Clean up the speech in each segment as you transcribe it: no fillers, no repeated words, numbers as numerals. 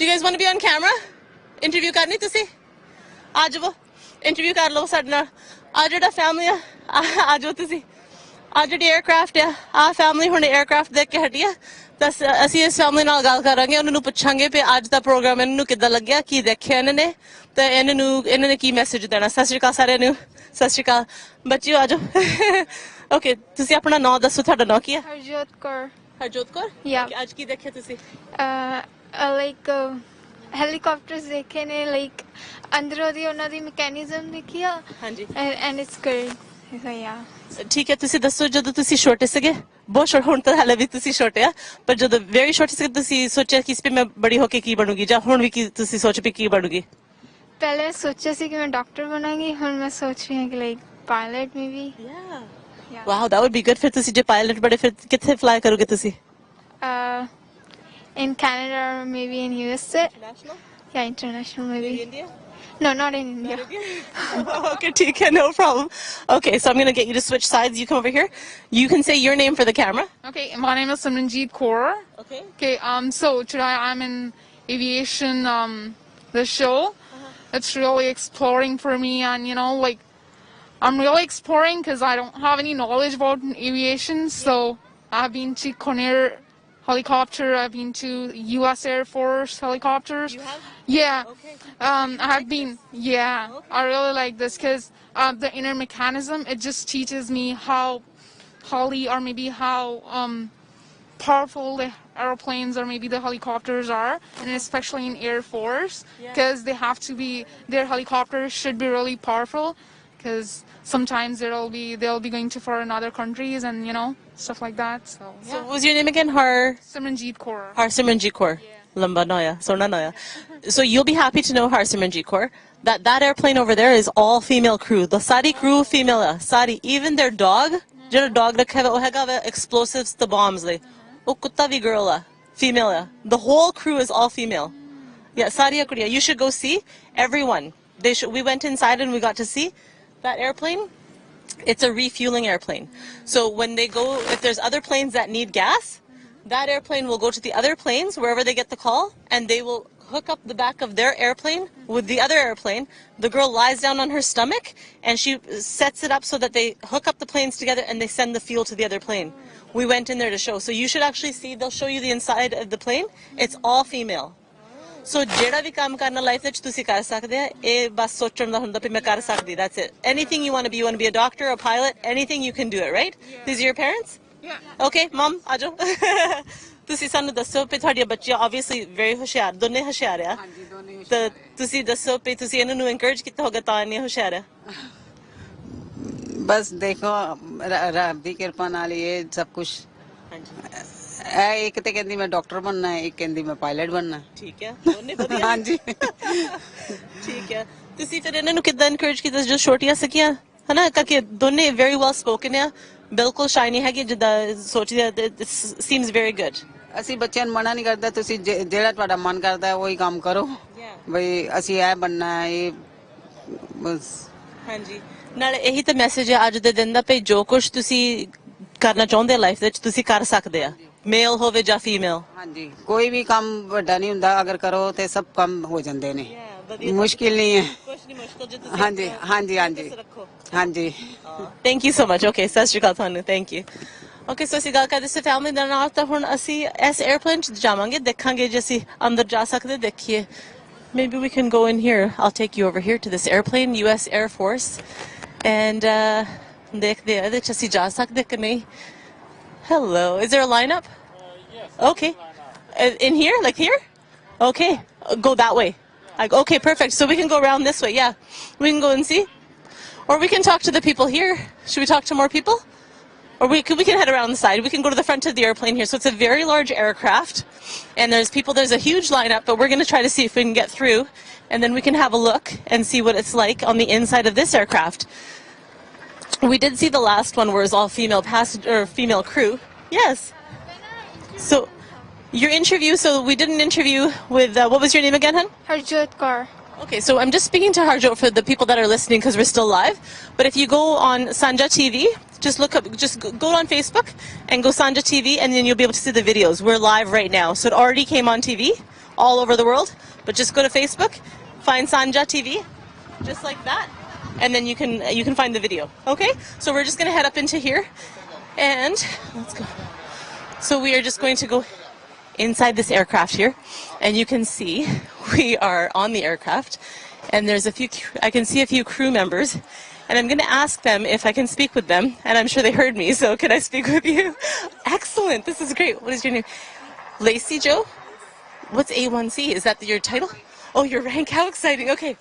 Do you guys want to be on camera? Interview करनी तुसी? आ जाओ. Interview कर लो साडे नाल. आ जेड़ा family आ जाओ तुसी. आ जेड़ी aircraft आ family हुणे aircraft देख के हटी है. ਤਾਂ ਅਸੀਂ ਇਸ ਫੈਮਿਲੀ ਨਾਲ ਗੱਲ ਕਰਾਂਗੇ ਉਹਨਾਂ ਨੂੰ ਪੁੱਛਾਂਗੇ ਕਿ ਅੱਜ ਦਾ ਪ੍ਰੋਗਰਾਮ ਇਹਨਾਂ ਨੂੰ ਕਿੱਦਾਂ ਲੱਗਿਆ ਕੀ ਦੇਖਿਆ ਇਹਨਾਂ ਨੇ ਤੇ ਇਹਨਾਂ ਨੇ ਕੀ ਮੈਸੇਜ ਦੇਣਾ ਸਤਿ ਸ਼੍ਰੀ ਅਕਾਲ ਸਾਰਿਆਂ ਨੂੰ ਸਤਿ ਸ਼੍ਰੀ ਅਕਾਲ ਬੱਚਿਓ ਆ ਜਾਓ ਓਕੇ ਤੁਸੀਂ ਆਪਣਾ ਨਾਮ ਦੱਸੋ ਤੁਹਾਡਾ ਨਾਮ ਕੀ ਹੈ ਹਰਜੋਤ ਕੌਰ ਅੱਜ ਕੀ ਦੇਖਿਆ ਤੁਸੀਂ ਲਾਈਕ ਹੈਲੀਕਾਪਟਰਸ ਦੇਖੇ ਨੇ ਲਾਈਕ ਅੰਦਰੋਂ ਦੀ ਉਹਨਾਂ ਦੀ ਮੈਕੈਨਿਜ਼ਮ ਦੇਖੀ ਆ ਹਾਂਜੀ ਐਂਡ ਇਟਸ ਗੁੱਡ ਸੋ ਯਾ ਠੀਕ ਹੈ ਤੁਸੀਂ ਦੱਸੋ ਜਦੋਂ ਤੁਸੀਂ ਛੋਟੇ ਸੀਗੇ ਬਹੁਤ ਛੋਟੇ ਹੁਣ ਤਾਂ ਹਾਲੇ ਵੀ ਤੁਸੀਂ ਛੋਟੇ ਆ ਪਰ ਜਦੋਂ ਵੈਰੀ ਛੋਟੇ ਸੀਗੇ ਤੁਸੀਂ ਸੋਚਿਆ ਕਿ ਇਸ ਤੇ ਮੈਂ ਬੜੀ ਹੋ ਕੇ ਕੀ ਬਣੂਗੀ ਜਾਂ ਹੁਣ ਵੀ ਕੀ ਤੁਸੀਂ ਸੋਚ ਪਈ ਕੀ ਬਣੂਗੀ ਪਹਿਲੇ ਸੋਚਿਆ ਸੀ ਕਿ ਮੈਂ ਡਾਕਟਰ ਬਣਾਂਗੀ ਹੁਣ ਮੈਂ ਸੋਚ ਰਹੀ ਹਾਂ ਕਿ like pilot maybe wow that would be good ਫਿਰ ਤੁਸੀਂ ਜੇ ਪਾਇਲਟ ਬੜੇ ਫਿਰ ਕਿੱਥੇ ਫਲਾਈ ਕਰੋਗੇ ਤੁਸੀਂ in Canada or maybe in USA international yeah international maybe India no not in India okay TK no problem okay so I'm gonna get you to switch sides you come over here you can say your name for the camera okay my name is Sanjha okay so today I'm in aviation the show it's really exploring for me and you know like I'm really exploring because I don't have any knowledge about aviation so I've been to Conair helicopter I've been to US Air Force helicopters you have? Yeah okay. I have been yeah okay. I really like this because the inner mechanism it just teaches me how or maybe how powerful the airplanes or maybe the helicopters are and especially in Air Force because they have to be their helicopters should be really powerful because sometimes they'll be going to for another countries and you know stuff like that so yeah. So what was your name again Simranjeet Kaur Lamba Noya Sona Noya so you'll be happy to know Simranjeet Kaur that airplane over there is all female crew the Saudi crew female Saudi even their dog ਜਿਹੜਾ dog ਰੱਖਿਆ ਉਹ ਹੈਗਾ explosives the bombs ਲਈ ਉਹ ਕੁੱਤਾ ਵੀ girl ਆ female ਆ the whole crew is all female yeah Saudi ਕੁੜੀਆਂ you should go see everyone we went inside and we got to see that airplane it's a refueling airplane so when they go if there's other planes that need gas that airplane will go to the other planes wherever they get the call and they will hook up the back of their airplane with the other airplane the girl lies down on her stomach and she sets it up so that they hook up the planes together and they send the fuel to the other plane we went in there to show so you should actually see they'll show you the inside of the plane it's all female so ਜਿਹੜਾ ਵੀ ਕੰਮ ਕਰਨਾ life ਵਿੱਚ ਤੁਸੀਂ ਕਰ ਸਕਦੇ ਆ ਇਹ ਬਸ ਸੋਚਣ ਦਾ ਹੁੰਦਾ ਵੀ ਮੈਂ ਕਰ ਸਕਦੀ that's it anything you want to be a doctor a pilot anything you can do it right these are your parents yeah okay mom ਆ ਜਾਓ ਤੁਸੀਂ ਸਾਨੂੰ ਦੱਸੋ ਵੀ ਤੁਹਾਡੀਆਂ ਬੱਚੀਆਂ obviously very ਹੁਸ਼ਿਆਰ ਦੋਨੇ ਹੁਸ਼ਿਆਰ ਆ ਹਾਂਜੀ ਦੋਨੇ ਤਾਂ ਤੁਸੀਂ ਦੱਸੋ ਵੀ ਤੁਸੀਂ ਇਹਨਾਂ ਨੂੰ encourage ਕੀਤਾ ਹੋਗਾ ਤਾਂ ਇੰਨੇ ਹੁਸ਼ਿਆਰ ਆ ਬਸ ਦੇਖੋ ਰੱਬ ਦੀ ਕਿਰਪਾ ਨਾਲ ਇਹ ਸਭ ਕੁਝ ਹਾਂਜੀ ਇੱਕ ਤੇ ਕਹਿੰਦੀ ਮੈਂ ਡਾਕਟਰ ਬਣਨਾ ਹੈ ਇੱਕ ਕਹਿੰਦੀ ਮੈਂ ਪਾਇਲਟ ਬਣਨਾ ਠੀਕ ਹੈ ਦੋਨੇ ਵਧੀਆ ਹਾਂਜੀ ਠੀਕ ਹੈ ਤੁਸੀਂ ਫਿਰ ਇਹਨਾਂ ਨੂੰ ਕਿੱਦਾਂ encourage ਕੀਤਾ ਜੋ ਛੋਟੀਆਂ ਸੀਗੀਆਂ ਹਨਾ ਕਿ ਦੋਨੇ very well spoken ਆ ਬਿਲਕੁਲ ਸ਼ਾਈ ਨਹੀਂ ਹੈਗੀ ਜਿੱਦਾਂ ਸੋਚਦੀ ਆ seems very good ਅਸੀਂ ਬੱਚਿਆਂ ਨੂੰ ਮਨਾ ਨਹੀਂ ਕਰਦਾ ਤੁਸੀਂ ਜਿਹੜਾ ਤੁਹਾਡਾ ਮਨ ਕਰਦਾ ਉਹੀ ਕੰਮ ਕਰੋ ਬਈ ਅਸੀਂ ਇਹ ਬਣਨਾ ਹੈ ਇਹ ਬਸ ਹਾਂਜੀ ਨਾਲੇ ਇਹੀ ਤਾਂ ਮੈਸੇਜ ਹੈ ਅੱਜ ਦੇ ਦਿਨ ਦਾ ਭਈ ਜੋ ਕੁਝ ਤੁਸੀਂ ਕਰਨਾ ਚਾਹੁੰਦੇ ਲਾਈਫ ਵਿੱਚ ਤੁਸੀਂ ਕਰ ਸਕਦੇ ਆ ਮੇਲ ਹੋਵੇ ਜਾਂ ਫੀਮੇਲ ਹਾਂਜੀ ਕੋਈ ਵੀ ਕੰਮ ਵੱਡਾ ਨਹੀਂ ਹੁੰਦਾ ਅਗਰ ਕਰੋ ਤੇ ਸਭ ਕੰਮ ਹੋ ਜਾਂਦੇ ਨੇ ਮੁਸ਼ਕਿਲ ਨਹੀਂ ਹੈ ਕੁਝ ਨਹੀਂ ਮੁਸ਼ਕਿਲ ਜੇ ਤੁਸੀਂ ਹਾਂਜੀ ਹਾਂਜੀ ਹਾਂਜੀ ਹਾਂਜੀ thank you so much okay ਸਤਿ ਸ਼੍ਰੀ ਅਕਾਲ ਤੁਹਾਨੂੰ ਥੈਂਕ ਯੂ ਓਕੇ ਸੋ ਅਸੀਂ ਗੱਲ ਕਰਦੇ ਸੀ ਫੈਮਿਲੀ ਦੇ ਨਾਲ ਤਾਂ ਹੁਣ ਅਸੀਂ ਇਸ 에ਅਰਪਲੇਨ 'ਚ ਜਾਵਾਂਗੇ ਦੇਖਾਂਗੇ ਜੇ ਅਸੀਂ ਅੰਦਰ ਜਾ ਸਕਦੇ ਦੇਖੀਏ maybe we can go in here I'll take you over here to this airplane US Air Force and ਦੇਖਦੇ ਆ ਇਹਦੇ 'ਚ ਅਸੀਂ ਜਾ ਸਕਦੇ ਕਿ ਨਹੀਂ hello is there a lineup yes okay in here like here okay go that way okay perfect so we can go around this way yeah we can go and see or we can talk to the people here should we talk to more people or we can head around the side we can go to the front of the airplane here so it's a very large aircraft and there's a huge lineup but we're going to try to see if we can get through and then we can have a look and see what it's like on the inside of this aircraft we did see the last one where it was all female passenger or female crew yes so your interview so we did an interview with what was your name again hun Harjot Kaur okay so I'm just speaking to Harjot for the people that are listening because we're still live but if you go on Sanjha TV just look up just go on Facebook and go Sanjha TV and then you'll be able to see the videos we're live right now so it already came on TV all over the world. But just go to Facebook, find Sanjha TV, just like that, and then you can find the video. Okay? So we're just going to head up into here, and let's go. So we are just going to go inside this aircraft here, and you can see we are on the aircraft, and there's I can see a few crew members, and I'm going to ask them if I can speak with them, and I'm sure they heard me, so can I speak with you? Excellent, this is great. What is your name? Lacey Jo? What's A1C? Is that your title? Oh, your rank, how exciting. Okay,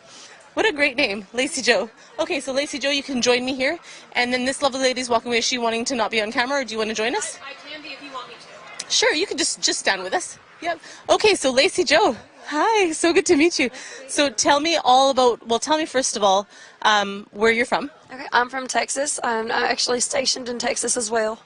what a great name, Lacey Jo. Okay, so Lacey Jo, you can join me here, and then this lovely lady's walking away. Is she wanting to not be on camera, or do you want to join us? I can be if you want me to. Sure, you can just stand with us. Yep. Okay, so Lacey Jo, hi, so good to meet you. So tell me all about, well, tell me first of all where you're from. Okay, I'm from Texas. I'm actually stationed in Texas as well.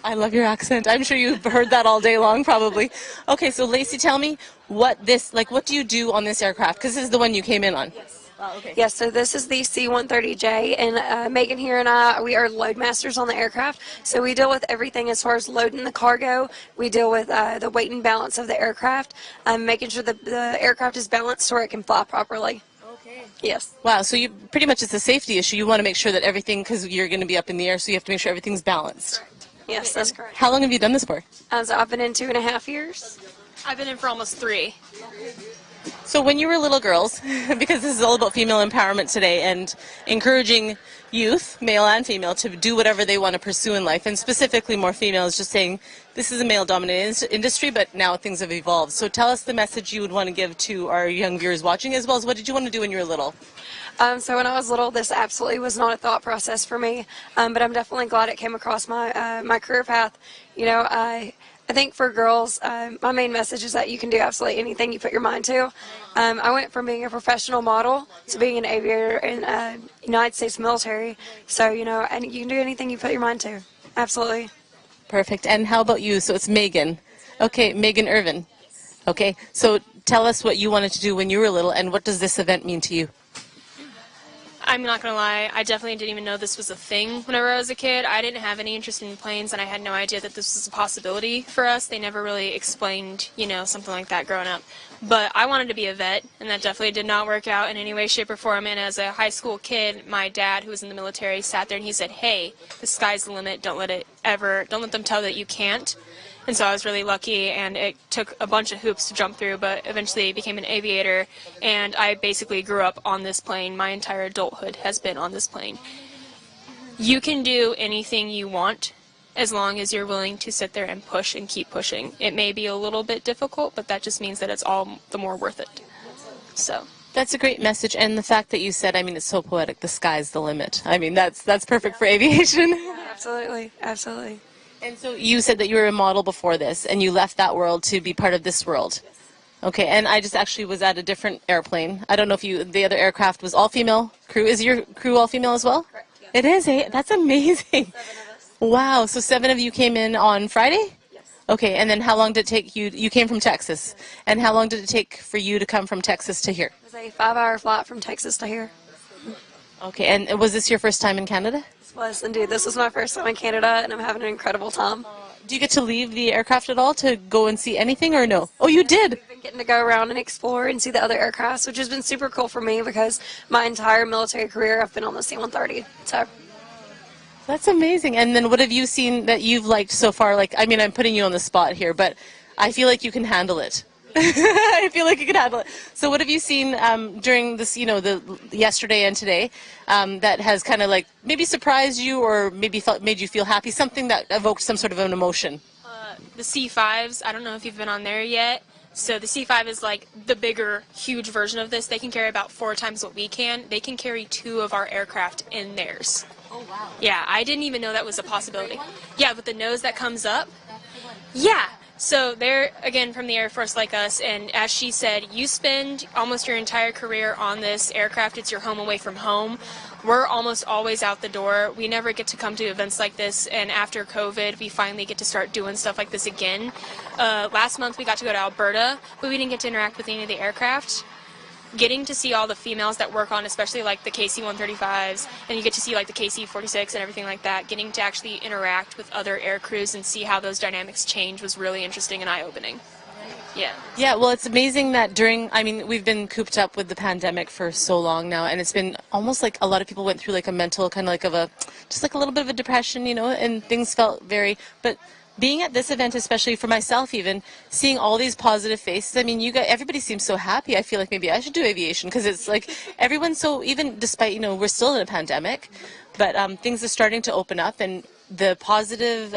I love your accent. I'm sure you've heard that all day long, probably. Okay, so Lacey, tell me what do you do on this aircraft? Because this is the one you came in on. Yes. Oh, okay. Yes, so this is the C-130J, and Megan here and I, we are load masters on the aircraft. So we deal with everything as far as loading the cargo. We deal with the weight and balance of the aircraft, making sure that the aircraft is balanced so it can fly properly. Okay. Yes. Wow, so you pretty much it's a safety issue. You want to make sure that everything, because you're going to be up in the air, so you have to make sure everything's balanced. Yes, that's correct. How long have you done this for? So I've been in 2.5 years. I've been in for almost 3. So when you were little girls, because this is all about female empowerment today and encouraging youth, male and female, to do whatever they want to pursue in life, and specifically more females, just saying this is a male-dominated industry, but now things have evolved. So tell us the message you would want to give to our young viewers watching, as well as what did you want to do when you were little? So when I was little, this absolutely was not a thought process for me, but I'm definitely glad it came across my my career path. You know, I think for girls, my main message is that you can do absolutely anything you put your mind to. I went from being a professional model to being an aviator in United States military. So, you know, and you can do anything you put your mind to. Absolutely. Perfect. And how about you? So it's Megan. Okay, Megan Irvin. Okay, so tell us what you wanted to do when you were little, and what does this event mean to you? I'm not going to lie, I definitely didn't even know this was a thing whenever I was a kid. I didn't have any interest in planes, and I had no idea that this was a possibility for us. They never really explained, you know, something like that growing up. But I wanted to be a vet, and that definitely did not work out in any way, shape, or form. And as a high school kid, my dad, who was in the military, sat there and he said, hey, the sky's the limit. Don't let them tell that you can't. And so I was really lucky, and it took a bunch of hoops to jump through, but eventually became an aviator, and I basically grew up on this plane. My entire adulthood has been on this plane. You can do anything you want as long as you're willing to sit there and push and keep pushing. It may be a little bit difficult, but that just means that it's all the more worth it. So That's a great message, and the fact that you said, I mean, it's so poetic, the sky's the limit. I mean, that's perfect for aviation. Absolutely, absolutely. And so you said that you were a model before this, and you left that world to be part of this world. Okay, and I just actually was at a different airplane. I don't know if the other aircraft was all-female crew. Is your crew all-female as well? Correct, yes. It is, eh? That's amazing. 7 of us. Wow, so 7 of you came in on Friday? Yes. Okay, and then how long did it take you? You came from Texas. And how long did it take for you to come from Texas to here? It was a 5-hour flight from Texas to here. Okay, and was this your first time in Canada? This was indeed. This was my first time in Canada, and I'm having an incredible time. Do you get to leave the aircraft at all to go and see anything, or no? Oh, you did? We've been getting to go around and explore and see the other aircrafts, which has been super cool for me because my entire military career I've been on the C-130. So That's amazing. And then what have you seen that you've liked so far? Like, I mean, I'm putting you on the spot here, but I feel like you can handle it. I feel like you can handle it. So what have you seen during this, you know, the yesterday and today that has kind of like maybe surprised you or maybe made you feel happy, something that evoked some sort of an emotion? the C5s, I don't know if you've been on there yet. So the C5 is like the bigger, huge version of this. They can carry about 4 times what we can. They can carry 2 of our aircraft in theirs. Oh, wow. Yeah, I didn't even know that was a possibility. Yeah, with the nose that comes up. Yeah. So they're, again, from the Air Force like us, and as she said, you spend almost your entire career on this aircraft. It's your home away from home. We're almost always out the door. We never get to come to events like this, and after COVID, we finally get to start doing stuff like this again. Last month, we got to go to Alberta, but we didn't get to interact with any of the aircraft. Getting to see all the females that work on, especially like the KC-135s, and you get to see like the KC-46 and everything like that, getting to actually interact with other air crews and see how those dynamics change was really interesting and eye-opening. Yeah. Yeah, well, it's amazing that I mean, we've been cooped up with the pandemic for so long now, and it's been almost like a lot of people went through like a mental kind of like just like a little bit of a depression, and things felt but being at this event, especially for myself even, seeing all these positive faces, I mean, everybody seems so happy. I feel like maybe I should do aviation because it's like everyone's so, even despite, we're still in a pandemic, but things are starting to open up, and the positive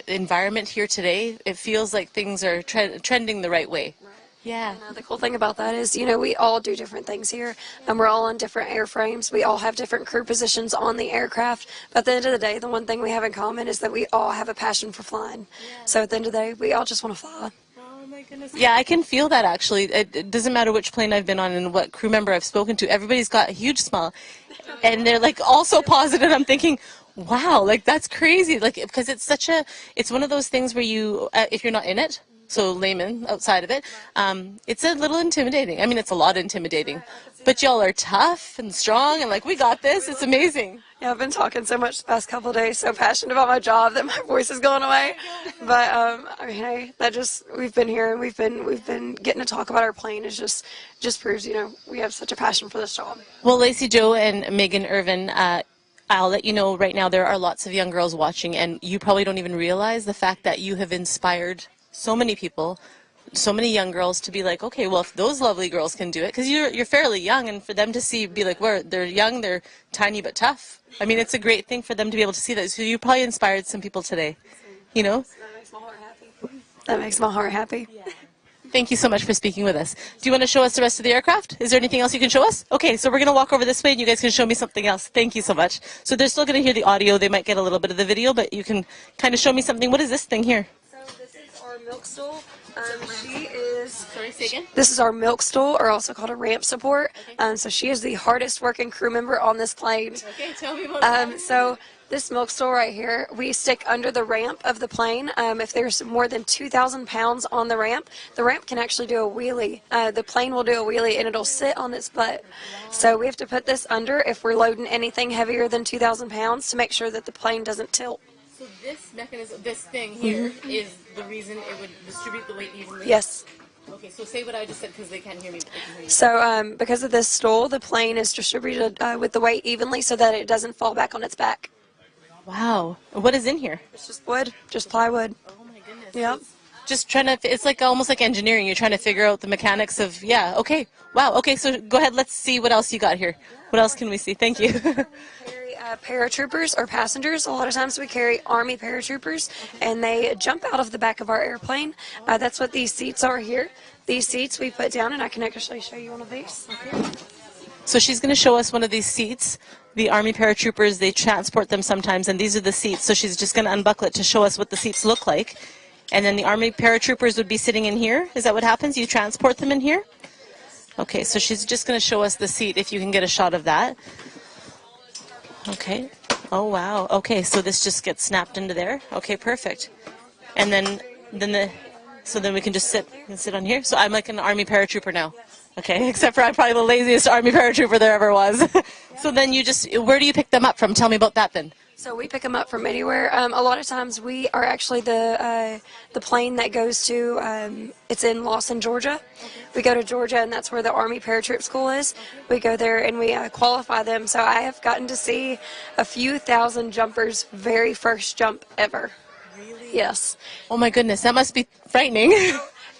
environment here today, it feels like things are trending the right way. Yeah. The cool thing about that is, we all do different things here, and we're all on different airframes. We all have different crew positions on the aircraft. But at the end of the day, the one thing we have in common is that we all have a passion for flying. So at the end of the day, we all just want to fly. Oh my goodness. Yeah, I can feel that actually. It doesn't matter which plane I've been on and what crew member I've spoken to. Everybody's got a huge smile, and they're like all so positive. I'm thinking, wow, like that's crazy. Like, because it's one of those things where if you're not in it, so layman outside of it, it's a little intimidating. I mean, it's a lot intimidating, but y'all are tough and strong and like, we got this. It's amazing. Yeah, I've been talking so much the past couple of days, so passionate about my job that my voice is going away. But I mean, hey, we've been here and we've been getting to talk about our plane. It just proves, we have such a passion for this job. Well, Lacey Jo and Megan Irvin, I'll let you know right now there are lots of young girls watching, and you probably don't even realize the fact that you have inspired so many people, so many young girls to be like, okay, well, if those lovely girls can do it, because you're fairly young, and for them to be like, they're young, they're tiny but tough. I mean, it's a great thing for them to be able to see that. So you probably inspired some people today, That makes my heart happy. That makes my heart happy. Yeah. Thank you so much for speaking with us. Do you want to show us the rest of the aircraft? Is there anything else you can show us? Okay, so we're going to walk over this way and you guys can show me something else. Thank you so much. So they're still going to hear the audio. They might get a little bit of the video, but you can kind of show me something. What is this thing here? So this is our milk stool. Sorry, say again? This is our milk stool, or also called a ramp support. Okay. So she is the hardest working crew member on this plane. Okay, tell me about that. So this milk stool right here, we stick under the ramp of the plane. If there's more than 2,000 pounds on the ramp can actually do a wheelie. The plane will do a wheelie and it'll sit on its butt. So we have to put this under if we're loading anything heavier than 2,000 pounds to make sure that the plane doesn't tilt. So this mechanism, this thing here, is the reason it would distribute the weight evenly? Yes. Okay, so say what I just said because they can't hear me. But they can hear you. So because of this stool, the plane is distributed with the weight evenly so that it doesn't fall back on its back. Wow. What is in here? It's just wood, just plywood. Oh my goodness. Yep. Just trying to, it's like almost like engineering. You're trying to figure out the mechanics of, yeah, okay. Wow, okay, so go ahead, let's see what else you got here. What else can we see? Thank you. Paratroopers or passengers. A lot of times we carry Army paratroopers, and they jump out of the back of our airplane. That's what these seats are here. These seats we put down, and I can actually show you one of these. Okay. So she's going to show us one of these seats. The Army paratroopers, they transport them sometimes, and these are the seats. So she's just going to unbuckle it to show us what the seats look like. And then the Army paratroopers would be sitting in here. Is that what happens? You transport them in here? Okay, so she's just going to show us the seat, if you can get a shot of that. Okay. Oh, wow. Okay, so this just gets snapped into there. Okay, perfect. And then we can just sit on here. So I'm like an Army paratrooper now. Okay, except for I'm probably the laziest Army paratrooper there ever was. So then where do you pick them up from? Tell me about that then. So we pick them up from anywhere. A lot of times we are actually the plane that goes to, it's in Lawson, Georgia. We go to Georgia, and that's where the Army Paratroop School is. We go there and we qualify them. So I have gotten to see a few thousand jumpers' very first jump ever. Really? Yes. Oh my goodness, that must be frightening.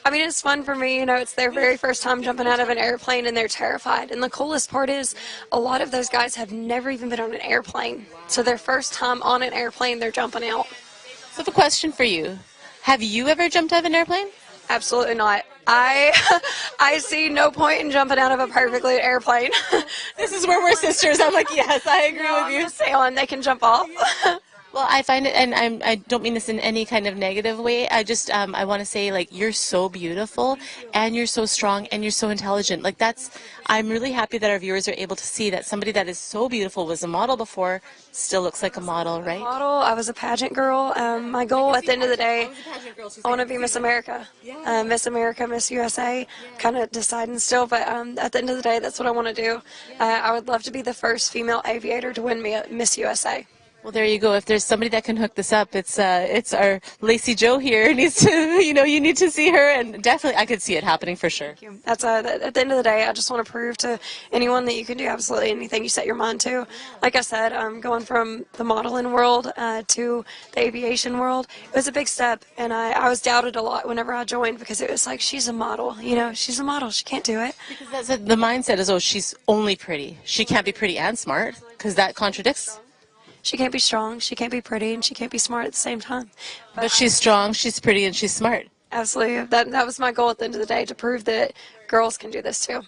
I mean, it's fun for me, it's their very first time jumping out of an airplane and they're terrified. And the coolest part is a lot of those guys have never even been on an airplane. So their first time on an airplane, they're jumping out. So I have a question for you. Have you ever jumped out of an airplane? Absolutely not. I see no point in jumping out of a perfectly airplane. This is where we're sisters. I'm like, yes, I agree with I'm you. just sailing, they can jump off. Well, I find it, and I don't mean this in any kind of negative way. I just, I want to say, like, you're so beautiful, and you're so strong, and you're so intelligent. Like, I'm really happy that our viewers are able to see that somebody that is so beautiful, was a model before, still looks like a model, right? I was a pageant girl. My goal at the end of the day, I want to be Miss America. Miss America, Miss USA, kind of deciding still, but at the end of the day, that's what I want to do. I would love to be the first female aviator to win Miss USA. Well, there you go. If there's somebody that can hook this up, it's our Lacey Jo here. Needs to, you need to see her, and definitely I could see it happening for sure. Thank you. That's at the end of the day, I just want to prove to anyone that you can do absolutely anything you set your mind to. Like I said, going from the modeling world to the aviation world, it was a big step, and I was doubted a lot whenever I joined because it was like, she's a model, she's a model, she can't do it. Because the mindset is, oh, she's only pretty. She can't be pretty and smart, because that contradicts. She can't be strong, she can't be pretty, and she can't be smart at the same time. But she's strong, she's pretty, and she's smart. Absolutely. That was my goal at the end of the day, to prove that girls can do this too.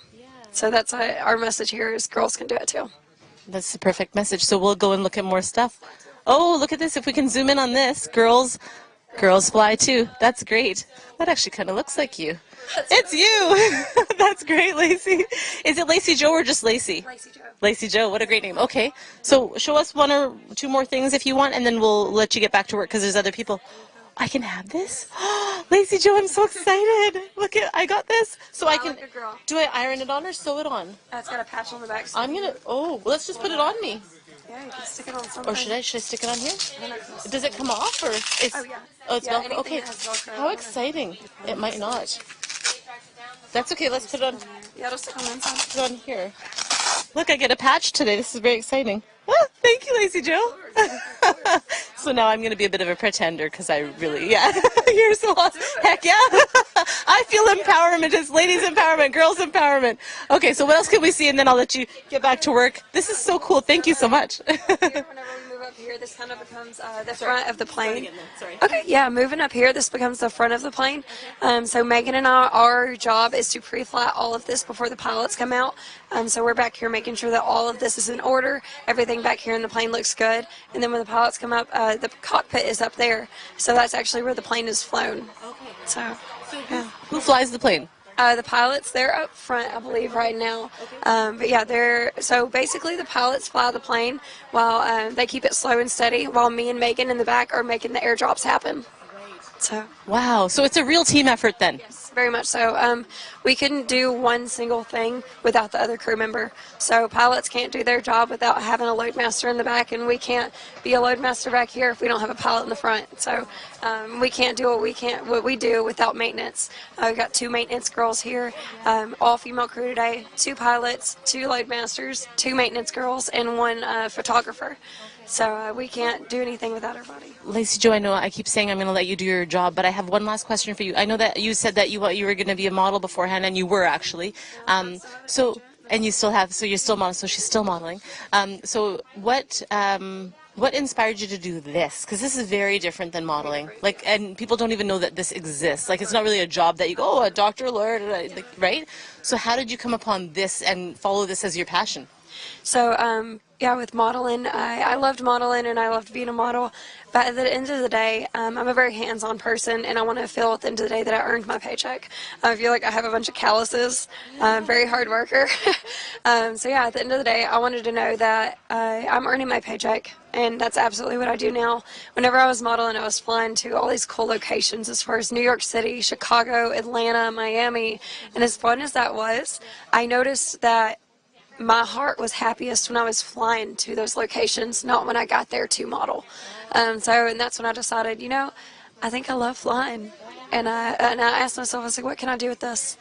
So that's our message here is girls can do it too. That's the perfect message. So we'll go and look at more stuff. Oh, look at this. If we can zoom in on this. Girls fly too. That's great. That actually kind of looks like you. It's you. That's great, Lacey. Is it Lacey Jo or just Lacey? Lacey Jo. Lacey Jo. What a great name. Okay. So show us one or two more things if you want, and then we'll let you get back to work because there's other people. I can have this? Lacey Jo, I'm so excited. Look at, I got this. So I can, like a girl. do I iron it on or sew it on? It's got a patch on the back. I'm going to, let's just put it on me. Yeah, you can stick it on something. Or should I stick it on here? Does it come off or? It's, Oh, yeah. Oh, it's Yeah, Velcro. Okay. anything that has Velcro How exciting. It might not. That's okay. Let's put it on, Yeah, it'll stick on the inside. put it on here. Look, I get a patch today. This is very exciting. Oh, thank you, Lacey Jo. So now I'm going to be a bit of a pretender because I really, yeah. You're so awesome. Heck yeah. I feel empowerment. It's ladies empowerment, girls empowerment. Okay, so what else can we see? And then I'll let you get back to work. This is so cool. Thank you so much. Whenever we move up here, this kind of becomes the front of the plane. Sorry. Okay, yeah, moving up here, this becomes the front of the plane. So Megan and I, our job is to pre-fly all of this before the pilots come out. So we're back here making sure that all of this is in order. Everything back here in the plane looks good. And then when the pilots come up, the cockpit is up there. So that's actually where the plane is flown. Okay. So, yeah. Who flies the plane? The pilots, they're up front, I believe, right now. But yeah, so basically the pilots fly the plane while they keep it slow and steady, while me and Megan in the back are making the airdrops happen. So. Wow. So it's a real team effort then. Yes, very much so. We couldn't do one single thing without the other crew member. So pilots can't do their job without having a loadmaster in the back, and we can't be a loadmaster back here if we don't have a pilot in the front. So we can't do what we do without maintenance. We've got 2 maintenance girls here, all female crew today, 2 pilots, 2 loadmasters, 2 maintenance girls, and 1 photographer. So we can't do anything without our body. Lacey Jo, I know I keep saying I'm going to let you do your job, but I have one last question for you. I know that you said that you were going to be a model beforehand, and you were actually. And you still have, so you're still modeling, so she's still modeling. So what inspired you to do this? Because this is very different than modeling. Like, and people don't even know that this exists. Like, it's not really a job that you go, oh, a doctor, lawyer, like, right? So how did you come upon this and follow this as your passion? So, yeah, with modeling, I loved modeling and I loved being a model. But at the end of the day, I'm a very hands-on person, and I want to feel at the end of the day that I earned my paycheck. I feel like I have a bunch of calluses. I'm a very hard worker. So yeah, at the end of the day, I wanted to know that I'm earning my paycheck, and that's absolutely what I do now. Whenever I was modeling, I was flying to all these cool locations as far as New York City, Chicago, Atlanta, Miami, and as fun as that was, I noticed that my heart was happiest when I was flying to those locations, not when I got there to model. And that's when I decided, I think I love flying. And I asked myself, I was like, what can I do with this?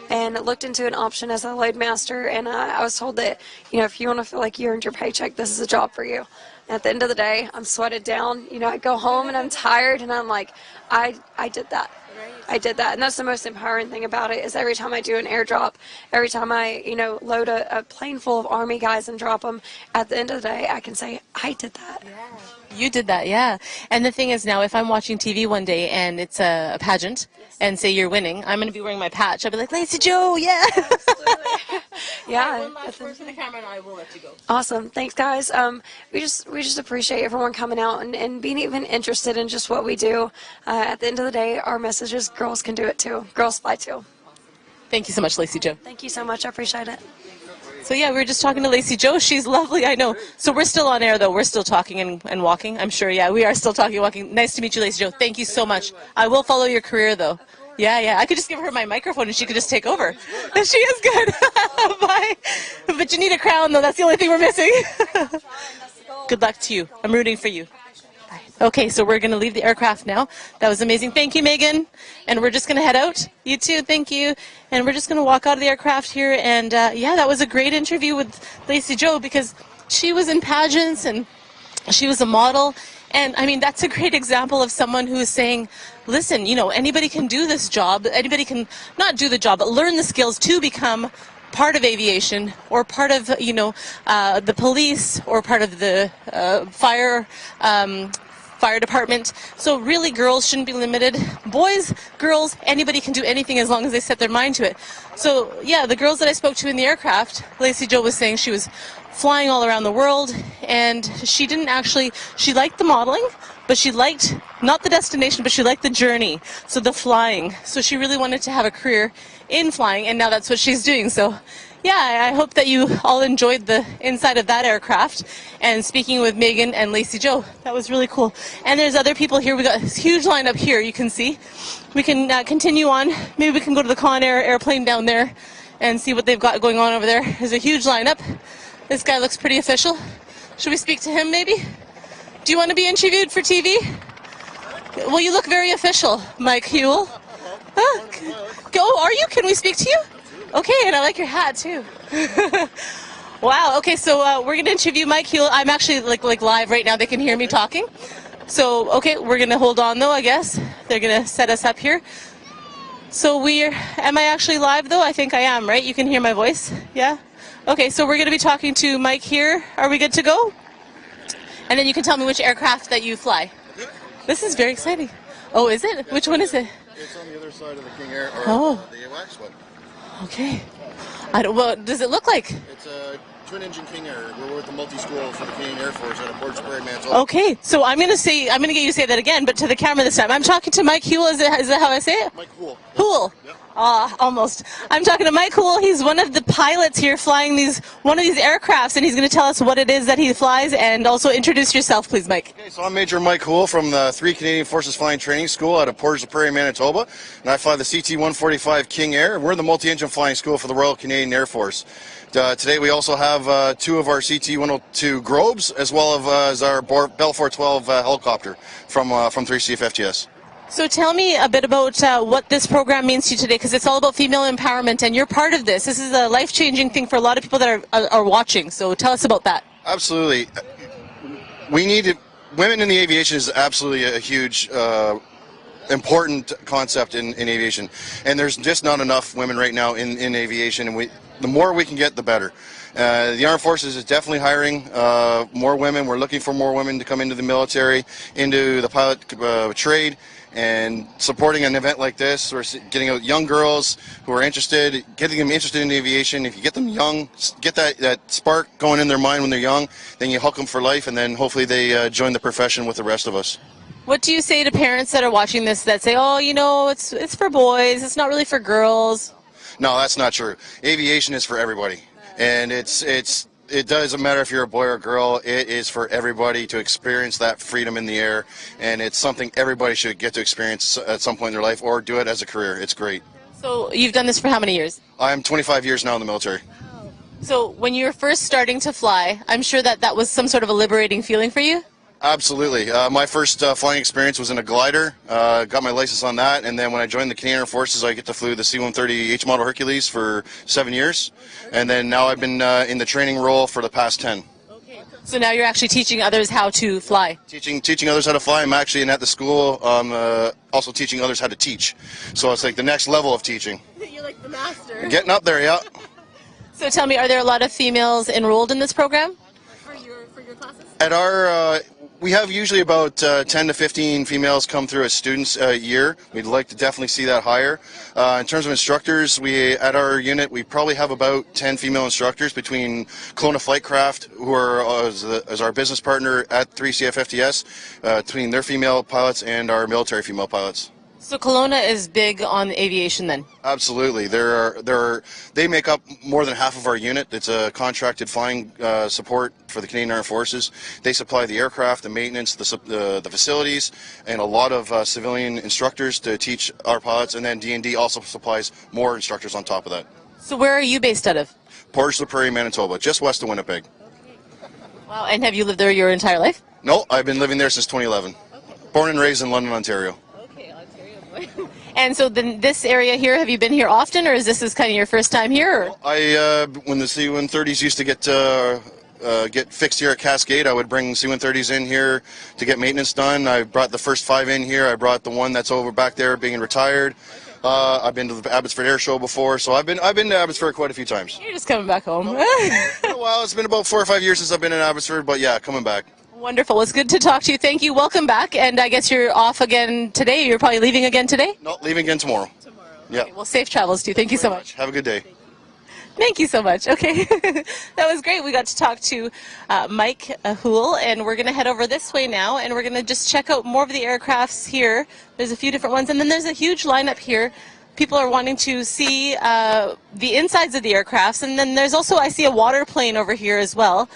And looked into an option as a loadmaster, and I was told that, if you want to feel like you earned your paycheck, this is a job for you. And at the end of the day, I'm sweated down. I go home and I'm tired, and I'm like, I did that. I did that, and that's the most empowering thing about it, is every time I do an airdrop, every time I, load a plane full of Army guys and drop them, at the end of the day, I can say, I did that. Yeah. You did that, yeah. And the thing is now, if I'm watching TV one day and it's a pageant, and say you're winning, I'm going to be wearing my patch. I'll be like, Lacey Jo, yeah. Yeah. One last word for the camera, and I will let you go. Awesome. Thanks, guys. We just appreciate everyone coming out and being even interested in just what we do. At the end of the day, our message is girls can do it too. Girls fly too. Thank you so much, Lacey Jo. Thank you so much. I appreciate it. So yeah, we were just talking to Lacey Jo. She's lovely, I know. So we're still on air, though. We're still talking and walking. I'm sure, yeah, we are still talking and walking. Nice to meet you, Lacey Jo. Thank you so much. I will follow your career, though. Yeah. I could just give her my microphone and she could just take over. She is good. Bye. But you need a crown, though. That's the only thing we're missing. Good luck to you. I'm rooting for you. Bye. Okay, so we're going to leave the aircraft now. That was amazing. Thank you, Megan. And we're just going to head out. You too. Thank you. And we're just going to walk out of the aircraft here. And yeah, that was a great interview with Lacey Jo because she was in pageants and she was a model. And I mean, that's a great example of someone who is saying, listen, you know, anybody can do this job. Anybody can not do the job, but learn the skills to become part of aviation or part of, you know, the police or part of the fire department. So really, girls shouldn't be limited. Boys, girls, anybody can do anything as long as they set their mind to it. So yeah, the girls that I spoke to in the aircraft, Lacey Jo was saying she was flying all around the world, and she didn't actually, she liked the modeling, but she liked not the destination, but she liked the journey, so the flying. So she really wanted to have a career in flying, and now that's what she's doing. So yeah, I hope that you all enjoyed the inside of that aircraft and speaking with Megan and Lacey Jo. That was really cool. And there's other people here. We got this huge lineup here, you can see. We can continue on. Maybe we can go to the Con Air airplane down there and see what they've got going on over there. There's a huge lineup. This guy looks pretty official. Should we speak to him maybe? Do you want to be interviewed for TV? Well, you look very official, Mike Huell. Go, are you? Can we speak to you? Okay, and I like your hat too. Wow, okay, so we're going to interview Mike Huell. I'm actually like live right now. They can hear me talking. So, okay, we're going to hold on though, I guess. They're going to set us up here. So am I actually live though? I think I am, right? You can hear my voice? Yeah? Okay, so we're going to be talking to Mike here. Are we good to go? And then you can tell me which aircraft that you fly. This is very exciting. Oh, is it? Which one is it? It's on the other side of the King Air, or the AWACS one. Okay. What does it look like? It's a twin-engine King Air. We're with the multi-school for the Canadian Air Force at Port Prairie, Manitoba. Okay, so I'm going to get you to say that again, but to the camera this time. I'm talking to Mike Huell. Is that how I say it? Mike Huell. Huell. Yep. Almost. I'm talking to Mike Huell. He's one of the pilots here flying one of these aircrafts, and he's going to tell us what it is that he flies, and also introduce yourself, please, Mike. Okay, so I'm Major Mike Huell from the 3 Canadian Forces Flying Training School out of Port Prairie, Manitoba, and I fly the CT-145 King Air. We're the multi-engine flying school for the Royal Canadian Air Force. Today we also have 2 of our CT-102 Grobes, as well as our Bell 412 helicopter from 3CFFTS. So tell me a bit about what this program means to you today, because it's all about female empowerment, and you're part of this. This is a life-changing thing for a lot of people that are watching, so tell us about that. Absolutely. Women in the aviation is absolutely a huge, important concept in aviation, and there's just not enough women right now in aviation, and the more we can get, the better. The Armed Forces is definitely hiring more women. We're looking for more women to come into the military, into the pilot trade, and supporting an event like this. We're getting out young girls who are interested, getting them interested in aviation. If you get them young, get that spark going in their mind when they're young, then you hook them for life, and then hopefully they join the profession with the rest of us. What do you say to parents that are watching this that say, oh, you know, it's for boys, it's not really for girls? No, that's not true. Aviation is for everybody, and it doesn't matter if you're a boy or a girl. It is for everybody to experience that freedom in the air, and it's something everybody should get to experience at some point in their life, or do it as a career. It's great. So you've done this for how many years? I'm 25 years now in the military. So when you were first starting to fly, I'm sure that was some sort of a liberating feeling for you? Absolutely. My first flying experience was in a glider. Got my license on that, and then when I joined the Canadian Air Forces, I get to flew the C-130 H model Hercules for 7 years, and then now I've been in the training role for the past 10. Okay. So now you're actually teaching others how to fly? Teaching others how to fly. I'm actually at the school also teaching others how to teach. So it's like the next level of teaching. You're like the master. Getting up there, yeah. So tell me, are there a lot of females enrolled in this program? For your classes? At our we have usually about 10 to 15 females come through as students a year. We'd like to definitely see that higher. In terms of instructors, at our unit, we probably have about 10 female instructors between Kelowna Flightcraft, who are as our business partner at 3CFFTS, between their female pilots and our military female pilots. So Kelowna is big on aviation then? Absolutely. They make up more than half of our unit. It's a contracted flying support for the Canadian Armed Forces. They supply the aircraft, the maintenance, the facilities, and a lot of civilian instructors to teach our pilots, and then D&D also supplies more instructors on top of that. So where are you based out of? Port Prairie, Manitoba, just west of Winnipeg. Wow, and have you lived there your entire life? No, I've been living there since 2011. Born and raised in London, Ontario. Okay, Ontario boy. And so then this area here, have you been here often, or is this kind of your first time here? Or? When the C-130s used to get fixed here at Cascade, I would bring C-130s in here to get maintenance done. I brought the first 5 in here. I brought the one that's over back there being retired. I've been to the Abbotsford Air Show before, so I've been to Abbotsford quite a few times. You're just coming back home. It's been a while. It's been about 4 or 5 years since I've been in Abbotsford, but yeah, coming back. Wonderful. It's good to talk to you. Thank you. Welcome back. And I guess you're off again today. You're probably leaving again today? No, leaving again tomorrow. Yeah. Okay, well, safe travels to you. Thank you so much. Have a good day. Thank you so much. Okay. That was great. We got to talk to Mike Hool, and we're going to head over this way now, and we're going to just check out more of the aircrafts here. There's a few different ones, and then there's a huge lineup here. People are wanting to see the insides of the aircrafts, and then there's also, I see a water plane over here as well.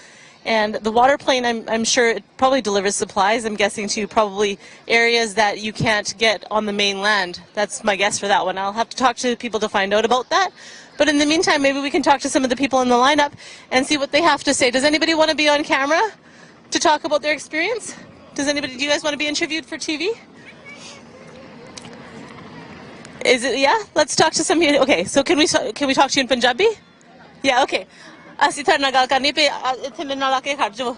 And the water plane, I'm sure it probably delivers supplies, I'm guessing, to probably areas that you can't get on the mainland. That's my guess for that one. I'll have to talk to people to find out about that. But in the meantime, maybe we can talk to some of the people in the lineup and see what they have to say. Does anybody want to be on camera to talk about their experience? Do you guys want to be interviewed for TV? Is it, yeah? Let's talk to some here. Okay, so can we talk to you in Punjabi? Yeah, okay. ਅਸੀਂ ਤੁਹਾਡੇ ਨਾਲ ਗੱਲ ਕਰਨੀ ਪਈ ਇੱਥੇ ਮੇਰੇ ਨਾਲ ਆ ਕੇ ਖੜ ਜਾਓ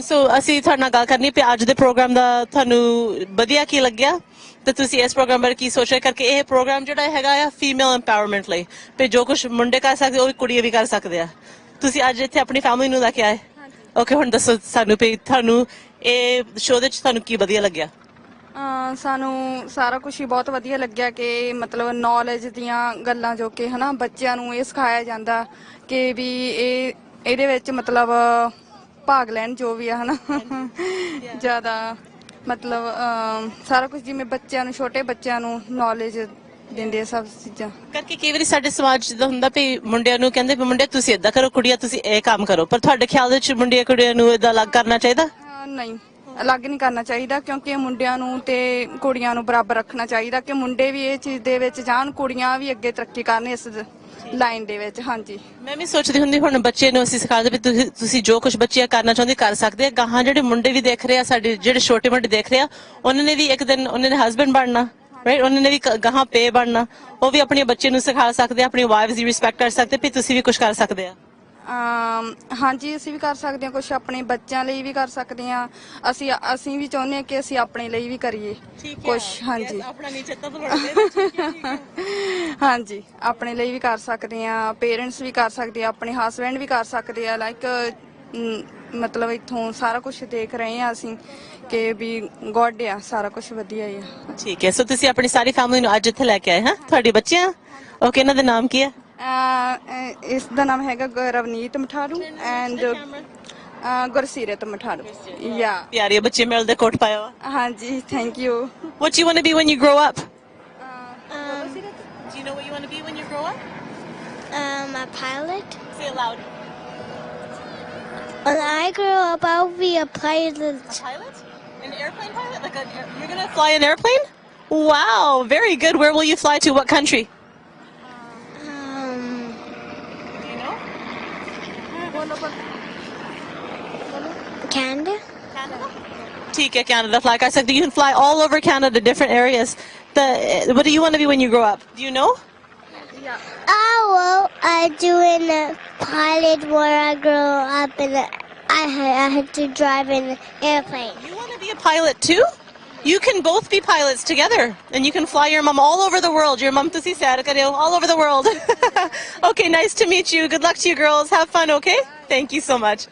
ਸੋ ਅਸੀਂ ਤੁਹਾਡੇ ਨਾਲ ਗੱਲ ਕਰਨੀ ਪਈ ਅੱਜ ਦੇ ਪ੍ਰੋਗਰਾਮ ਦਾ ਤੁਹਾਨੂੰ ਵਧੀਆ ਕੀ ਲੱਗਿਆ ਤੇ ਤੁਸੀਂ ਇਸ ਪ੍ਰੋਗਰਾਮ ਬਾਰੇ ਕੀ ਸੋਚ ਰਹੇ ਕਰਕੇ ਇਹ ਪ੍ਰੋਗਰਾਮ ਜਿਹੜਾ ਹੈਗਾ ਆ ਫੀਮੇਲ ਐਮਪਾਵਰਮੈਂਟ ਲਈ ਤੇ ਜੋ ਕੁਝ ਮੁੰਡੇ ਕਰ ਸਕਦੇ ਉਹ ਵੀ ਕੁੜੀਆਂ ਵੀ ਕਰ ਸਕਦੇ ਆ ਤੁਸੀਂ ਅੱਜ ਇੱਥੇ ਆਪਣੀ ਫੈਮਿਲੀ ਨੂੰ ਲੈ ਕੇ ਆਏ ਓਕੇ ਹੁਣ ਦੱਸੋ ਸਾਨੂੰ ਪਈ ਤੁਹਾਨੂੰ ਇਹ ਸ਼ੋਅ ਦੇ ਵਿੱਚ ਤੁਹਾਨੂੰ ਕੀ ਵਧੀਆ ਲੱਗਿਆ ਸਾਨੂੰ ਸਾਰਾ ਕੁਝ ਹੀ ਬਹੁਤ ਵਧੀਆ ਲੱਗਿਆ ਕਿ ਮਤਲਬ ਨੌਲੇਜ ਦੀਆਂ ਗੱਲਾਂ ਜੋ ਕਿ ਹਨਾ ਬੱਚਿਆਂ ਨੂੰ ਇਹ ਸਿਖਾਇਆ ਜਾਂਦਾ ਕਿ ਵੀ ਇਹਦੇ ਵਿੱਚ ਮਤਲਬ ਭਾਗ ਲੈਣ ਜੋ ਵੀ ਆ ਹਨਾ ਜ਼ਿਆਦਾ ਮਤਲਬ ਸਾਰਾ ਕੁਝ ਜਿਵੇਂ ਬੱਚਿਆਂ ਨੂੰ ਛੋਟੇ ਬੱਚਿਆਂ ਨੂੰ ਨੌਲੇਜ ਦਿੰਦੇ ਸਭ ਚੀਜ਼ਾਂ ਕਰਕੇ ਕਈ ਵਾਰੀ ਸਾਡੇ ਸਮਾਜ ਦਾ ਹੁੰਦਾ ਵੀ ਮੁੰਡਿਆਂ ਨੂੰ ਕਹਿੰਦੇ ਵੀ ਮੁੰਡੇ ਤੁਸੀਂ ਏਦਾਂ ਕਰੋ ਕੁੜੀਆਂ ਤੁਸੀਂ ਇਹ ਕੰਮ ਕਰੋ ਪਰ ਤੁਹਾਡੇ ਖਿਆਲ ਵਿੱਚ ਮੁੰਡਿਆਂ ਕੁੜੀਆਂ ਨੂੰ ਏਦਾਂ ਅਲੱਗ ਕਰਨਾ ਚਾਹੀਦਾ ਨਹੀਂ ਅਲੱਗ ਨਹੀਂ ਕਰਨਾ ਚਾਹੀਦਾ ਕਿਉਂਕਿ ਮੁੰਡਿਆਂ ਨੂੰ ਤੇ ਕੁੜੀਆਂ ਨੂੰ ਬਰਾਬਰ ਰੱਖਣਾ ਚਾਹੀਦਾ ਕਿ ਮੁੰਡੇ ਵੀ ਇਹ ਚੀਜ਼ ਦੇ ਵਿੱਚ ਜਾਣ ਕੁੜੀਆਂ ਵੀ ਅੱਗੇ ਤਰੱਕੀ ਕਰਨ ਇਸ ਲਾਈਨ ਦੇ ਵਿੱਚ ਹਾਂਜੀ ਮੈਂ ਵੀ ਸੋਚਦੀ ਹੁੰਦੀ ਹੁਣ ਬੱਚੇ ਨੂੰ ਅਸੀਂ ਸਿਖਾਉਂਦੇ ਵੀ ਤੁਸੀਂ ਜੋ ਕੁਝ ਬੱਚੇ ਕਰਨਾ ਚਾਹੁੰਦੇ ਕਰ ਸਕਦੇ ਆ ਗਾਹਾਂ ਜਿਹੜੇ ਮੁੰਡੇ ਵੀ ਦੇਖ ਰਹੇ ਆ ਸਾਡੇ ਜਿਹੜੇ ਛੋਟੇ ਮੁੰਡੇ ਦੇਖ ਰਹੇ ਆ ਉਹਨਾਂ ਨੇ ਵੀ ਇੱਕ ਦਿਨ ਉਹਨਾਂ ਨੇ ਹਸਬੈਂਡ ਬਣਨਾ ਰਾਈਟ ਉਹਨਾਂ ਨੇ ਵੀ ਗਾਹਾਂ ਪੇ ਬਣਨਾ ਉਹ ਵੀ ਆਪਣੇ ਬੱਚੇ ਨੂੰ ਸਿਖਾ ਸਕਦੇ ਆ ਆਪਣੀ ਵਾਈਫਸ ਦੀ ਰਿਸਪੈਕਟ ਕਰ ਸਕਦੇ ਵੀ ਤੁਸੀਂ ਵੀ ਕੁਝ ਕਰ ਸਕਦੇ ਆ ਹਾਂਜੀ ਅਸੀਂ ਵੀ ਕਰ ਸਕਦੇ ਹਾਂ ਕੁਝ ਆਪਣੇ ਬੱਚਿਆਂ ਲਈ ਵੀ ਕਰ ਸਕਦੇ ਹਾਂ ਅਸੀਂ ਵੀ ਚਾਹੁੰਦੇ ਹਾਂ ਕਿ ਅਸੀਂ ਆਪਣੇ ਲਈ ਵੀ ਕਰੀਏ ਕੁਝ ਹਾਂਜੀ ਹਾਂਜੀ ਆਪਣੇ ਲਈ ਵੀ ਕਰ ਸਕਦੇ ਹਾਂ ਪੇਰੈਂਟਸ ਵੀ ਕਰ ਸਕਦੇ ਆ ਆਪਣੇ ਹਸਬੈਂਡ ਵੀ ਕਰ ਸਕਦੇ ਆ ਲਾਈਕ ਮਤਲਬ ਇੱਥੋਂ ਸਾਰਾ ਕੁਝ ਦੇਖ ਰਹੇ ਹਾਂ ਅਸੀਂ ਕਿ ਵੀ ਗੋਡ ਆ ਸਾਰਾ ਕੁਝ ਵਧੀਆ ਹੀ ਆ ਠੀਕ ਹੈ ਸੋ ਤੁਸੀਂ ਆਪਣੀ ਸਾਰੀ ਫੈਮਿਲੀ ਨੂੰ ਅੱਜ ਇੱਥੇ ਲੈ ਕੇ ਆਏ ਹਾਂ ਤੁਹਾਡੇ ਬੱਚੇ ਆ ਓਕੇ ਇਹਨਾਂ ਦਾ ਨਾਮ ਕੀ ਹੈ ਇਸ ਦਾ ਨਾਮ ਹੈਗਾ ਰਵਨੀਤ ਮਠਾਰੂ ਐਂਡ ਗੁਰਸੀਰਤ ਮਠਾਰੂ ਯਾ ਪਿਆਰੇ ਬੱਚੇ ਮੇਲ ਦੇ ਕੋਟ ਪਾਇਆ ਵਾ ਹਾਂਜੀ thank you What do you want to be when you grow up? Do you know what you want to be when you grow up? A pilot. Say it loud. When I grow up, I'll be a pilot. A pilot? An airplane pilot? You're going to fly an airplane? Wow, very good. Where will you fly to? What country? Canada. ठीक है Canada fly कर सकते you can fly all over Canada different areas what do you want to be when you grow up do you know Well, I'm doing a pilot where I grow up and I had to drive an airplane. You want to be a pilot too? You can both be pilots together and you can fly your mom all over the world. Your mom tusi sair kareo all over the world. Okay, nice to meet you. Good luck to you girls. Have fun, okay? Thank you so much.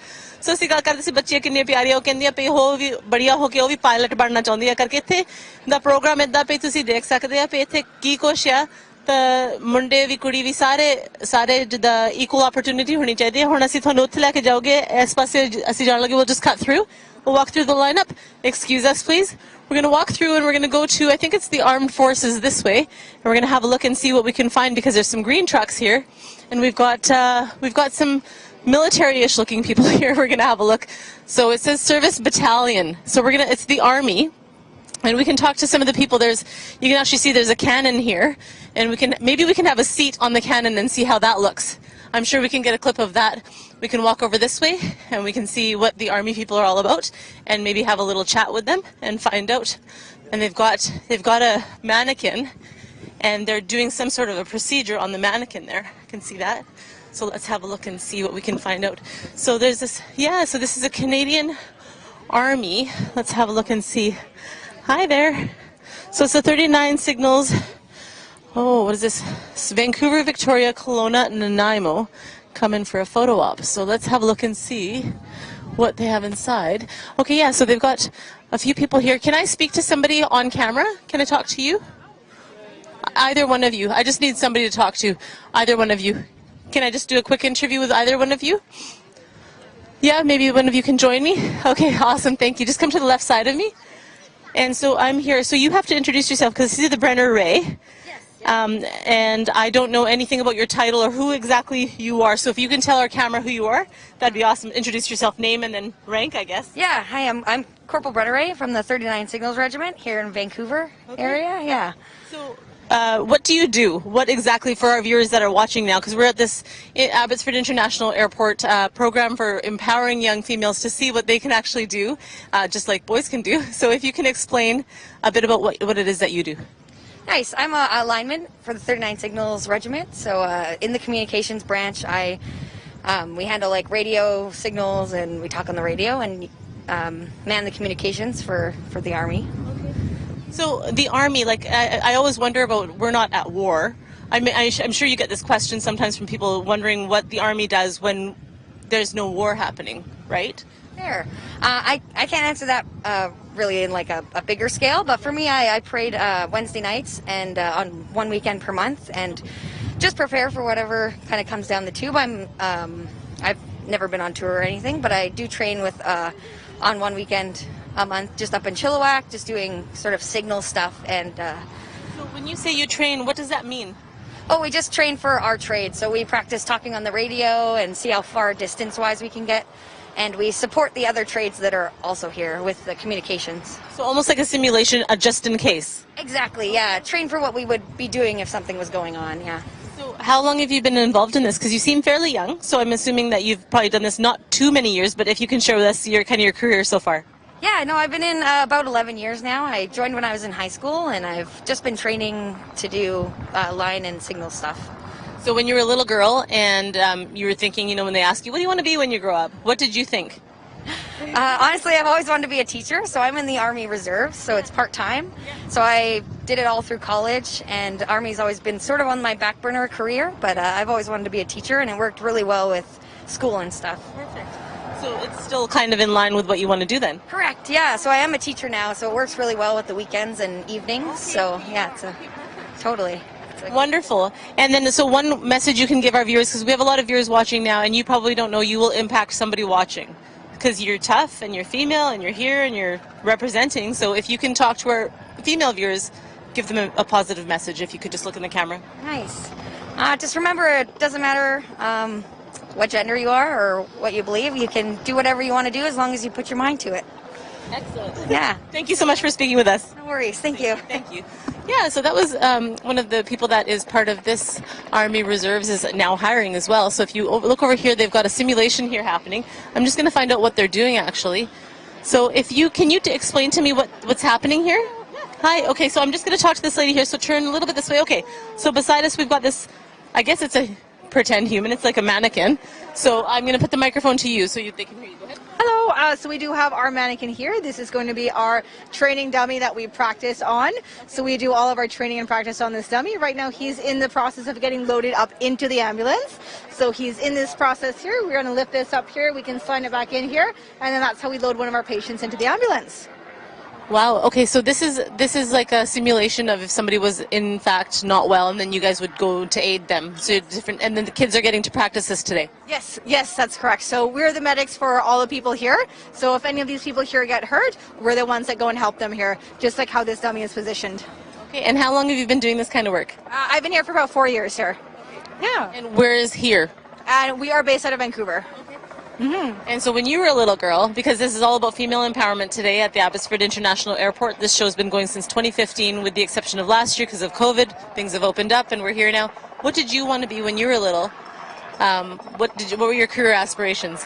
ਸੋ ਅਸੀਂ ਗੱਲ ਕਰਦੇ ਸੀ ਬੱਚੀਆਂ ਕਿੰਨੀਆਂ ਪਿਆਰੀਆਂ ਉਹ ਕਹਿੰਦੀਆਂ ਪਈ ਉਹ ਵੀ ਬੜੀਆਂ ਹੋ ਕੇ ਉਹ ਵੀ ਪਾਇਲਟ ਬਣਨਾ ਚਾਹੁੰਦੀ ਆ ਕਰਕੇ ਇੱਥੇ ਦਾ ਪ੍ਰੋਗਰਾਮ ਏਦਾਂ ਪਈ ਤੁਸੀਂ ਦੇਖ ਸਕਦੇ ਆ ਪਈ ਇੱਥੇ ਕੀ ਕੁਛ ਆ ਤਾਂ ਮੁੰਡੇ ਵੀ ਕੁੜੀ ਵੀ ਸਾਰੇ ਜਿੱਦਾਂ ਇਕੁਅਲ ਓਪਰਚੁਨਿਟੀ ਹੋਣੀ ਚਾਹੀਦੀ ਹੈ ਹੁਣ ਅਸੀਂ ਤੁਹਾਨੂੰ ਉੱਥੇ ਲੈ ਕੇ ਜਾਓਗੇ ਇਸ ਪਾਸੇ ਅਸੀਂ ਜਾਣ ਲੱਗੇ we'll just cut through we'll walk through the lineup excuse us please we're going to walk through and we're going to go to I think it's the armed forces this way and we're going to have a look and see what we can find because there's some green trucks here and we've got some military-ish looking people here. We're going to have a look. So it says service battalion. So it's the army. And we can talk to some of the people. You can actually see there's a cannon here. And maybe we can have a seat on the cannon and see how that looks. I'm sure we can get a clip of that. We can walk over this way and we can see what the Army people are all about and maybe have a little chat with them and find out. And they've got a mannequin and they're doing some sort of a procedure on the mannequin there. I can see that. So let's have a look and see what we can find out. So there's this, so this is a Canadian Army. Let's have a look and see. Hi there. So it's the 39 Signals. Oh, what is this? It's Vancouver, Victoria, Kelowna, and Nanaimo coming for a photo op. So let's have a look and see what they have inside. Okay, yeah, so they've got a few people here. Can I speak to somebody on camera? Can I talk to you? Either one of you. I just need somebody to talk to. Either one of you. Can I just do a quick interview with either one of you? Yeah, maybe one of you can join me? Okay, awesome, thank you. Just come to the left side of me. And so I'm here. So you have to introduce yourself because this is the Brenner Ray. And I don't know anything about your title or who exactly you are. So if you can tell our camera who you are, that'd be awesome. Introduce yourself, name, and then rank, I guess. Yeah, hi, I'm Corporal Brenner Ray from the 39 Signals Regiment here in Vancouver area. Yeah. So what do you do? What exactly for our viewers that are watching now? Because we're at this Abbotsford International Airport program for empowering young females to see what they can actually do, just like boys can do. So if you can explain a bit about what it is that you do. Nice. I'm a lineman for the 39 Signals Regiment. So in the communications branch, we handle like radio signals and we talk on the radio and man the communications for the Army. So the Army, like I always wonder about, we're not at war. I'm sure you get this question sometimes from people wondering what the Army does when there's no war happening, right? There. I can't answer that really in like a bigger scale, but for me, I prayed Wednesday nights and on one weekend per month and just prepare for whatever kind of comes down the tube. I've never been on tour or anything, but I do train with on one weekend a month just up in Chilliwack, just doing sort of signal stuff. And so when you say you train, what does that mean? Oh, we just train for our trade. So we practice talking on the radio and see how far distance-wise we can get. And we support the other trades that are also here with the communications. So almost like a simulation, just in case. Exactly, yeah. Train for what we would be doing if something was going on, yeah. So how long have you been involved in this? Because you seem fairly young, so I'm assuming that you've probably done this not too many years, but if you can share with us your career so far. Yeah, no, I've been in about 11 years now. I joined when I was in high school, and I've just been training to do line and signal stuff. So when you were a little girl and you were thinking, when they ask you, what do you want to be when you grow up? What did you think? Honestly, I've always wanted to be a teacher, so I'm in the Army Reserve, so it's part-time. So I did it all through college, and Army's always been sort of on my back burner career, but I've always wanted to be a teacher, and it worked really well with school and stuff. Perfect. So it's still kind of in line with what you want to do then? Correct, yeah. So I am a teacher now, so it works really well with the weekends and evenings. So yeah, totally. Wonderful. And then, so one message you can give our viewers, because we have a lot of viewers watching now, and you probably don't know you will impact somebody watching, because you're tough and you're female and you're here and you're representing. So if you can talk to our female viewers, give them a positive message. If you could just look in the camera. Nice. Just remember, it doesn't matter what gender you are or what you believe. You can do whatever you want to do as long as you put your mind to it. Excellent. Yeah. Thank you so much for speaking with us. No worries. Thank you. Thank you. Yeah, so that was one of the people that is part of this Army Reserves is now hiring as well. So if you look over here, they've got a simulation here happening. I'm just going to find out what they're doing actually. So can you explain to me what's happening here? Hi, okay, so I'm just going to talk to this lady here. So turn a little bit this way. Okay, so beside us we've got this, I guess it's a pretend human. It's like a mannequin. So I'm going to put the microphone to you so they can hear you. Go ahead. Hello, so we do have our mannequin here. This is going to be our training dummy that we practice on. So we do all of our training and practice on this dummy. Right now he's in the process of getting loaded up into the ambulance. So he's in this process here. We're going to lift this up here. We can slide it back in here. And then that's how we load one of our patients into the ambulance. Wow. Okay. So this is like a simulation of if somebody was in fact not well, and then you guys would go to aid them. So different, and then the kids are getting to practice this today. Yes, that's correct. So we're the medics for all the people here. So if any of these people here get hurt, we're the ones that go and help them here, just like how this dummy is positioned. Okay. And how long have you been doing this kind of work? I've been here for about 4 years here. Yeah. And where is here? And we are based out of Vancouver. Mm-hmm. And so when you were a little girl, because this is all about female empowerment today at the Abbotsford International Airport, this show's been going since 2015 with the exception of last year because of COVID. Things have opened up and we're here now. What did you want to be when you were little? What were your career aspirations?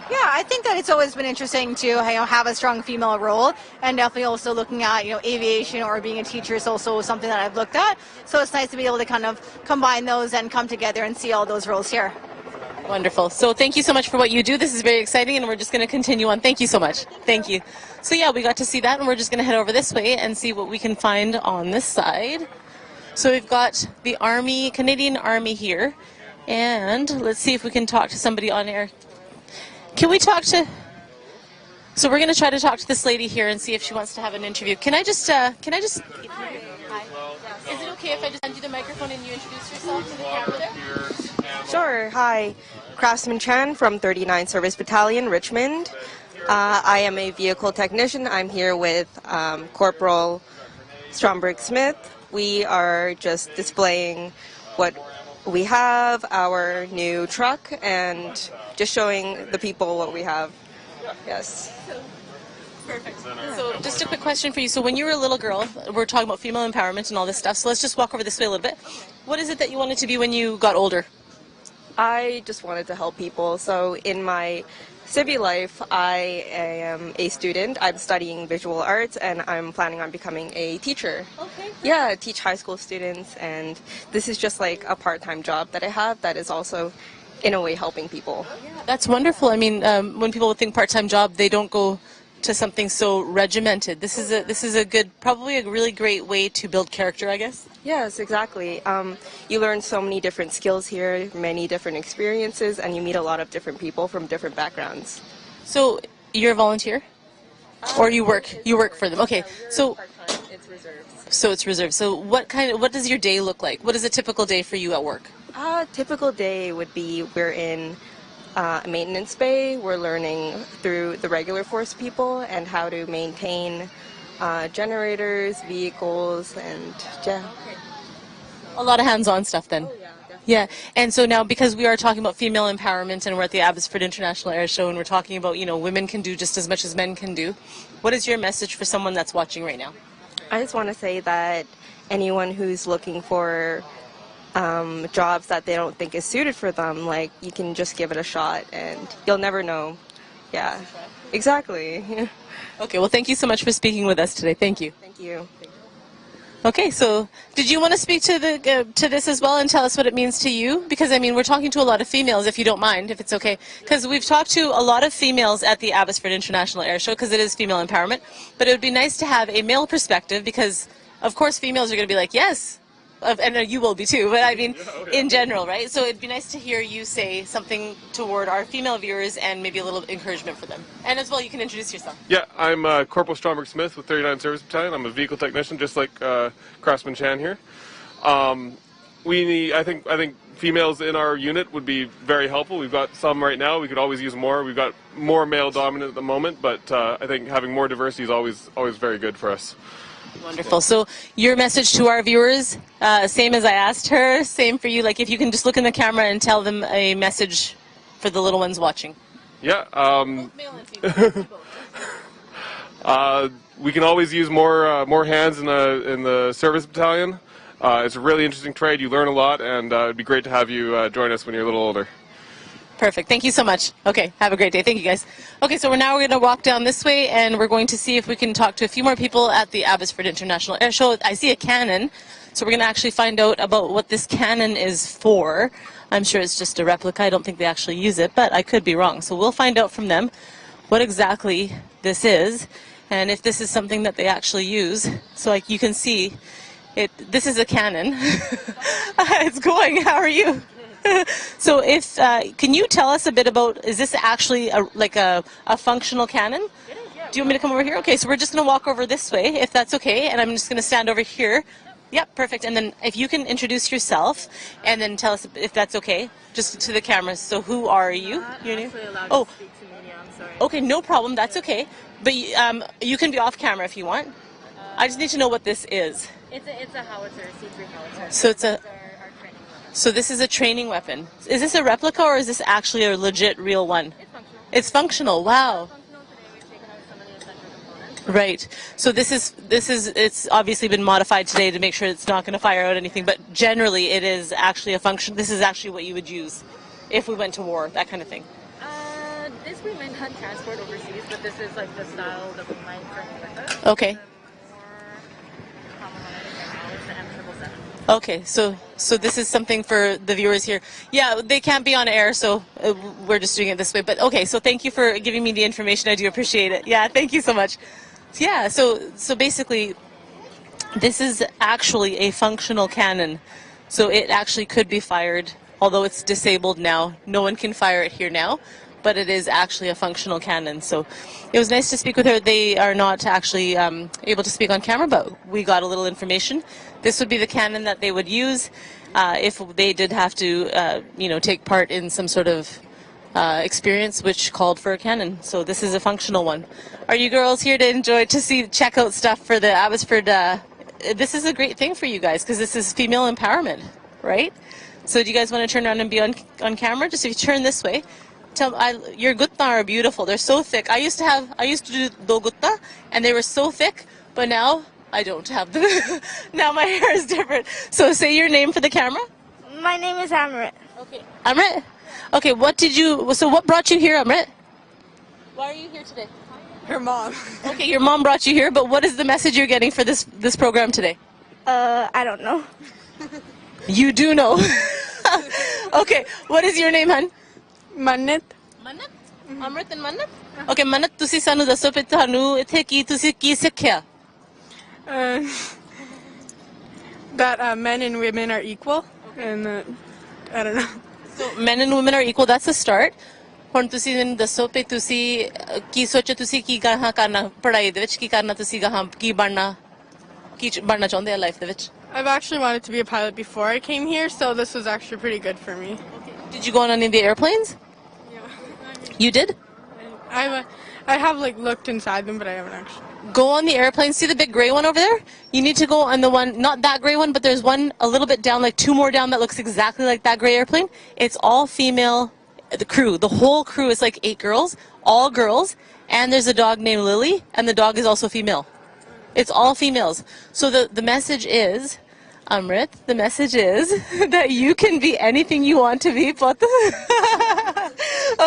Yeah, I think that it's always been interesting to have a strong female role, and definitely also looking at aviation or being a teacher is also something that I've looked at. So it's nice to be able to kind of combine those and come together and see all those roles here. Wonderful. So thank you so much for what you do. This is very exciting, and we're just going to continue on. Thank you so much. Thank you. So yeah, we got to see that, and we're just going to head over this way and see what we can find on this side. So we've got the Army, Canadian Army here, and let's see if we can talk to somebody on air. Can we talk to... So we're going to try to talk to this lady here and see if she wants to have an interview. Can I just... Hi. Is it okay if I just hand you the microphone and you introduce yourself to the camera there? Sure. Hi. Craftsman Chan from 39 Service Battalion, Richmond. I am a vehicle technician. I'm here with Corporal Stromberg Smith. We are just displaying what we have, our new truck, and just showing the people what we have. Yes. Perfect. So just a quick question for you. So when you were a little girl, we're talking about female empowerment and all this stuff, so let's just walk over this way a little bit. What is it that you wanted to be when you got older? I just wanted to help people. So in my civvy life, I am a student. I'm studying visual arts, and I'm planning on becoming a teacher. Okay. Yeah, teach high school students, and this is just like a part-time job that I have that is also, in a way, helping people. That's wonderful. I mean, when people think part-time job, they don't go to something so regimented. This is a good, probably a really great way to build character, I guess. Yes, exactly. You learn so many different skills here, many different experiences, and you meet a lot of different people from different backgrounds. So you're a volunteer, or you work for them? Okay, so it's reserves. So it's reserved. So what does your day look like? What is a typical day for you at work? A typical day would be we're in a maintenance bay. We're learning through the regular force people and how to maintain generators, vehicles, and yeah. A lot of hands-on stuff then. Oh, yeah, definitely. Yeah, and so now because we are talking about female empowerment and we're at the Abbotsford International Air Show and we're talking about, women can do just as much as men can do, what is your message for someone that's watching right now? I just want to say that anyone who's looking for jobs that they don't think is suited for them, like, you can just give it a shot and you'll never know. Yeah, exactly. Okay, well, thank you so much for speaking with us today. Thank you. Thank you. Okay, so did you want to speak to this as well and tell us what it means to you? Because, I mean, we're talking to a lot of females, if you don't mind, if it's okay. Because we've talked to a lot of females at the Abbotsford International Air Show because it is female empowerment. But it would be nice to have a male perspective because, of course, females are going to be like, yes. And you will be too, but I mean, in general, right? So it'd be nice to hear you say something toward our female viewers and maybe a little encouragement for them. And as well, you can introduce yourself. Yeah, I'm Corporal Stromberg Smith with 39 Service Battalion. I'm a vehicle technician, just like Craftsman Chan here. I think females in our unit would be very helpful. We've got some right now. We could always use more. We've got more male dominant at the moment, but I think having more diversity is always very good for us. Wonderful. So your message to our viewers, same as I asked her, same for you. Like if you can just look in the camera and tell them a message for the little ones watching. Yeah. We can always use more hands in the service battalion. It's a really interesting trade. You learn a lot, and it'd be great to have you join us when you're a little older. Perfect. Thank you so much. Okay, have a great day. Thank you, guys. Okay, so we're going to walk down this way, and we're going to see if we can talk to a few more people at the Abbotsford International Air Show. I see a cannon, so we're going to actually find out about what this cannon is for. I'm sure it's just a replica. I don't think they actually use it, but I could be wrong. So we'll find out from them what exactly this is, and if this is something that they actually use. So like you can see, this is a cannon. It's going. How are you? So can you tell us a bit about, is this actually a functional cannon? It is, yeah. Do you want me to come over here? Okay, so we're just going to walk over this way, if that's okay, and I'm just going to stand over here. Yep, perfect. And then if you can introduce yourself and then tell us if that's okay, just to the cameras. So who are you? Your name? Oh, to speak to media. I'm sorry. Okay, no problem. That's okay. But you can be off camera if you want. I just need to know what this is. It's a howitzer, a C3 howitzer. So it's a... So this is a training weapon. Is this a replica or is this actually a legit real one? It's functional. It's functional. Wow. Functional today. We've taken out some of the essential components. Right. So it's obviously been modified today to make sure it's not going to fire out anything, but generally it is actually a function. This is actually what you would use. if we went to war, that kind of thing? This we might not transport overseas, but this is like the style that we might bring with us. Okay. The more common one I think right now is the M777. Okay, so this is something for the viewers here. Yeah, they can't be on air, so we're just doing it this way. But okay, so thank you for giving me the information. I do appreciate it. Yeah, thank you so much. Yeah, so basically, this is actually a functional cannon. So it actually could be fired, although it's disabled now. No one can fire it here now, but it is actually a functional cannon. So it was nice to speak with her. They are not actually able to speak on camera, but we got a little information. This would be the cannon that they would use if they did have to, take part in some sort of experience which called for a cannon. So this is a functional one. Are you girls here to check out stuff for the Abbotsford? This is a great thing for you guys because this is female empowerment, right? So do you guys want to turn around and be on camera? Just if you turn this way. Your gutta are beautiful. They're so thick. I used to do do gutta, and they were so thick, but now I don't have them. Now my hair is different. So say your name for the camera. My name is Amrit. Okay. Amrit? Okay, what brought you here, Amrit? Why are you here today? Her mom. Okay, your mom brought you here, but what is the message you're getting for this program today? I don't know. You do know. Okay, what is your name, hun? Mannat. Mannat? Amrit and Mannat? Okay, Mannat, ਤੁਸੀਂ ਸਾਨੂੰ ਦੱਸੋ ਕਿ ਤੁਹਾਨੂੰ ਇੱਥੇ ਤੁਸੀਂ ਕੀ ਸਿੱਖਿਆ? That men and women are equal, and I don't know. So men and women are equal. That's a start. ਹੁਣ ਤੁਸੀਂ ਮੈਨੂੰ ਦੱਸੋ ਕਿ ਤੁਸੀਂ ਕੀ ਸੋਚੋ ਤੁਸੀਂ ਕੀ ਗਾਹਾਂ ਕਰਨਾ ਪੜ੍ਹਾਈ ਦੇ ਵਿੱਚ ਕੀ ਕਰਨਾ ਤੁਸੀਂ ਗਾਹਾਂ ਕੀ ਬਣਨਾ ਚਾਹੁੰਦੇ ਆ ਲਾਈਫ ਦੇ ਵਿੱਚ? I've actually wanted to be a pilot before I came here, so this was actually pretty good for me. Did you go on any of the airplanes? Yeah. You did? I have looked inside them, but I haven't actually. Go on the airplane. See the big gray one over there? You need to go on the one, not that gray one, but there's one a little bit down, like 2 more down that looks exactly like that gray airplane. It's all female. The crew, the whole crew is like 8 girls, all girls, and there's a dog named Lily, and the dog is also female. It's all females. So the message is, Amrit, the message is that you can be anything you want to be, but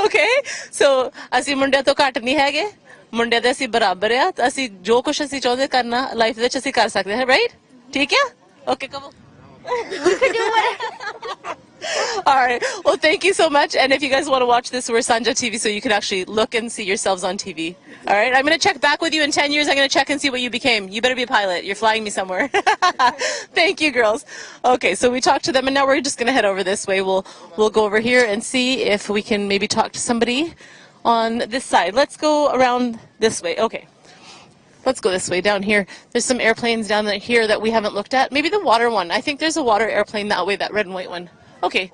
okay? So, ਅਸੀਂ ਮੁੰਡਿਆਂ ਤੋਂ ਘੱਟ ਨਹੀਂ ਹੈਗੇ, ਮੁੰਡਿਆਂ ਦੇ ਅਸੀਂ ਬਰਾਬਰ ਆ, ਅਸੀਂ ਜੋ ਕੁਝ ਅਸੀਂ ਚਾਹੁੰਦੇ ਕਰਨਾ ਲਾਈਫ ਵਿੱਚ ਅਸੀਂ ਕਰ ਸਕਦੇ ਹਾਂ, right? ਠੀਕ ਹੈ? Okay, come on. You can do whatever. All right. Well, thank you so much. And if you guys want to watch this, we're Sanjha TV, so you can actually look and see yourselves on TV. All right. I'm going to check back with you in 10 years. I'm going to check and see what you became. You better be a pilot. You're flying me somewhere. Thank you, girls. Okay. So we talked to them, and now we're just going to head over this way. We'll go over here and see if we can maybe talk to somebody on this side. Let's go around this way. Okay. Let's go this way down here. There's some airplanes down here that we haven't looked at. Maybe the water one. I think there's a water airplane that way, that red and white one. Okay.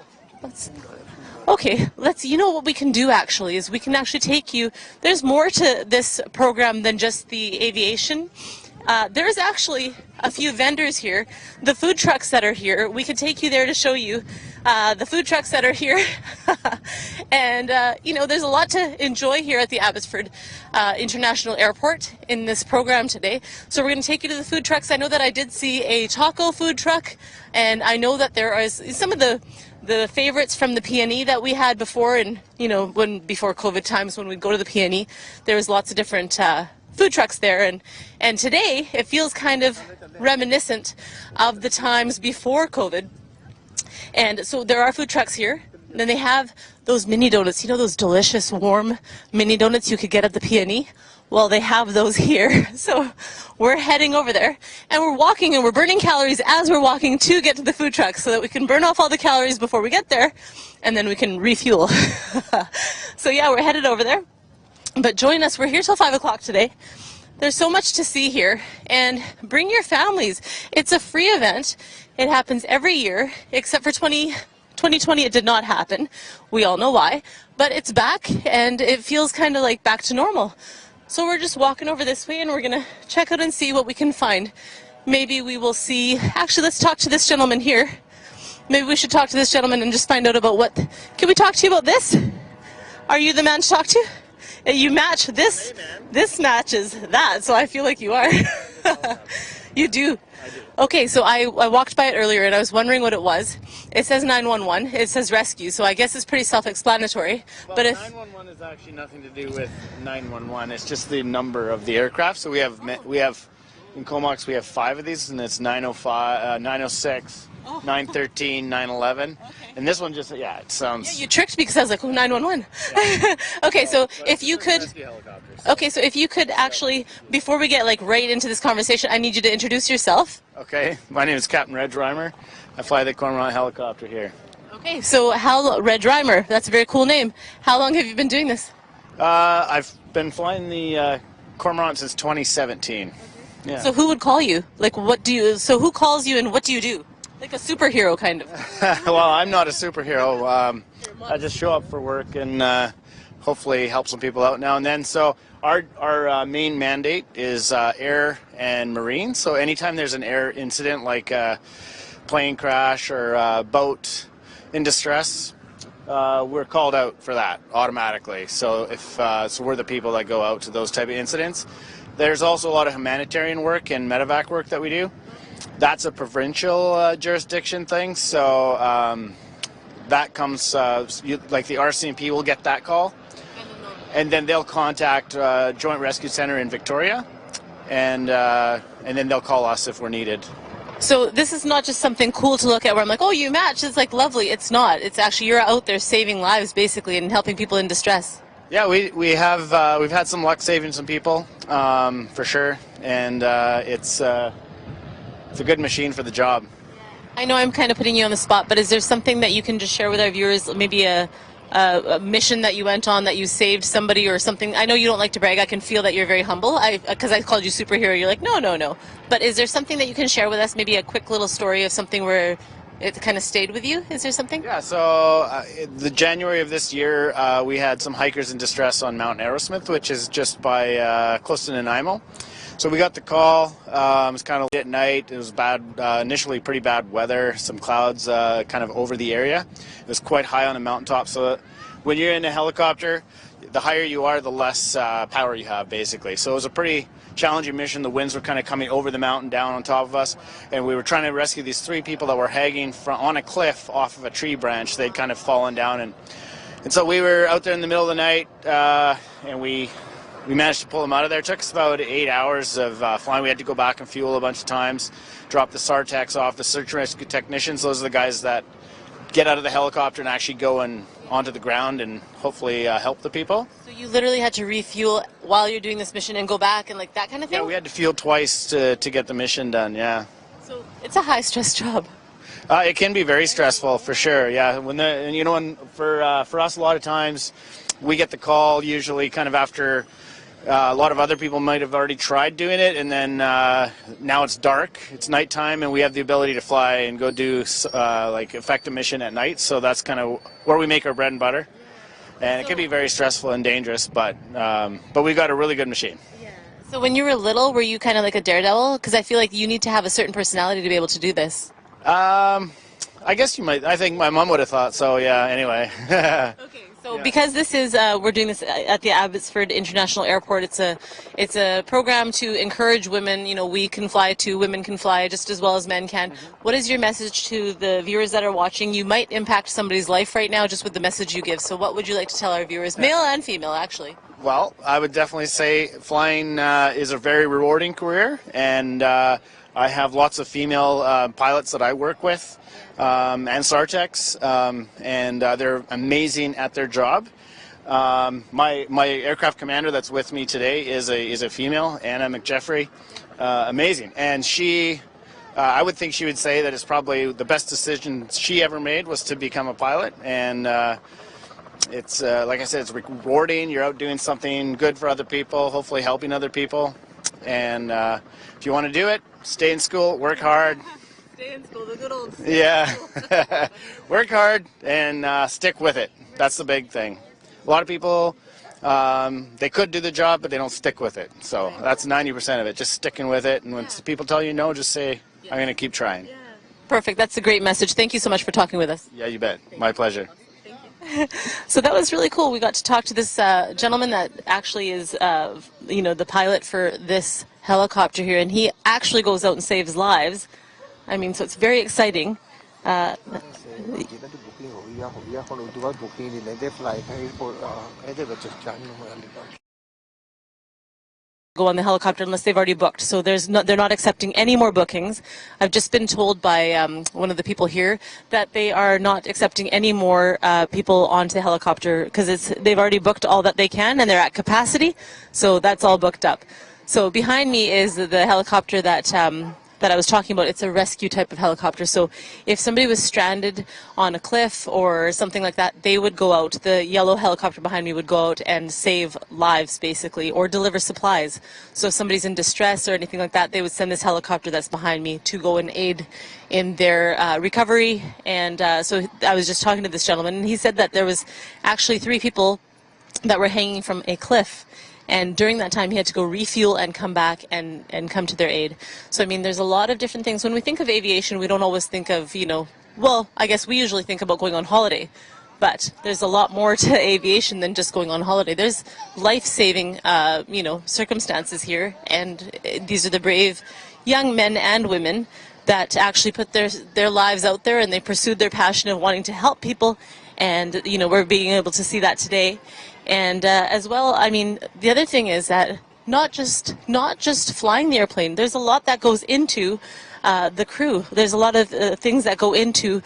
You know what we can do actually is we can actually take you, there's more to this program than just the aviation. There's actually a few vendors here. The food trucks that are here, we could take you there to show you the food trucks that are here. And, there's a lot to enjoy here at the Abbotsford International Airport in this program today. So we're going to take you to the food trucks. I know that I did see a taco food truck, and I know that there is some of the favorites from the PNE that we had before, and, before COVID times when we'd go to the PNE, there was lots of different food trucks there, and today it feels kind of reminiscent of the times before COVID. And so there are food trucks here. Then they have those mini donuts, those delicious warm mini donuts you could get at the PNE. Well, they have those here. So we're heading over there, and we're walking, and we're burning calories as we're walking to get to the food truck so that we can burn off all the calories before we get there, and then we can refuel. So yeah, we're headed over there. But join us. We're here till 5 o'clock today. There's so much to see here, and bring your families. It's a free event. It happens every year, except for 2020 it did not happen. We all know why, but it's back, and it feels kind of like back to normal. So we're just walking over this way, and we're going to check out and see what we can find. Maybe we will see, actually let's talk to this gentleman here. Maybe we should talk to this gentleman and just find out about what, can we talk to you about this? Are you the man to talk to? You match this, this matches that, so I feel like you are. You do? I do. Okay, so I walked by it earlier and I was wondering what it was. It says 911. It says rescue, so I guess it's pretty self-explanatory. Well, but if 911 is actually nothing to do with 911. It's just the number of the aircraft. So we have in Comox we have 5 of these, and it's 905, 906, 913, 911. And this one just, yeah, it sounds... Yeah, you tricked me because I was like, oh, 911. Yeah. Okay, so if you could... Okay, so if you could actually, before we get like right into this conversation, I need you to introduce yourself. Okay, my name is Captain Reg Reimer. I fly the Cormorant helicopter here. Okay, so Reg Reimer, that's a very cool name. How long have you been doing this? I've been flying the Cormorant since 2017. Yeah. So who would call you? Like, what do you? So who calls you, and what do you do? Like a superhero, kind of. Well, I'm not a superhero. I just show up for work and hopefully help some people out now and then. So our main mandate is air and marine. So anytime there's an air incident, like a plane crash or a boat in distress, we're called out for that automatically. So if so, we're the people that go out to those type of incidents. There's also a lot of humanitarian work and medevac work that we do. That's a provincial jurisdiction thing, so that comes, like the RCMP will get that call, and then they'll contact Joint Rescue Center in Victoria, and then they'll call us if we're needed. So this is not just something cool to look at where I'm like, oh, you match, it's like lovely. It's not. It's actually, you're out there saving lives, basically, and helping people in distress. Yeah, we've had some luck saving some people, for sure, and it's a good machine for the job. I know I'm kind of putting you on the spot, but is there something that you can just share with our viewers, maybe a mission that you went on that you saved somebody or something? I know you don't like to brag. I can feel that you're very humble because I called you superhero. You're like, no. But is there something that you can share with us, maybe a quick little story of something where it kind of stayed with you? Is there something? Yeah, so the January of this year, we had some hikers in distress on Mount Arrowsmith, which is just by close to Nanaimo. So we got the call. It was kind of late at night. It was bad, initially pretty bad weather, some clouds kind of over the area. It was quite high on the mountaintop. So when you're in a helicopter, the higher you are, the less power you have, basically. So it was a pretty challenging mission. The winds were kind of coming over the mountain down on top of us, and we were trying to rescue these 3 people that were hanging on a cliff off of a tree branch. They'd kind of fallen down, and so we were out there in the middle of the night, and we managed to pull them out of there. It took us about 8 hours of flying. We had to go back and fuel a bunch of times, drop the SARTECs off, the search and rescue technicians. Those are the guys that get out of the helicopter and actually go onto the ground and hopefully help the people. So you literally had to refuel while you're doing this mission and go back and like that kind of thing? Yeah, we had to fuel twice to get the mission done, yeah. So it's a high-stress job. It can be very stressful, for sure, yeah. For us, a lot of times, we get the call usually kind of after a lot of other people might have already tried doing it, and then now it's dark, it's nighttime, and we have the ability to fly and go do like effect a mission at night. So that's kind of where we make our bread and butter, and it can be very stressful and dangerous. But we got a really good machine. Yeah. So when you were little, were you kind of like a daredevil? Because I feel like you need to have a certain personality to be able to do this. I guess you might. I think my mom would have thought so. Yeah. Anyway. Okay. So because this is, we're doing this at the Abbotsford International Airport. It's a program to encourage women. You know, we can fly too. Women can fly just as well as men can. What is your message to the viewers that are watching? You might impact somebody's life right now just with the message you give. So what would you like to tell our viewers, male and female, actually? Well, I would definitely say flying is a very rewarding career, and I have lots of female pilots that I work with. And SARTECs, and they're amazing at their job. My aircraft commander that's with me today is a female, Anna McJeffrey, amazing. And she, I would think she would say that it's probably the best decision she ever made was to become a pilot. And it's like I said, it's rewarding. You're out doing something good for other people, hopefully helping other people. And if you want to do it, stay in school, work hard. Stay in school, the good old school. Yeah. Work hard and stick with it. That's the big thing. A lot of people, they could do the job, but they don't stick with it. So that's 90% of it, just sticking with it. And when people tell you no, just say, I'm going to keep trying. Perfect. That's a great message. Thank you so much for talking with us. Yeah, you bet. My pleasure. Thank you. So that was really cool. We got to talk to this gentleman that actually is, the pilot for this helicopter here, and he actually goes out and saves lives. I mean, so it's very exciting. Go on the helicopter unless they've already booked. So they're not accepting any more bookings. I've just been told by one of the people here that they are not accepting any more people onto the helicopter because they've already booked all that they can and they're at capacity. So that's all booked up. So behind me is the helicopter that I was talking about. It's a rescue type of helicopter. So if somebody was stranded on a cliff or something like that, they would go out. The yellow helicopter behind me would go out and save lives, basically, or deliver supplies. So if somebody's in distress or anything like that, they would send this helicopter that's behind me to go and aid in their recovery. And so I was just talking to this gentleman, and he said that there was actually 3 people that were hanging from a cliff. And during that time, he had to go refuel and come back and come to their aid. So, I mean, there's a lot of different things. When we think of aviation, we don't always think of, well, I guess we usually think about going on holiday. But there's a lot more to aviation than just going on holiday. There's life-saving, circumstances here. And these are the brave young men and women that actually put their lives out there, and they pursued their passion of wanting to help people. And, we're being able to see that today. And as well, I mean, the other thing is that not just flying the airplane. There's a lot that goes into the crew. There's a lot of things that go into,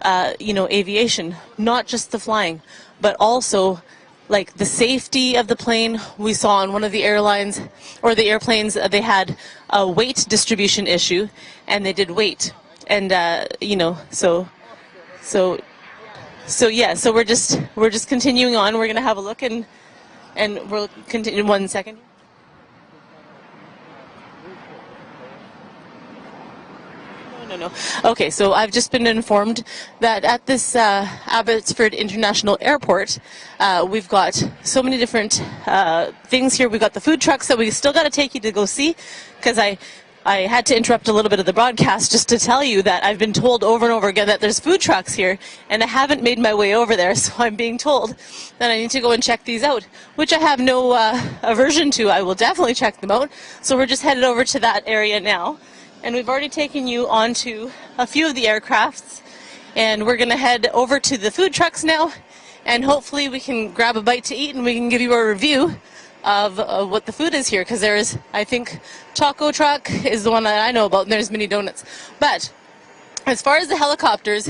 aviation. Not just the flying, but also like the safety of the plane. We saw on one of the airlines or the airplanes, they had a weight distribution issue, and they did weight. And So yeah, so we're just continuing on. We're going to have a look and we'll continue in 1 second. No. Okay, so I've just been informed that at this Abbotsford International Airport, we've got so many different things here. We've got the food trucks that we still got to take you to go see, because I had to interrupt a little bit of the broadcast just to tell you that I've been told over and over again that there's food trucks here, and I haven't made my way over there, so I'm being told that I need to go and check these out, which I have no aversion to. I will definitely check them out. So we're just headed over to that area now, and we've already taken you onto a few of the aircrafts, and we're going to head over to the food trucks now, and hopefully we can grab a bite to eat and we can give you a review of what the food is here, because there is, I think, Taco Truck is the one that I know about, and there's mini donuts. But as far as the helicopters,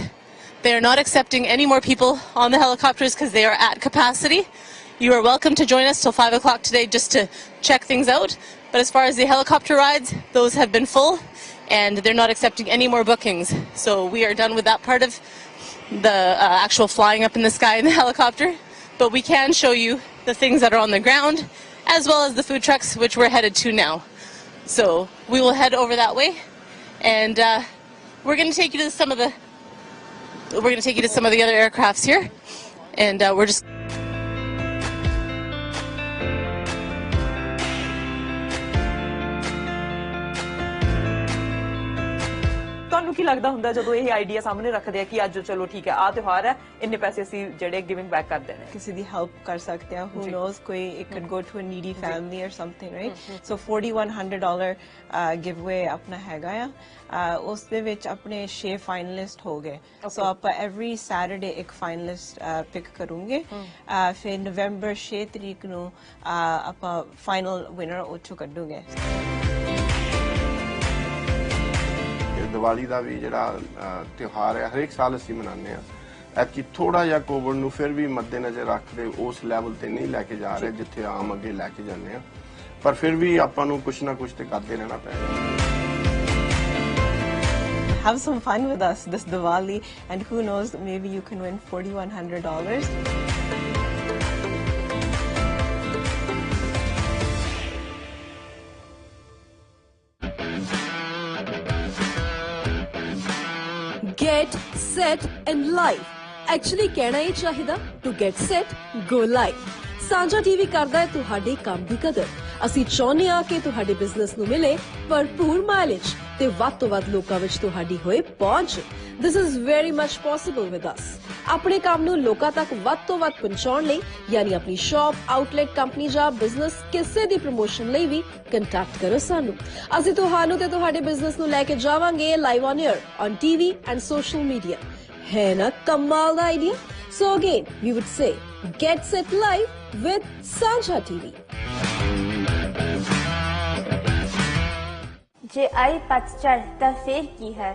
they are not accepting any more people on the helicopters because they are at capacity. You are welcome to join us till 5 o'clock today just to check things out. But as far as the helicopter rides, those have been full, and they're not accepting any more bookings. So we are done with that part of the actual flying up in the sky in the helicopter. But we can show you the things that are on the ground, as well as the food trucks, which we're headed to now. So we will head over that way, and we're going to take you to some of the other aircrafts here, and we're just. ਤੁਹਾਨੂੰ ਕੀ ਲੱਗਦਾ ਹੁੰਦਾ ਜਦੋਂ ਇਹ idea ਸਾਹਮਣੇ ਰੱਖਦੇ ਆ ਕਿ ਅੱਜ ਚਲੋ ਠੀਕ ਹੈ ਆ ਤਿਉਹਾਰ ਹੈ ਇੰਨੇ ਪੈਸੇ ਅਸੀਂ ਜਿਹੜੇ ਗਿਵਿੰਗ ਬੈਕ ਕਰਦੇ ਨੇ ਕਿਸੇ ਦੀ ਹੈਲਪ ਕਰ ਸਕਦੇ ਆ who knows ਕੋਈ it could go to a needy family or something right so $4100 giveaway ਆਪਣਾ ਹੈਗਾ ਆ ਉਸ ਦੇ ਵਿੱਚ ਆਪਣੇ 6 ਫਾਈਨਲਿਸਟ ਹੋ ਗਏ ਸੋ ਆਪਾਂ every Saturday ਇੱਕ ਫਾਈਨਲਿਸਟ ਪਿਕ ਕਰੂੰਗੇ ਫਿਰ ਨਵੰਬਰ 6 ਤਰੀਕ ਨੂੰ ਆਪਾਂ ਫਾਈਨਲ ਵਿਨਰ ਉੱਥੋਂ ਕੱਢੂਗੇ ਦੀਵਾਲੀ ਦਾ ਵੀ ਜਿਹੜਾ ਤਿਉਹਾਰ ਹੈ ਹਰੇਕ ਸਾਲ ਅਸੀਂ ਮਨਾਉਂਦੇ ਆ ਐਤਕੀ ਥੋੜਾ ਜਿਹਾ ਕੋਵਿਡ ਨੂੰ ਫਿਰ ਵੀ ਮੱਦੇਨਜ਼ਰ ਰੱਖਦੇ ਉਸ ਲੈਵਲ ਤੇ ਨਹੀਂ ਲੈ ਕੇ ਜਾ ਰਹੇ ਜਿੱਥੇ ਆਮ ਅੱਗੇ ਲੈ ਕੇ ਜਾਂਦੇ ਆ ਪਰ ਫਿਰ ਵੀ ਆਪਾਂ ਨੂੰ ਕੁਝ ਨਾ ਕੁਝ ਤੇ ਕਰਦੇ ਰਹਿਣਾ ਪੈਣਾ Have some fun with us this Diwali and who knows maybe you can win $4100 Get set and live. Actually कहना ही चाहिए to get set, go live. Sanjha TV करदा है तुहाडे काम दी कदर. ਅਸੀਂ ਚਾਹੁੰਦੇ ਆ ਕਿ ਤੁਹਾਡੇ ਬਿਜ਼ਨਸ ਨੂੰ ਮਿਲੇ ਭਰਪੂਰ ਮਾਈਲੇਜ ਤੇ ਵੱਧ ਤੋਂ ਵੱਧ ਲੋਕਾਂ ਵਿੱਚ ਤੁਹਾਡੀ ਹੋਏ ਪਹੁੰਚ. This is very much possible with us. ਆਪਣੇ ਕੰਮ ਨੂੰ ਲੋਕਾਂ ਤੱਕ ਵੱਧ ਤੋਂ ਵੱਧ ਪਹੁੰਚਾਉਣ ਲਈ ਯਾਨੀ ਆਪਣੀ ਸ਼ਾਪ, ਆਊਟਲੈਟ, ਕੰਪਨੀ ਜਾਂ ਬਿਜ਼ਨਸ ਕਿਸੇ ਦੀ ਪ੍ਰਮੋਸ਼ਨ ਲਈ ਵੀ ਕੰਟੈਕਟ ਕਰੋ ਸਾਨੂੰ। ਅਸੀਂ ਤੁਹਾਨੂੰ ਤੇ ਤੁਹਾਡੇ ਬਿਜ਼ਨਸ ਨੂੰ ਲੈ ਕੇ ਜਾਵਾਂਗੇ live on air, on TV and social media. ਹੈ ਨਾ ਕਮਾਲ ਦਾ idea? So again, we would say, get set live with Sanjha TV. जे आई पतझड़ ता फिर की है,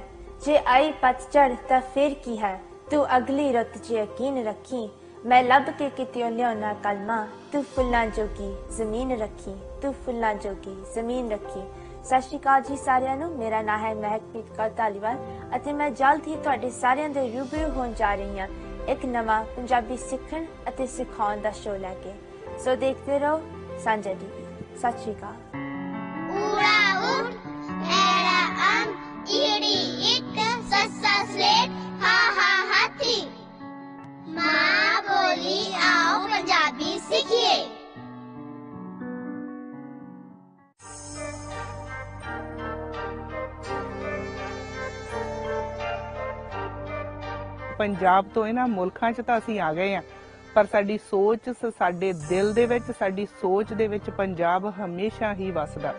जे आई पतझड़ ता फिर की है, तू अगली रुत च यकीन रखी, मैं लब के कित्यों लियाना कलमा, तू फुल्लां जोगी जमीन रखी, तू फुल्लां जोगी जमीन रखी। सत श्री अकाल जी सारिਆਂ ਨੂੰ, मेरा नाम है महकप्रीत कौर धालीवाल ਅਤੇ मैं जल्द ही ਤੁਹਾਡੇ ਸਾਰਿਆਂ ਦੇ रूबरू होण जा रही ਹਾਂ एक नवा पंजाबी सीखण ਅਤੇ सिखाउण ਦਾ शो लैके। सो देखते रहो सांझा टीवी। सत श्री अकाल। ऊड़ा उठ एड़ा अम ईड़ी इट ससा स्लेट हा हा हाथी, माँ बोली आओ पंजाबी सीखिए। ਪੰਜਾਬ ਤੋਂ ਇਹਨਾਂ ਮੁਲਕਾਂ 'ਚ ਤਾਂ ਅਸੀਂ ਆ ਗਏ ਆ, ਪਰ ਸਾਡੀ ਸੋਚ, ਸਾਡੇ ਦਿਲ ਦੇ ਵਿੱਚ, ਸਾਡੀ ਸੋਚ ਦੇ ਵਿੱਚ ਪੰਜਾਬ ਹਮੇਸ਼ਾ ਹੀ ਵਸਦਾ।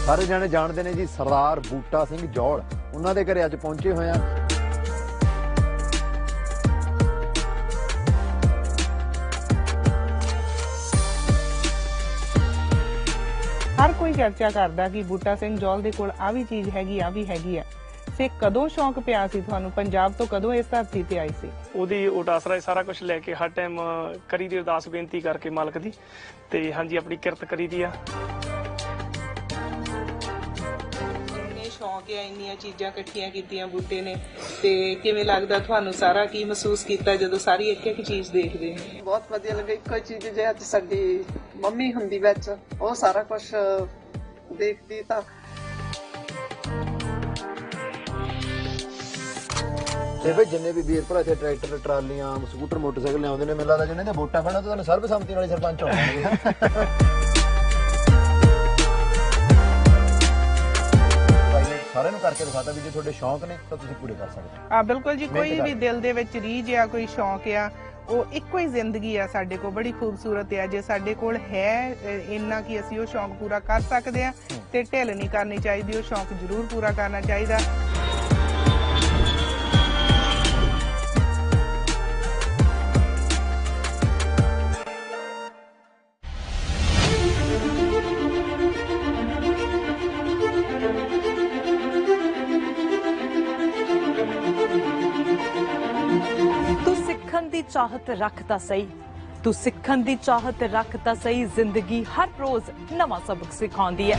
ਸਾਰੇ ਜਾਣੇ ਜਾਣਦੇ ਨੇ ਜੀ ਸਰਦਾਰ ਬੂਟਾ ਸਿੰਘ ਜੌਲ, ਉਹਨਾਂ ਦੇ ਘਰੇ ਅੱਜ ਪਹੁੰਚੇ ਹੋਏ ਆ। हर कोई चर्चा करता कि बूटा सिंह जौल दे कोल आ भी चीज हैगी, आ भी हैगी है। से कदों शौक पिया सी तुहानू, पंजाब तो कदों इस धरती ते आई सी? ਉਹਦੀ ਓਟ ਆਸਰਾ ਸਾਰਾ ਕੁਝ ਲੈ ਕੇ ਹਰ ਟਾਈਮ ਕਰੀ ਦੀ ਅਰਦਾਸ ਬੇਨਤੀ ਕਰਕੇ ਮਾਲਕ ਦੀ, ਤੇ ਹਾਂਜੀ ਆਪਣੀ ਕਿਰਤ ਕਰੀ ਦੀ ਆ। ਇੰਨੇ ਸ਼ੌਕ ਆ, ਇੰਨੀਆਂ ਚੀਜ਼ਾਂ ਇਕੱਠੀਆਂ ਕੀਤੀਆਂ ਬੂਟੇ ਨੇ, ਤੇ ਕਿਵੇਂ ਲੱਗਦਾ ਤੁਹਾਨੂੰ ਸਾਰਾ? ਕੀ ਮਹਿਸੂਸ ਕੀਤਾ ਜਦੋਂ ਸਾਰੀ ਇੱਕ ਇੱਕ ਚੀਜ਼ ਦੇਖਦੇ? ਬਹੁਤ ਵਧੀਆ ਲੱਗਾ। ਇੱਕੋ ਚੀਜ਼ ਜੇ ਅੱਜ ਸਾਡੀ ਮੰਮੀ ਹੁੰਦੀ ਵਿੱਚ, ਉਹ ਸਾਰਾ ਕੁਝ ਦੇਖਦੀ ਤਾਂ ਤੇ ਫਿਰ ਜਿੰਨੇ ਵੀ ਵੀਰ ਭਰਾ ਇੱਥੇ ਟਰੈਕਟਰ, ਟਰਾਲੀਆਂ, ਸਕੂਟਰ, ਮੋਟਰਸਾਈਕਲ ਲਿਆਉਂਦੇ ਨੇ, ਮੈਨੂੰ ਲੱਗਦਾ ਜਿਹਨਾਂ ਦੇ ਵੋਟਾਂ ਪੈਣਾ ਤੁਹਾਨੂੰ ਸਰਬਸੰਮਤੀ ਨਾਲ ਸਰਪੰਚ ਹੋਣਗੇ। ਸਾਰਿਆਂ ਨੂੰ ਕਰਕੇ ਦਿਖਾਤਾ ਵੀ ਜੇ ਤੁਹਾਡੇ ਸ਼ੌਂਕ ਨੇ ਤਾਂ ਤੁਸੀਂ ਪੂਰੇ ਕਰ ਸਕਦੇ ਹੋ। ਬਿਲਕੁਲ ਜੀ। ਕੋਈ ਵੀ ਦਿਲ ਦੇ ਵਿੱਚ ਰੀਝ ਆ, ਕੋਈ ਸ਼ੌਂਕ ਆ, ਉਹ ਇੱਕੋ ਹੀ ਜ਼ਿੰਦਗੀ ਆ ਸਾਡੇ ਕੋਲ, ਬੜੀ ਖੂਬਸੂਰਤ ਆ। ਜੇ ਸਾਡੇ ਕੋਲ ਹੈ ਇੰਨਾ ਕਿ ਅਸੀਂ ਉਹ ਸ਼ੌਂਕ ਪੂਰਾ ਕਰ ਸਕਦੇ ਆ, ਤੇ ਢਿੱਲ ਨਹੀਂ ਕਰਨੀ ਚਾਹੀਦੀ, ਉਹ ਸ਼ੌਂਕ ਜ਼ਰੂਰ ਪੂਰਾ ਕਰਨਾ ਚਾਹੀਦਾ। चाहत रखता सही, तू सिखण दी चाहत रखता सही, जिंदगी हर रोज नवा सबक सिखाउंदी है।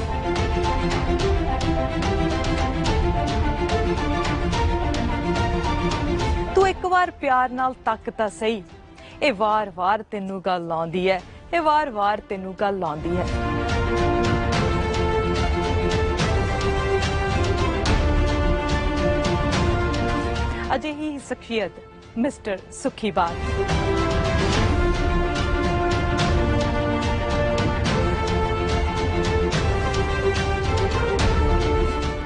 तू एक बार प्यार नाल तकता सही, ए वार वार तेनू गल लाउंदी है, ए वार वार तेनू गल लाउंदी है। अजिही शख्सियत मिस्टर सुखीबाग।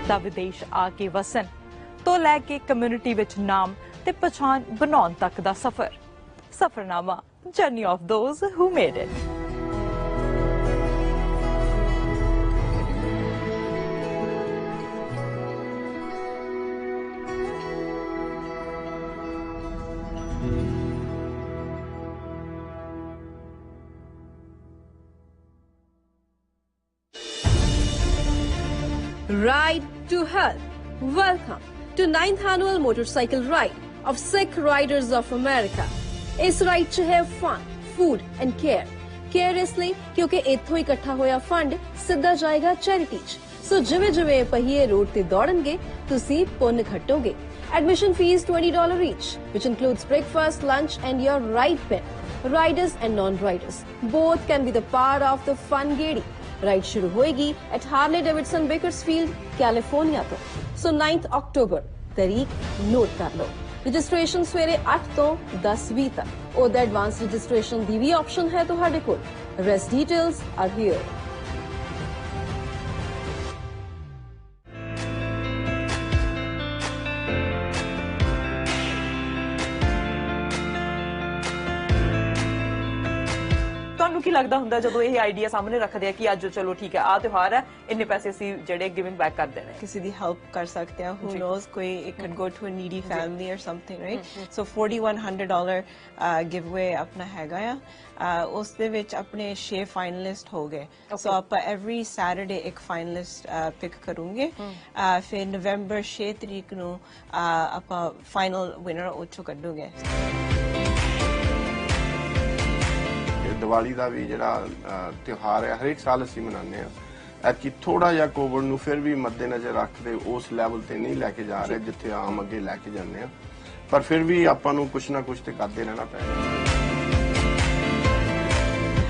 दा विदेश आके वसन तो लैके कम्युनिटी विच नाम ते पहचान बनाउण तक दा सफर, सफरनामा journey of those who made it. Ride to Health. Welcome to 9th Annual Motorcycle Ride of Sikh Riders of America. इस राइड च है fun, food and care. Care इसलिए क्योंकि इत्थों इकट्ठा होया फंड सिद्धा जाएगा चैरिटी च। सो जिवें जिवें पहिए रोड ते दौड़नगे तुसी पुन्न खट्टोगे। Admission fees $20 each, which includes breakfast, lunch and your ride pin. Riders and non-riders both can be the part of the fun gedi. Ride शुरू होएगी at Harley Davidson Bakersfield, California तो। सो 9 अक्टूबर तारीख note कर लो। Registration सवेरे 8 तो 10:20 तक। ओदा advance registration दी भी ऑप्शन है तुहाडे कोल। Rest details are here. ਕੀ ਲੱਗਦਾ ਹੁੰਦਾ ਜਦੋਂ ਇਹ ਆਈਡੀਆ ਸਾਹਮਣੇ ਰੱਖਦੇ ਆ ਕਿ ਅੱਜ ਚਲੋ ਠੀਕ ਹੈ ਆ ਤਿਉਹਾਰ ਹੈ ਇੰਨੇ ਪੈਸੇ ਅਸੀਂ ਜਿਹੜੇ ਗਿਵਿੰਗ ਬੈਕ ਕਰ ਦੇਣੇ ਕਿਸੇ ਦੀ ਹੈਲਪ ਕਰ ਸਕਦੇ ਆ who knows ਕੋਈ it could go to a needy family or something right so $4100 giveaway ਆਪਣਾ ਹੈਗਾ ਆ ਉਸ ਦੇ ਵਿੱਚ ਆਪਣੇ 6 ਫਾਈਨਲਿਸਟ ਹੋ ਗਏ ਸੋ ਆਪਾਂ every Saturday ਇੱਕ ਫਾਈਨਲਿਸਟ ਪਿਕ ਕਰੂੰਗੇ ਫਿਰ ਨਵੰਬਰ 6 ਤਰੀਕ ਨੂੰ ਆਪਾਂ ਫਾਈਨਲ ਵਿਨਰ ਉੱਥੋਂ ਕੱਢੂਗੇ ਦੀਵਾਲੀ ਦਾ ਵੀ ਜਿਹੜਾ ਤਿਉਹਾਰ ਹੈ ਹਰੇਕ ਸਾਲ ਅਸੀਂ ਮਨਾਉਂਦੇ ਆ ਐਤਕੀ ਥੋੜਾ ਜਿਹਾ ਕੋਵਿਡ ਨੂੰ ਫਿਰ ਵੀ ਮੱਦੇਨਜ਼ਰ ਰੱਖਦੇ ਉਸ ਲੈਵਲ ਤੇ ਨਹੀਂ ਲੈ ਕੇ ਜਾ ਰਹੇ ਜਿੱਥੇ ਆਮ ਅੱਗੇ ਲੈ ਕੇ ਜਾਂਦੇ ਆ ਪਰ ਫਿਰ ਵੀ ਆਪਾਂ ਨੂੰ ਕੁਛ ਨਾ ਕੁਛ ਤੇ ਕਰਦੇ ਰਹਿਣਾ ਪੈਣਾ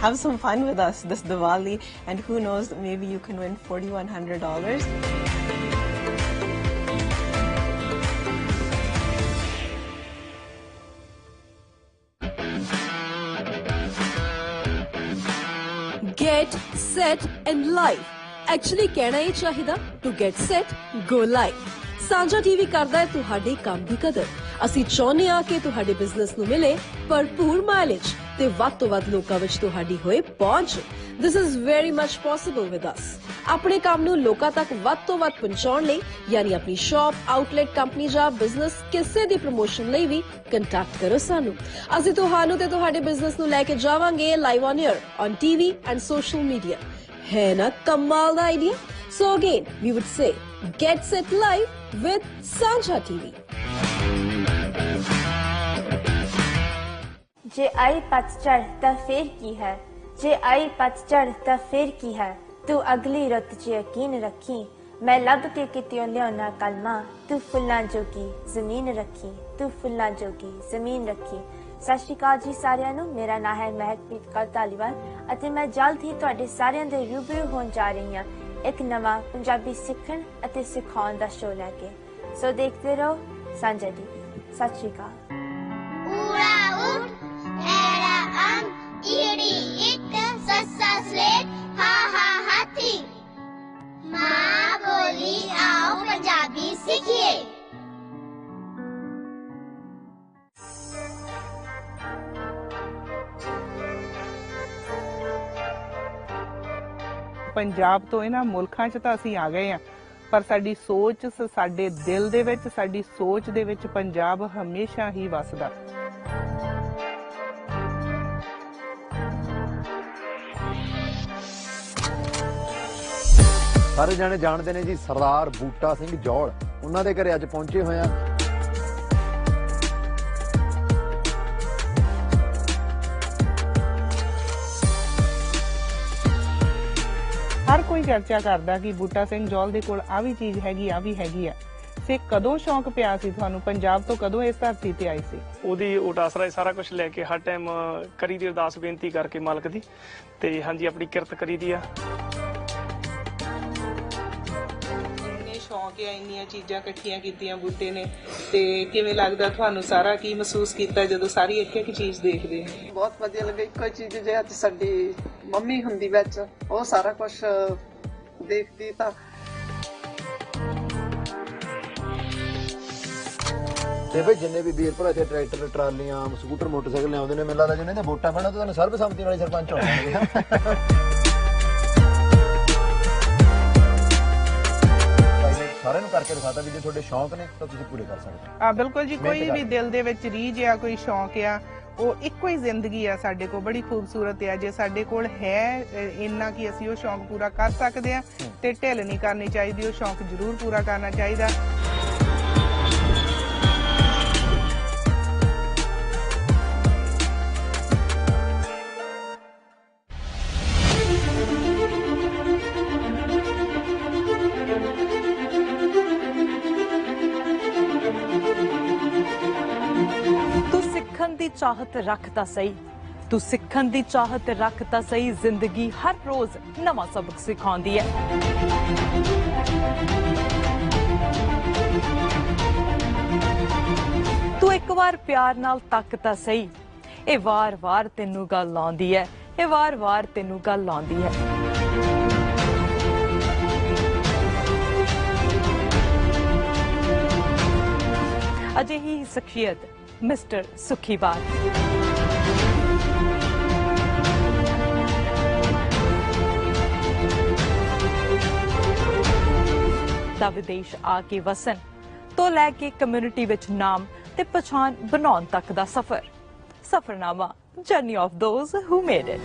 Have some fun with us this Diwali and who knows maybe you can win $4100 Get set and live actually ਕਹਿਣਾ ਇਹ ਚਾਹੀਦਾ to get set go live ਸਾਂਝਾ ਟੀਵੀ ਕਰਦਾ ਹੈ ਤੁਹਾਡੇ ਕੰਮ ਦੀ ਕਦਰ ਅਸੀਂ ਚਾਹੁੰਦੇ ਹਾਂ ਕਿ ਤੁਹਾਡੇ ਬਿਜ਼ਨਸ ਨੂੰ ਮਿਲੇ ਭਰਪੂਰ ਮਾਈਲੇਜ ਤੇ ਵੱਧ ਤੋਂ ਵੱਧ ਲੋਕਾਂ ਵਿੱਚ ਤੁਹਾਡੀ ਹੋਏ ਪਹੁੰਚ This is very much possible with us. ਆਪਣੇ ਕੰਮ ਨੂੰ ਲੋਕਾਂ ਤੱਕ ਵੱਧ ਤੋਂ ਵੱਧ ਪਹੁੰਚਾਉਣ ਲਈ ਯਾਨੀ ਆਪਣੀ ਸ਼ਾਪ, ਆਊਟਲੈਟ, ਕੰਪਨੀ ਜਾਂ ਬਿਜ਼ਨਸ ਕਿਸੇ ਦੀ ਪ੍ਰਮੋਸ਼ਨ ਲਈ ਵੀ ਕੰਟੈਕਟ ਕਰੋ ਸਾਨੂੰ ਅਸੀਂ ਤੁਹਾਨੂੰ ਤੇ ਤੁਹਾਡੇ ਬਿਜ਼ਨਸ ਨੂੰ ਲੈ ਕੇ ਜਾਵਾਂਗੇ live on air on TV and social media ਹੈ ਨਾ ਕਮਾਲ ਦਾ idea So again, we would say, get set live with Sanjha TV. ਜੇ ਆਈ ਪਤਝੜ ਤਾਂ ਫੇਰ ਕੀ ਹੈ ਜੇ ਆਈ ਪਤਝੜ ਤਾਂ ਫੇਰ ਕੀ ਹੈ ਤੂੰ ਅਗਲੀ ਰੁੱਤ 'ਚ ਯਕੀਨ ਰੱਖੀ ਮੈਂ ਲੱਭ ਕੇ ਕਿਤਿਓਂ ਲਿਆਉਣਾ ਕਲਮਾ ਤੂੰ ਫੁੱਲਾਂ ਜੋਗੀ ਜ਼ਮੀਨ ਰੱਖੀ ਤੂੰ ਫੁੱਲਾਂ ਜੋਗੀ ਜ਼ਮੀਨ ਰੱਖੀ ਸਤਿ ਸ਼੍ਰੀ ਅਕਾਲ ਜੀ ਸਾਰਿਆਂ ਨੂੰ ਮੇਰਾ ਨਾਮ ਹੈ ਮਹਿਕਪ੍ਰੀਤ ਕੌਰ ਧਾਲੀਵਾਲ ਅਤੇ ਮੈਂ ਜਲਦ ਹੀ ਤੁਹਾਡੇ ਸਾਰਿਆਂ ਦੇ ਰੂਬਰੂ ਹੋਣ ਜਾ ਰਹੀ ਹਾਂ ਇੱਕ ਨਵਾਂ ਪੰਜਾਬੀ ਸਿੱਖਣ ਅਤੇ ਸਿਖਾਉਣ ਦਾ ਸ਼ੋਅ ਲੈ ਕੇ ਸੋ ਦੇਖਦੇ ਰਹੋ ਸਾਂਝਾ ਟੀਵੀ ਸਤਿ ਸ਼੍ਰੀ ਅਕਾਲ ईड़ी इट सस्सा स्लेट हा हा हाथी माँ बोली आओ पंजाबी सीखिए ਪੰਜਾਬ ਤੋਂ ਇਹਨਾਂ ਮੁਲਕਾਂ 'ਚ ਤਾਂ ਅਸੀਂ ਆ ਗਏ ਆ ਪਰ ਸਾਡੀ ਸੋਚ ਸਾਡੇ ਦਿਲ ਦੇ ਵਿੱਚ ਸਾਡੀ ਸੋਚ ਦੇ ਵਿੱਚ ਪੰਜਾਬ ਹਮੇਸ਼ਾ ਹੀ ਵਸਦਾ ਸਾਰੇ ਜਾਣੇ ਜਾਣਦੇ ਨੇ ਜੀ ਸਰਦਾਰ ਬੂਟਾ ਸਿੰਘ ਜੌਲ ਉਹਨਾਂ ਦੇ ਘਰੇ ਅੱਜ ਪਹੁੰਚੇ ਹੋਏ ਆ ਹਰ ਕੋਈ ਚਰਚਾ ਕਰਦਾ ਕਿ ਬੂਟਾ ਸਿੰਘ ਜੌਲ ਦੇ ਕੋਲ ਆ ਵੀ ਚੀਜ਼ ਹੈਗੀ ਆ ਵੀ ਹੈਗੀ ਆ ਸੇ ਕਦੋਂ ਸ਼ੌਂਕ ਪਿਆ ਸੀ ਤੁਹਾਨੂੰ ਪੰਜਾਬ ਤੋਂ ਕਦੋਂ ਇਸ ਧਰਤੀ ਤੇ ਆਏ ਸੀ ਉਹਦੀ ਉਟਾਸਰਾ ਸਾਰਾ ਕੁਝ ਲੈ ਕੇ ਹਰ ਟਾਈਮ ਕਰੀ ਦੀ ਅਰਦਾਸ ਬੇਨਤੀ ਕਰਕੇ ਮਾਲਕ ਦੀ ਤੇ ਹਾਂਜੀ ਆਪਣੀ ਕਿਰਤ ਕਰੀ ਦੀ ਆ ਸ਼ੌਂਕ ਆ ਇੰਨੀਆਂ ਚੀਜ਼ਾਂ ਇਕੱਠੀਆਂ ਕੀਤੀਆਂ ਬੂਟੇ ਨੇ ਤੇ ਕਿਵੇਂ ਲੱਗਦਾ ਤੁਹਾਨੂੰ ਸਾਰਾ ਕੀ ਮਹਿਸੂਸ ਕੀਤਾ ਜਦੋਂ ਸਾਰੀ ਇੱਕ ਇੱਕ ਚੀਜ਼ ਦੇਖਦੇ ਆ ਬਹੁਤ ਵਧੀਆ ਲੱਗਾ ਇੱਕੋ ਚੀਜ਼ ਜੇ ਅੱਜ ਸਾਡੀ ਮੰਮੀ ਹੁੰਦੀ ਵਿੱਚ ਉਹ ਸਾਰਾ ਕੁਝ ਦੇਖਦੀ ਤਾਂ ਤੇ ਬਈ ਜਿੰਨੇ ਵੀ ਵੀਰ ਭਰਾ ਇੱਥੇ ਟਰੈਕਟਰ ਟਰਾਲੀਆਂ ਸਕੂਟਰ ਮੋਟਰਸਾਈਕਲ ਲਿਆਉਂਦੇ ਨੇ ਮੈਨੂੰ ਲੱਗਦਾ ਜਿਹਨਾਂ ਦੇ ਵੋਟਾਂ ਪੈਣਾ ਤਾਂ ਤੁਹਾਨੂੰ ਸਰਬਸੰਮਤੀ ਵਾਲੇ ਸਰਪੰਚ ਹੋਣਗੇ ਸਾਰਿਆਂ ਨੂੰ ਕਰਕੇ ਦਿਖਾਤਾ ਵੀ ਜੇ ਤੁਹਾਡੇ ਸ਼ੌਂਕ ਨੇ ਤਾਂ ਤੁਸੀਂ ਪੂਰੇ ਕਰ ਸਕਦੇ ਆ ਬਿਲਕੁਲ ਜੀ ਕੋਈ ਵੀ ਦਿਲ ਦੇ ਵਿੱਚ ਰੀਝ ਆ ਕੋਈ ਸ਼ੌਂਕ ਆ ਉਹ ਇੱਕੋ ਹੀ ਜ਼ਿੰਦਗੀ ਆ ਸਾਡੇ ਕੋਲ ਬੜੀ ਖੂਬਸੂਰਤ ਆ ਜੇ ਸਾਡੇ ਕੋਲ ਹੈ ਇੰਨਾ ਕਿ ਅਸੀਂ ਉਹ ਸ਼ੌਂਕ ਪੂਰਾ ਕਰ ਸਕਦੇ ਆ ਤੇ ਢਿੱਲ ਨਹੀਂ ਕਰਨੀ ਚਾਹੀਦੀ ਉਹ ਸ਼ੌਂਕ ਜ਼ਰੂਰ ਪੂਰਾ ਕਰਨਾ ਚਾਹੀਦਾ ਦੀ ਚਾਹਤ ਰੱਖਦਾ ਸਹੀ ਤੂੰ ਸਿੱਖਣ ਦੀ ਚਾਹਤ ਰੱਖਦਾ ਸਹੀ ਜ਼ਿੰਦਗੀ ਹਰ ਰੋਜ਼ ਨਵਾਂ ਸਬਕ ਸਿਖਾਉਂਦੀ ਹੈ ਤੂੰ ਇੱਕ ਵਾਰ ਪਿਆਰ ਨਾਲ ਤੱਕਦਾ ਸਹੀ ਇਹ ਵਾਰ-ਵਾਰ ਤੈਨੂੰ ਗੱਲ ਆਉਂਦੀ ਹੈ ਇਹ ਵਾਰ-ਵਾਰ ਤੈਨੂੰ ਗੱਲ ਆਉਂਦੀ ਹੈ ਅਜਿਹੀ ਸ਼ਖਸੀਅਤ ਮਿਸਟਰ ਸੁਖੀਬਾਲ ਦਾ ਵਿਦੇਸ਼ ਆ ਕੇ ਵਸਣ ਤੋਂ ਲੈ ਕੇ ਕਮਿਊਨਿਟੀ ਵਿੱਚ ਨਾਮ ਤੇ ਪਛਾਣ ਬਣਾਉਣ ਤੱਕ ਦਾ ਸਫ਼ਰ। ਸਫ਼ਰਨਾਮਾ journey of those who made it.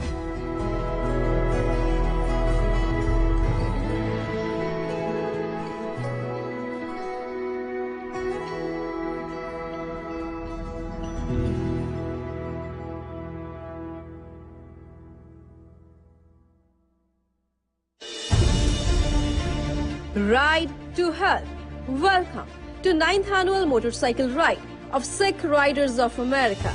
Ride to Health. Welcome to 9th Annual Motorcycle Ride of Sikh Riders of America.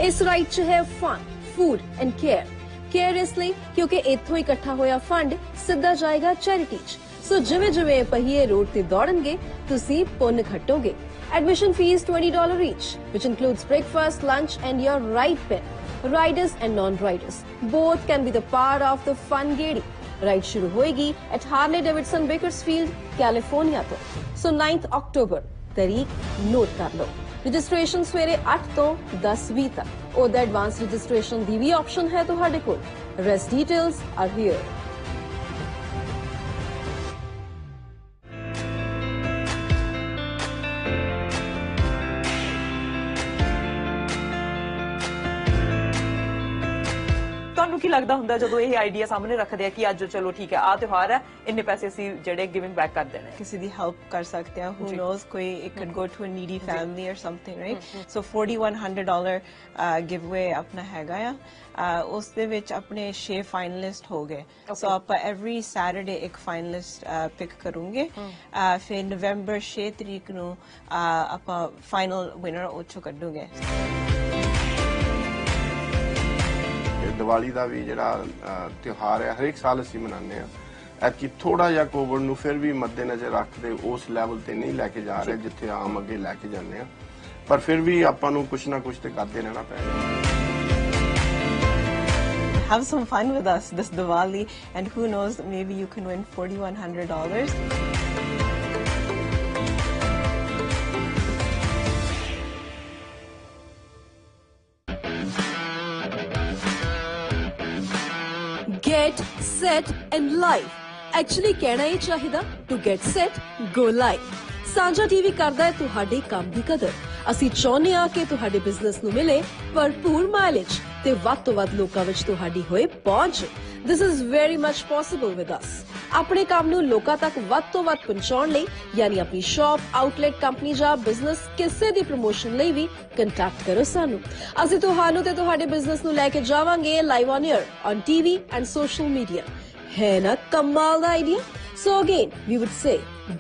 ਇਸ ਰਾਈਡ 'ਚ ਹੈ fun, food and care. Care ਇਸ ਲਈ ਕਿਉਂਕਿ ਇੱਥੋਂ ਇਕੱਠਾ ਹੋਇਆ ਫੰਡ ਸਿੱਧਾ ਜਾਏਗਾ ਚੈਰਿਟੀ 'ਚ। ਸੋ ਜਿਵੇਂ ਜਿਵੇਂ ਪਹੀਏ ਰੋਡ ਤੇ ਦੌੜਨਗੇ ਤੁਸੀਂ ਪੁੰਨ ਖੱਟੋਗੇ। Admission fees $20 each, which includes breakfast, lunch and your ride pin. Riders and non-riders both can be the part of the fun gedi. Ride शुरू होएगी at Harley Davidson Bakersfield, California ਤੋਂ। So 9th October तारीख note कर लो। Registration सवेरे 8 ਤੋਂ 10:20 तक। ਉਹਦਾ advance registration ਦੀ ਵੀ option ਹੈ ਤੁਹਾਡੇ ਕੋਲ। Rest details are here. ਤੁਹਾਨੂੰ ਕੀ ਲੱਗਦਾ ਹੁੰਦਾ ਜਦੋਂ ਇਹ ਆਈਡੀਆ ਸਾਹਮਣੇ ਰੱਖਦੇ ਆ ਕਿ ਅੱਜ ਚਲੋ ਠੀਕ ਹੈ ਆ ਤਿਉਹਾਰ ਹੈ ਇੰਨੇ ਪੈਸੇ ਅਸੀਂ ਜਿਹੜੇ ਗਿਵਿੰਗ ਬੈਕ ਕਰ ਦੇਣੇ ਕਿਸੇ ਦੀ ਹੈਲਪ ਕਰ ਸਕਦੇ ਆ who knows ਕੋਈ it could go to a needy family or something right so $4100 giveaway ਆਪਣਾ ਹੈਗਾ ਆ ਉਸ ਦੇ ਵਿੱਚ ਆਪਣੇ 6 ਫਾਈਨਲਿਸਟ ਹੋ ਗਏ ਸੋ ਆਪਾਂ every Saturday ਇੱਕ ਫਾਈਨਲਿਸਟ ਪਿਕ ਕਰੂੰਗੇ ਫਿਰ ਨਵੰਬਰ 6 ਤਰੀਕ ਨੂੰ ਆਪਾਂ ਫਾਈਨਲ ਵਿਨਰ ਉਹ ਚੋਂ ਕੱਢੂਗੇ ਦੀਵਾਲੀ ਦਾ ਵੀ ਜਿਹੜਾ ਤਿਉਹਾਰ ਹੈ ਹਰੇਕ ਸਾਲ ਅਸੀਂ ਮਨਾਉਂਦੇ ਆ ਐਤਕੀ ਥੋੜਾ ਜਿਹਾ ਕੋਵਿਡ ਨੂੰ ਫਿਰ ਵੀ ਮੱਦੇਨਜ਼ਰ ਰੱਖਦੇ ਉਸ ਲੈਵਲ ਤੇ ਨਹੀਂ ਲੈ ਕੇ ਜਾ ਰਹੇ ਜਿੱਥੇ ਆਮ ਅੱਗੇ ਲੈ ਕੇ ਜਾਂਦੇ ਆ ਪਰ ਫਿਰ ਵੀ ਆਪਾਂ ਨੂੰ ਕੁਛ ਨਾ ਕੁਛ ਤੇ ਕਰਦੇ ਰਹਿਣਾ ਪੈਣਾ Have some fun with us this Diwali and who knows maybe you can win $4100 Get set and live. Actually ਕਹਿਣਾ ਹੀ ਚਾਹੀਦਾ to get set go live. ਸਾਂਝਾ ਟੀਵੀ ਕਰਦਾ ਹੈ ਤੁਹਾਡੇ ਕੰਮ ਦੀ ਕਦਰ। ਅਸੀਂ ਚਾਹੁੰਦੇ ਹਾਂ ਕਿ ਤੁਹਾਡੇ ਬਿਜ਼ਨਸ ਨੂੰ ਮਿਲੇ ਭਰਪੂਰ ਮਾਈਲੇਜ ਤੇ ਵੱਧ ਤੋਂ ਵੱਧ ਲੋਕਾਂ ਵਿੱਚ ਤੁਹਾਡੀ ਹੋਏ ਪਹੁੰਚ। This is very much possible with us. ਆਪਣੇ ਕੰਮ ਨੂੰ ਲੋਕਾਂ ਤੱਕ ਵੱਧ ਤੋਂ ਵੱਧ ਪਹੁੰਚਾਉਣ ਲਈ ਯਾਨੀ ਆਪਣੀ ਸ਼ਾਪ, ਆਊਟਲੈਟ, ਕੰਪਨੀ ਜਾਂ ਬਿਜ਼ਨਸ ਕਿਸੇ ਦੀ ਪ੍ਰਮੋਸ਼ਨ ਲਈ ਵੀ ਕੰਟੈਕਟ ਕਰੋ ਸਾਨੂੰ। ਅਸੀਂ ਤੁਹਾਨੂੰ ਤੇ ਤੁਹਾਡੇ ਬਿਜ਼ਨਸ ਨੂੰ ਲੈ ਕੇ ਜਾਵਾਂਗੇ live on air, on TV and social media. ਹੈ ਨਾ ਕਮਾਲ ਦਾ idea? So again, we would say,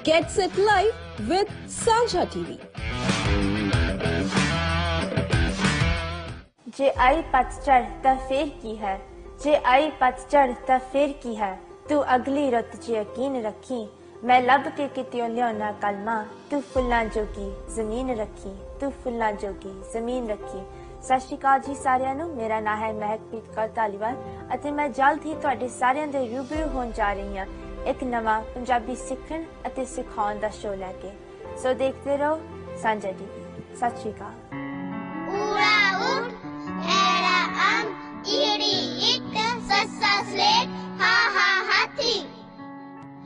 get set live with Sanjha TV. ਜੇ ਆਈ ਪਤਝੜ ਤਾਂ ਫੇਰ ਕੀ ਹੈ ਜੇ ਆਈ ਪਤਝੜ ਤਾਂ ਫੇਰ ਕੀ ਹੈ ਤੂੰ ਅਗਲੀ ਰੁੱਤ 'ਚ ਯਕੀਨ ਰੱਖੀ ਮੈਂ ਲੱਭ ਕੇ ਕਿਤਿਓਂ ਲਿਆਉਣਾ ਕਲਮਾ ਤੂੰ ਫੁੱਲਾਂ ਜੋਗੀ ਜ਼ਮੀਨ ਰੱਖੀ ਤੂੰ ਫੁੱਲਾਂ ਜੋਗੀ ਜ਼ਮੀਨ ਰੱਖੀ। ਸਤਿ ਸ਼੍ਰੀ ਅਕਾਲ ਜੀ ਸਾਰਿਆਂ ਨੂੰ। ਮੇਰਾ ਨਾਮ ਹੈ ਮਹਿਕਪ੍ਰੀਤ ਕੌਰ ਧਾਲੀਵਾਲ ਅਤੇ ਮੈਂ ਜਲਦ ਹੀ ਤੁਹਾਡੇ ਸਾਰਿਆਂ ਦੇ ਰੂਬਰੂ ਹੋਣ ਜਾ ਰਹੀ ਹਾਂ ਇੱਕ ਨਵਾਂ ਪੰਜਾਬੀ ਸਿੱਖਣ ਅਤੇ ਸਿਖਾਉਣ ਦਾ ਸ਼ੋਅ ਲੈ ਕੇ। ਸੋ ਦੇਖਦੇ ਰਹੋ ਸਾਂਝਾ ਟੀਵੀ। ਸਤਿ ਸ਼੍ਰੀ ਅਕਾਲ।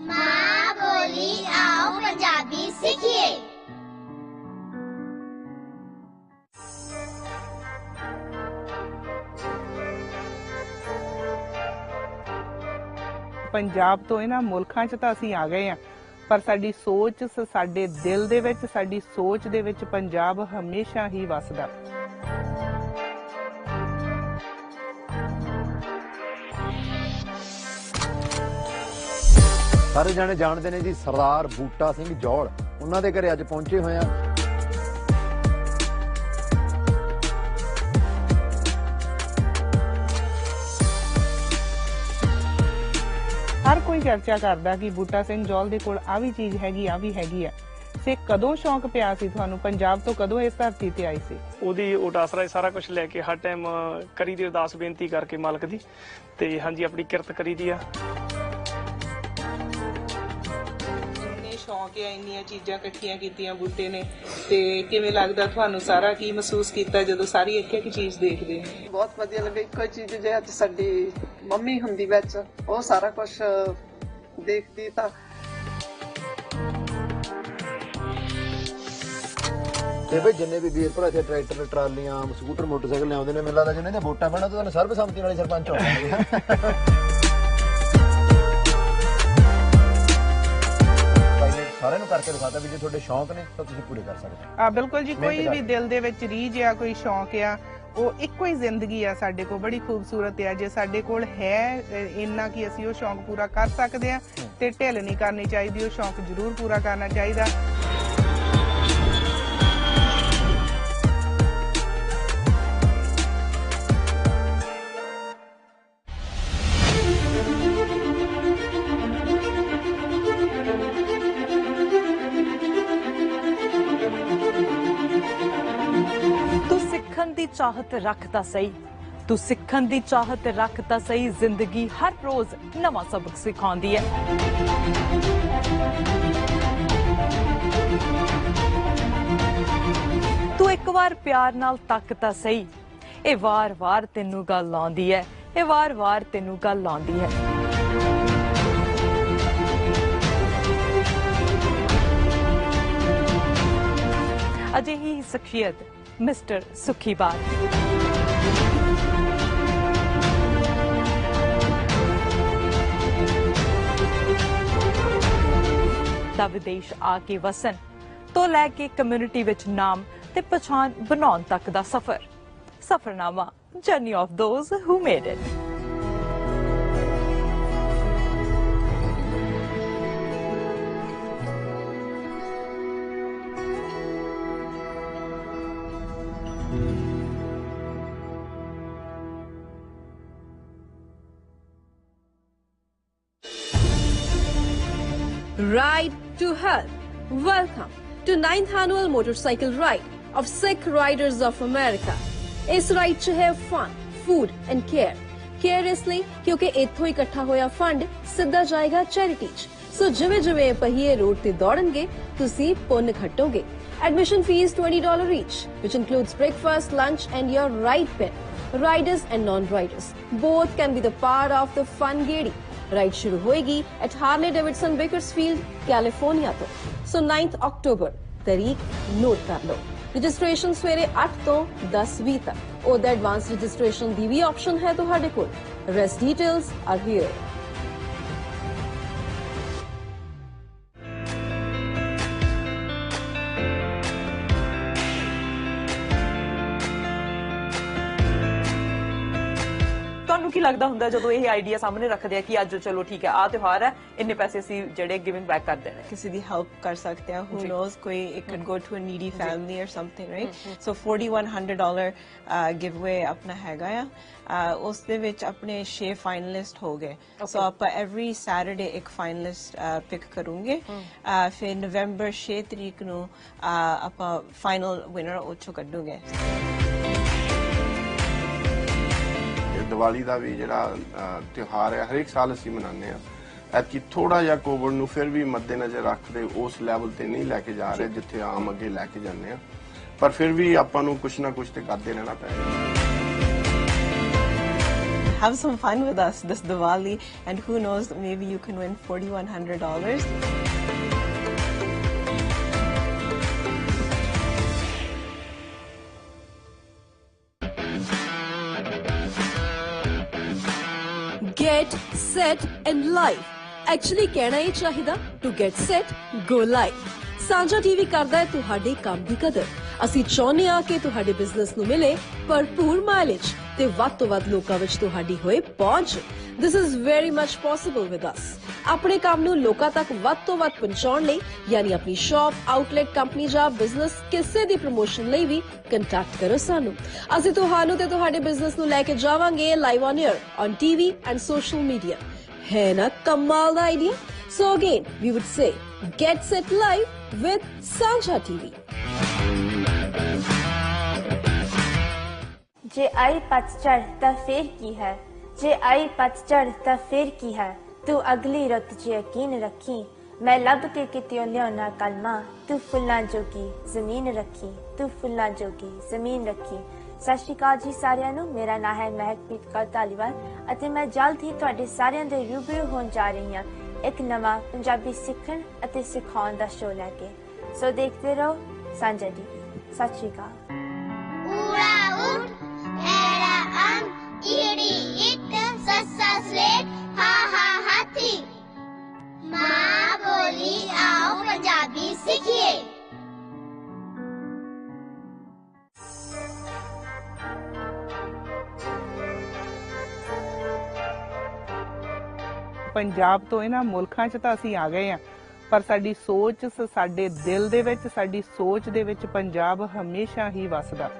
माँ बोली आओ पंजाबी सीखिए। ਪੰਜਾਬ ਤੋਂ ਇਹਨਾਂ ਮੁਲਕਾਂ 'ਚ ਤਾਂ ਅਸੀਂ ਆ ਗਏ ਆ ਪਰ ਸਾਡੀ ਸੋਚ ਸਾਡੇ ਦਿਲ ਦੇ ਵਿੱਚ ਸਾਡੀ ਸੋਚ ਦੇ ਵਿੱਚ ਪੰਜਾਬ ਹਮੇਸ਼ਾ ਹੀ ਵਸਦਾ। ਸਾਰੇ ਜਾਣੇ ਜਾਣਦੇ ਨੇ ਜੀ ਸਰਦਾਰ ਬੂਟਾ ਸਿੰਘ ਜੌਲ ਉਹਨਾਂ ਦੇ ਘਰੇ ਅੱਜ ਪਹੁੰਚੇ ਹੋਏ ਆ। ਹਰ ਕੋਈ ਚਰਚਾ ਕਰਦਾ ਕਿ ਬੂਟਾ ਸਿੰਘ ਜੌਲ ਦੇ ਕੋਲ ਆ ਵੀ ਚੀਜ਼ ਹੈਗੀ ਆ ਵੀ ਹੈਗੀ ਆ। ਸੇ ਕਦੋਂ ਸ਼ੌਂਕ ਪਿਆ ਸੀ ਤੁਹਾਨੂੰ ਪੰਜਾਬ ਤੋਂ ਕਦੋਂ ਇਸ ਧਰਤੀ ਤੇ ਆਈ ਸੀ? ਉਹਦੀ ਓਟ ਆਸਰਾ ਸਾਰਾ ਕੁਝ ਲੈ ਕੇ ਹਰ ਟਾਈਮ ਕਰੀ ਦੀ ਅਰਦਾਸ ਬੇਨਤੀ ਕਰਕੇ ਮਾਲਕ ਦੀ ਤੇ ਹਾਂਜੀ ਆਪਣੀ ਕਿਰਤ ਕਰੀ ਦੀ ਆ। ਸ਼ੌਂਕ ਹੈ ਇੰਨੀਆਂ ਚੀਜ਼ਾਂ ਇਕੱਠੀਆਂ ਕੀਤੀਆਂ ਬੂਟੇ ਨੇ ਤੇ ਕਿਵੇਂ ਲੱਗਦਾ ਤੁਹਾਨੂੰ ਸਾਰਾ ਕੀ ਮਹਿਸੂਸ ਕੀਤਾ ਜਦੋਂ ਸਾਰੀ ਇੱਕ ਇੱਕ ਚੀਜ਼ ਦੇਖਦੇ ਹੋ? ਬਹੁਤ ਵਧੀਆ ਲੱਗਾ। ਇੱਕੋ ਚੀਜ਼ ਜੇ ਅੱਜ ਸਾਡੀ ਮੰਮੀ ਹੁੰਦੀ ਵਿੱਚ ਉਹ ਸਾਰਾ ਕੁਝ ਦੇਖਦੀ ਤਾਂ ਤੇ ਬਈ ਜਿੰਨੇ ਵੀ ਵੀਰ ਭਰਾ ਇੱਥੇ ਟਰੈਕਟਰ ਟਰਾਲੀਆਂ ਸਕੂਟਰ ਮੋਟਰਸਾਈਕਲ ਲਿਆਉਂਦੇ ਨੇ, ਮੈਨੂੰ ਲੱਗਦਾ ਜਿਨ੍ਹਾਂ ਦੀਆਂ ਵੋਟਾਂ ਪੈਣਾ ਤਾਂ ਤੁਹਾਨੂੰ ਸਰਬਸੰਮਤੀ ਨਾਲ ਹੀ ਸਰਪੰਚ ਹੋਣਗੇ। ਸਾਰਿਆਂ ਨੂੰ ਕਰਕੇ ਦਿਖਾਤਾ ਵੀ ਜੇ ਤੁਹਾਡੇ ਸ਼ੌਂਕ ਨੇ ਤਾਂ ਤੁਸੀਂ ਪੂਰੇ ਕਰ ਸਕਦੇ ਆ। ਬਿਲਕੁਲ ਜੀ, ਕੋਈ ਵੀ ਦਿਲ ਦੇ ਵਿੱਚ ਰੀਝ ਆ, ਕੋਈ ਸ਼ੌਂਕ ਆ, ਉਹ ਇੱਕੋ ਹੀ ਜ਼ਿੰਦਗੀ ਆ ਸਾਡੇ ਕੋਲ, ਬੜੀ ਖੂਬਸੂਰਤ ਆ। ਜੇ ਸਾਡੇ ਕੋਲ ਹੈ ਇੰਨਾ ਕਿ ਅਸੀਂ ਉਹ ਸ਼ੌਂਕ ਪੂਰਾ ਕਰ ਸਕਦੇ ਆ ਤੇ ਢਿੱਲ ਨਹੀਂ ਕਰਨੀ ਚਾਹੀਦੀ, ਉਹ ਸ਼ੌਂਕ ਜ਼ਰੂਰ ਪੂਰਾ ਕਰਨਾ ਚਾਹੀਦਾ। ਦੀ ਚਾਹਤ ਰੱਖਦਾ ਸਹੀ, ਤੂੰ ਸਿੱਖਣ ਦੀ ਚਾਹਤ ਰੱਖਦਾ ਸਹੀ। ਜ਼ਿੰਦਗੀ ਹਰ ਰੋਜ਼ ਨਵਾਂ ਸਬਕ ਸਿਖਾਉਂਦੀ ਹੈ। ਤੂੰ ਇੱਕ ਵਾਰ ਪਿਆਰ ਨਾਲ ਤੱਕਦਾ ਸਹੀ, ਇਹ ਵਾਰ-ਵਾਰ ਤੈਨੂੰ ਗੱਲ ਆਉਂਦੀ ਹੈ, ਇਹ ਵਾਰ-ਵਾਰ ਤੈਨੂੰ ਗੱਲ ਆਉਂਦੀ ਹੈ। ਅਜਿਹੀ ਸ਼ਖਸੀਅਤ ਮਿਸਟਰ ਸੁਖੀਬਾਲ। ਦਾ ਵਿਦੇਸ਼ ਆ ਕੇ ਵਸਣ ਤੋਂ ਲੈ ਕੇ ਕਮਿਊਨਿਟੀ ਵਿੱਚ ਨਾਮ ਤੇ ਪਛਾਣ ਬਣਾਉਣ ਤੱਕ ਦਾ ਸਫਰਨਾਮਾ, journey of those who made it. Ride to Health. Welcome to 9th annual motorcycle ride of Sikh Riders of America. ਇਸ ਰਾਈਡ 'ਚ ਹੈ ਫਨ, ਫੂਡ ਐਂਡ ਕੇਅਰ ਇਸ ਲਈ ਕਿਉਂਕਿ ਇੱਥੋਂ ਇਕੱਠਾ ਹੋਇਆ ਫੰਡ ਸਿੱਧਾ ਜਾਏਗਾ ਚੈਰਿਟੀ 'ਚ। ਸੋ ਜਿਵੇਂ ਜਿਵੇਂ ਪਹੀਏ ਰੋਡ ਤੇ ਦੌੜਨਗੇ ਤੁਸੀਂ ਪੁੰਨ ਖੱਟੋਗੇ। Admission fees $20 each, which includes breakfast, lunch and your ride pin. Riders and non-riders both can be the part of the fun gedi. Ride शुरू होएगी at Harley Davidson Bakersfield California तो। सो 9th अक्टूबर तारीख note कर लो। Registration सवेरे 8 तो 10:20 तक। और advance registration दी भी ऑप्शन है तुहाडे कोल। Rest details are here. ਤੁਹਾਨੂੰ ਕੀ ਲੱਗਦਾ ਹੁੰਦਾ ਜਦੋਂ ਇਹ ਆਈਡੀਆ ਸਾਹਮਣੇ ਰੱਖਦੇ ਆ ਕਿ ਅੱਜ ਚਲੋ ਠੀਕ ਹੈ ਆ ਤਿਉਹਾਰ ਹੈ, ਇੰਨੇ ਪੈਸੇ ਅਸੀਂ ਜਿਹੜੇ ਗਿਵਿੰਗ ਬੈਕ ਕਰ ਦੇਣੇ, ਕਿਸੇ ਦੀ ਹੈਲਪ ਕਰ ਸਕਦੇ ਆ। who knows, ਕੋਈ it could go to a needy family or something, right? So $4,100 giveaway ਆਪਣਾ ਹੈਗਾ ਆ। ਉਸ ਦੇ ਵਿੱਚ ਆਪਣੇ 6 ਫਾਈਨਲਿਸਟ ਹੋ ਗਏ। ਸੋ ਆਪਾਂ every Saturday ਇੱਕ ਫਾਈਨਲਿਸਟ ਪਿਕ ਕਰੂੰਗੇ। ਫਿਰ ਨਵੰਬਰ 6 ਤਰੀਕ ਨੂੰ ਆਪਾਂ ਫਾਈਨਲ ਵਿਨਰ ਉਹ ਚੋਂ ਕੱਢੂਗੇ। ਦੀਵਾਲੀ ਦਾ ਵੀ ਜਿਹੜਾ ਤਿਉਹਾਰ ਹੈ ਹਰੇਕ ਸਾਲ ਅਸੀਂ ਮਨਾਉਂਦੇ ਆ। ਐਤਕੀ ਥੋੜਾ ਜਿਹਾ ਕੋਵਿਡ ਨੂੰ ਫਿਰ ਵੀ ਮੱਦੇਨਜ਼ਰ ਰੱਖਦੇ ਉਸ ਲੈਵਲ ਤੇ ਨਹੀਂ ਲੈ ਕੇ ਜਾ ਰਹੇ ਜਿੱਥੇ ਆਮ ਅੱਗੇ ਲੈ ਕੇ ਜਾਂਦੇ ਆ, ਪਰ ਫਿਰ ਵੀ ਆਪਾਂ ਨੂੰ ਕੁਛ ਨਾ ਕੁਛ ਤੇ ਕਰਦੇ ਰਹਿਣਾ ਪਏਗਾ। Have some fun with us this Diwali and who knows, maybe you can win $4,100. Get set and live. Actually ਕਹਿਣਾ ਹੀ ਚਾਹੀਦਾ to get set go live. ਸਾਂਝਾ ਟੀਵੀ ਕਰਦਾ ਹੈ ਤੁਹਾਡੇ ਕੰਮ ਦੀ ਕਦਰ। ਅਸੀਂ ਚਾਹੁੰਦੇ ਹਾਂ ਕਿ ਤੁਹਾਡੇ ਬਿਜ਼ਨਸ ਨੂੰ ਮਿਲੇ ਭਰਪੂਰ ਮਾਈਲੇਜ ਤੇ ਵੱਧ ਤੋਂ ਵੱਧ ਲੋਕਾਂ ਵਿੱਚ ਤੁਹਾਡੀ ਹੋਏ ਪਹੁੰਚ। This is very much possible with us. ਆਪਣੇ ਕੰਮ ਨੂੰ ਲੋਕਾਂ ਤੱਕ ਵੱਧ ਤੋਂ ਵੱਧ ਪਹੁੰਚਾਉਣ ਲਈ ਯਾਨੀ ਆਪਣੀ ਸ਼ਾਪ, ਆਊਟਲੈਟ, ਕੰਪਨੀ ਜਾਂ ਬਿਜ਼ਨਸ ਕਿਸੇ ਦੀ ਪ੍ਰਮੋਸ਼ਨ ਲਈ ਵੀ ਕੰਟੈਕਟ ਕਰੋ ਸਾਨੂੰ। ਅਸੀਂ ਤੁਹਾਨੂੰ ਤੇ ਤੁਹਾਡੇ ਬਿਜ਼ਨਸ ਨੂੰ ਲੈ ਕੇ ਜਾਵਾਂਗੇ live on air, on TV and social media. ਹੈ ਨਾ ਕਮਾਲ ਦਾ idea? So again, we would say, get set live with Sanjha TV. ਜੇ ਆਈ ਪਤਝੜ ਤਾਂ ਫੇਰ ਕੀ ਹੈ, ਜੇ ਆਈ ਪਤਝੜ ਤਾਂ ਫੇਰ ਕੀ ਹੈ, ਤੂੰ ਅਗਲੀ ਰੁੱਤ 'ਚ ਯਕੀਨ ਰੱਖੀ, ਮੈਂ ਲੱਭ ਕੇ ਕਿਤਿਓਂ ਲਿਆਉਣਾ ਕਲਮਾਂ, ਤੂੰ ਫੁੱਲਾਂ ਜੋਗੀ ਜ਼ਮੀਨ ਰੱਖੀ, ਤੂੰ ਫੁੱਲਾਂ ਜੋਗੀ ਜ਼ਮੀਨ ਰੱਖੀ। ਸਤਿ ਸ਼੍ਰੀ ਅਕਾਲ ਜੀ ਸਾਰਿਆਂ ਨੂੰ, ਮੇਰਾ ਨਾਮ ਹੈ ਮਹਿਕਪ੍ਰੀਤ ਕੌਰ ਧਾਲੀਵਾਲ ਅਤੇ ਮੈਂ ਜਲਦ ਹੀ ਤੁਹਾਡੇ ਸਾਰਿਆਂ ਦੇ ਰੂਬਰੂ ਹੋਣ ਜਾ ਰਹੀ ਹਾਂ ਇੱਕ ਨਵਾਂ ਪੰਜਾਬੀ ਸਿੱਖਣ ਅਤੇ ਸਿਖਾਉਣ ਦਾ ਸ਼ੋਅ ਲੈ ਕੇ। ਸੋ ਦੇਖਦੇ ਰਹੋ ਸਾਂਝਾ ਟੀਵੀ। ਸਤਿ ਸ਼੍ਰੀ ਅਕਾਲ। ਊੜਾ ਊਠ, ਐੜਾ ਅੰਨ, ਈੜੀ ਇੱਟ, ਸੱਸਾ ਸਲੇਟ, ਹਾ ਹਾ ਹਾਥੀ। ਮਾਂ ਬੋਲੀ आओ पंजाबी सीखिए। ਪੰਜਾਬ ਤੋਂ ਇਹਨਾਂ ਮੁਲਕਾਂ 'ਚ ਤਾਂ ਅਸੀਂ ਆ ਗਏ ਆ, ਪਰ ਸਾਡੀ ਸੋਚ, ਸਾਡੇ ਦਿਲ ਦੇ ਵਿੱਚ, ਸਾਡੀ ਸੋਚ ਦੇ ਵਿੱਚ ਪੰਜਾਬ ਹਮੇਸ਼ਾ ਹੀ ਵਸਦਾ।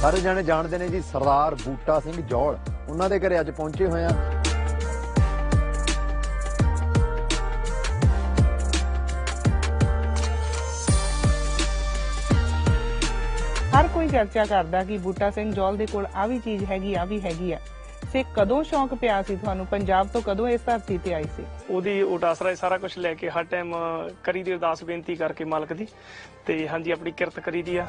ਸਾਰੇ ਜਾਣੇ ਜਾਣਦੇ ਨੇ ਜੀ ਸਰਦਾਰ ਬੂਟਾ ਸਿੰਘ ਜੌਲ, ਉਹਨਾਂ ਦੇ ਘਰੇ ਅੱਜ ਪਹੁੰਚੇ ਹੋਏ ਆ। ਹਰ ਕੋਈ ਚਰਚਾ ਕਰਦਾ ਕਿ ਬੂਟਾ ਸਿੰਘ ਜੌਲ ਦੇ ਕੋਲ ਆ ਵੀ ਚੀਜ਼ ਹੈਗੀ, ਆ ਵੀ ਹੈਗੀ ਆ। ਸੇ ਕਦੋਂ ਸ਼ੌਂਕ ਪਿਆ ਸੀ ਤੁਹਾਨੂੰ? ਪੰਜਾਬ ਤੋਂ ਕਦੋਂ ਇਸ ਧਰਤੀ ਤੇ ਆਈ ਸੀ? ਉਹਦੀ ਉਡਾਸਰਾ ਸਾਰਾ ਕੁਝ ਲੈ ਕੇ ਹਰ ਟਾਈਮ ਕਰੀ ਦੀ ਅਰਦਾਸ ਬੇਨਤੀ ਕਰਕੇ ਮਾਲਕ ਦੀ, ਤੇ ਹਾਂਜੀ ਆਪਣੀ ਕਿਰਤ ਕਰੀ ਦੀ ਆ।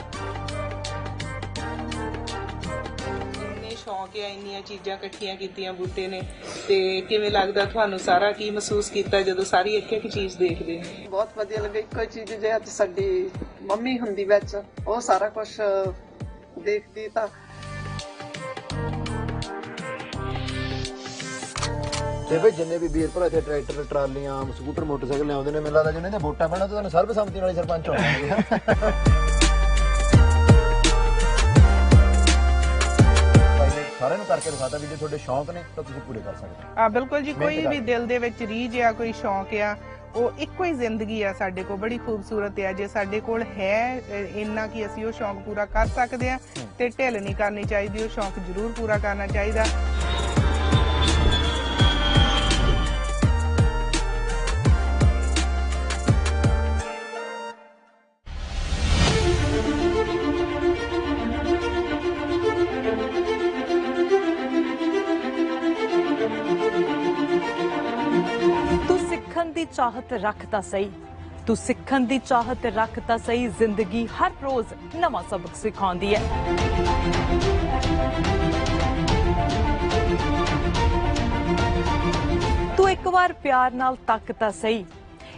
ਸ਼ੌਂਕ ਆ, ਇੰਨੀਆਂ ਚੀਜ਼ਾਂ ਇਕੱਠੀਆਂ ਕੀਤੀਆਂ ਬੂਟੇ ਨੇ, ਤੇ ਕਿਵੇਂ ਲੱਗਦਾ ਤੁਹਾਨੂੰ ਸਾਰਾ? ਕੀ ਮਹਿਸੂਸ ਕੀਤਾ ਜਦੋਂ ਸਾਰੀ ਇੱਕ ਇੱਕ ਚੀਜ਼ ਦੇਖਦੇ? ਬਹੁਤ ਵਧੀਆ ਲੱਗਾ। ਇੱਕੋ ਚੀਜ਼ ਜੇ ਅੱਜ ਸਾਡੀ ਮੰਮੀ ਹੁੰਦੀ ਵਿੱਚ, ਉਹ ਸਾਰਾ ਕੁਝ ਦੇਖਦੀ ਤਾਂ ਤੇ ਬਈ ਜਿੰਨੇ ਵੀ ਵੀਰ ਭਰਾ ਇੱਥੇ ਟਰੈਕਟਰ, ਟਰਾਲੀਆਂ, ਸਕੂਟਰ, ਮੋਟਰਸਾਈਕਲ ਲਿਆਉਂਦੇ ਨੇ, ਮੈਨੂੰ ਲੱਗਦਾ ਜਿਹਨਾਂ ਦੀਆਂ ਵੋਟਾਂ ਪੈਣਾ ਤਾਂ ਤੁਹਾਨੂੰ ਸਰਬਸੰਮਤੀ ਨਾਲ ਹੀ ਸਰਪੰਚ ਹੋਣਗੇ। ਸਾਰਿਆਂ ਨੂੰ ਕਰਕੇ ਦਿਖਾਤਾ ਵੀ ਜੇ ਤੁਹਾਡੇ ਸ਼ੌਂਕ ਨੇ ਤਾਂ ਤੁਸੀਂ ਪੂਰੇ ਕਰ ਸਕਦੇ ਆ। ਬਿਲਕੁਲ ਜੀ, ਕੋਈ ਵੀ ਦਿਲ ਦੇ ਵਿੱਚ ਰੀਝ ਆ, ਕੋਈ ਸ਼ੌਂਕ ਆ, ਉਹ ਇੱਕੋ ਹੀ ਜ਼ਿੰਦਗੀ ਆ ਸਾਡੇ ਕੋਲ, ਬੜੀ ਖੂਬਸੂਰਤ ਆ। ਜੇ ਸਾਡੇ ਕੋਲ ਹੈ ਇੰਨਾ ਕਿ ਅਸੀਂ ਉਹ ਸ਼ੌਂਕ ਪੂਰਾ ਕਰ ਸਕਦੇ ਆ, ਤੇ ਢਿੱਲ ਨਹੀਂ ਕਰਨੀ ਚਾਹੀਦੀ, ਉਹ ਸ਼ੌਂਕ ਜ਼ਰੂਰ ਪੂਰਾ ਕਰਨਾ ਚਾਹੀਦਾ। ਦੀ ਚਾਹਤ ਰੱਖ ਤਾਂ ਸਹੀ, ਤੂੰ ਸਿੱਖਣ ਦੀ ਚਾਹਤ ਰੱਖ ਤਾਂ ਸਹੀ। ਜ਼ਿੰਦਗੀ ਹਰ ਰੋਜ਼ ਨਵਾਂ ਸਬਕ ਸਿਖਾਉਂਦੀ ਹੈ। ਤੂੰ ਇੱਕ ਵਾਰ ਪਿਆਰ ਨਾਲ ਤੱਕ ਤਾਂ ਸਹੀ,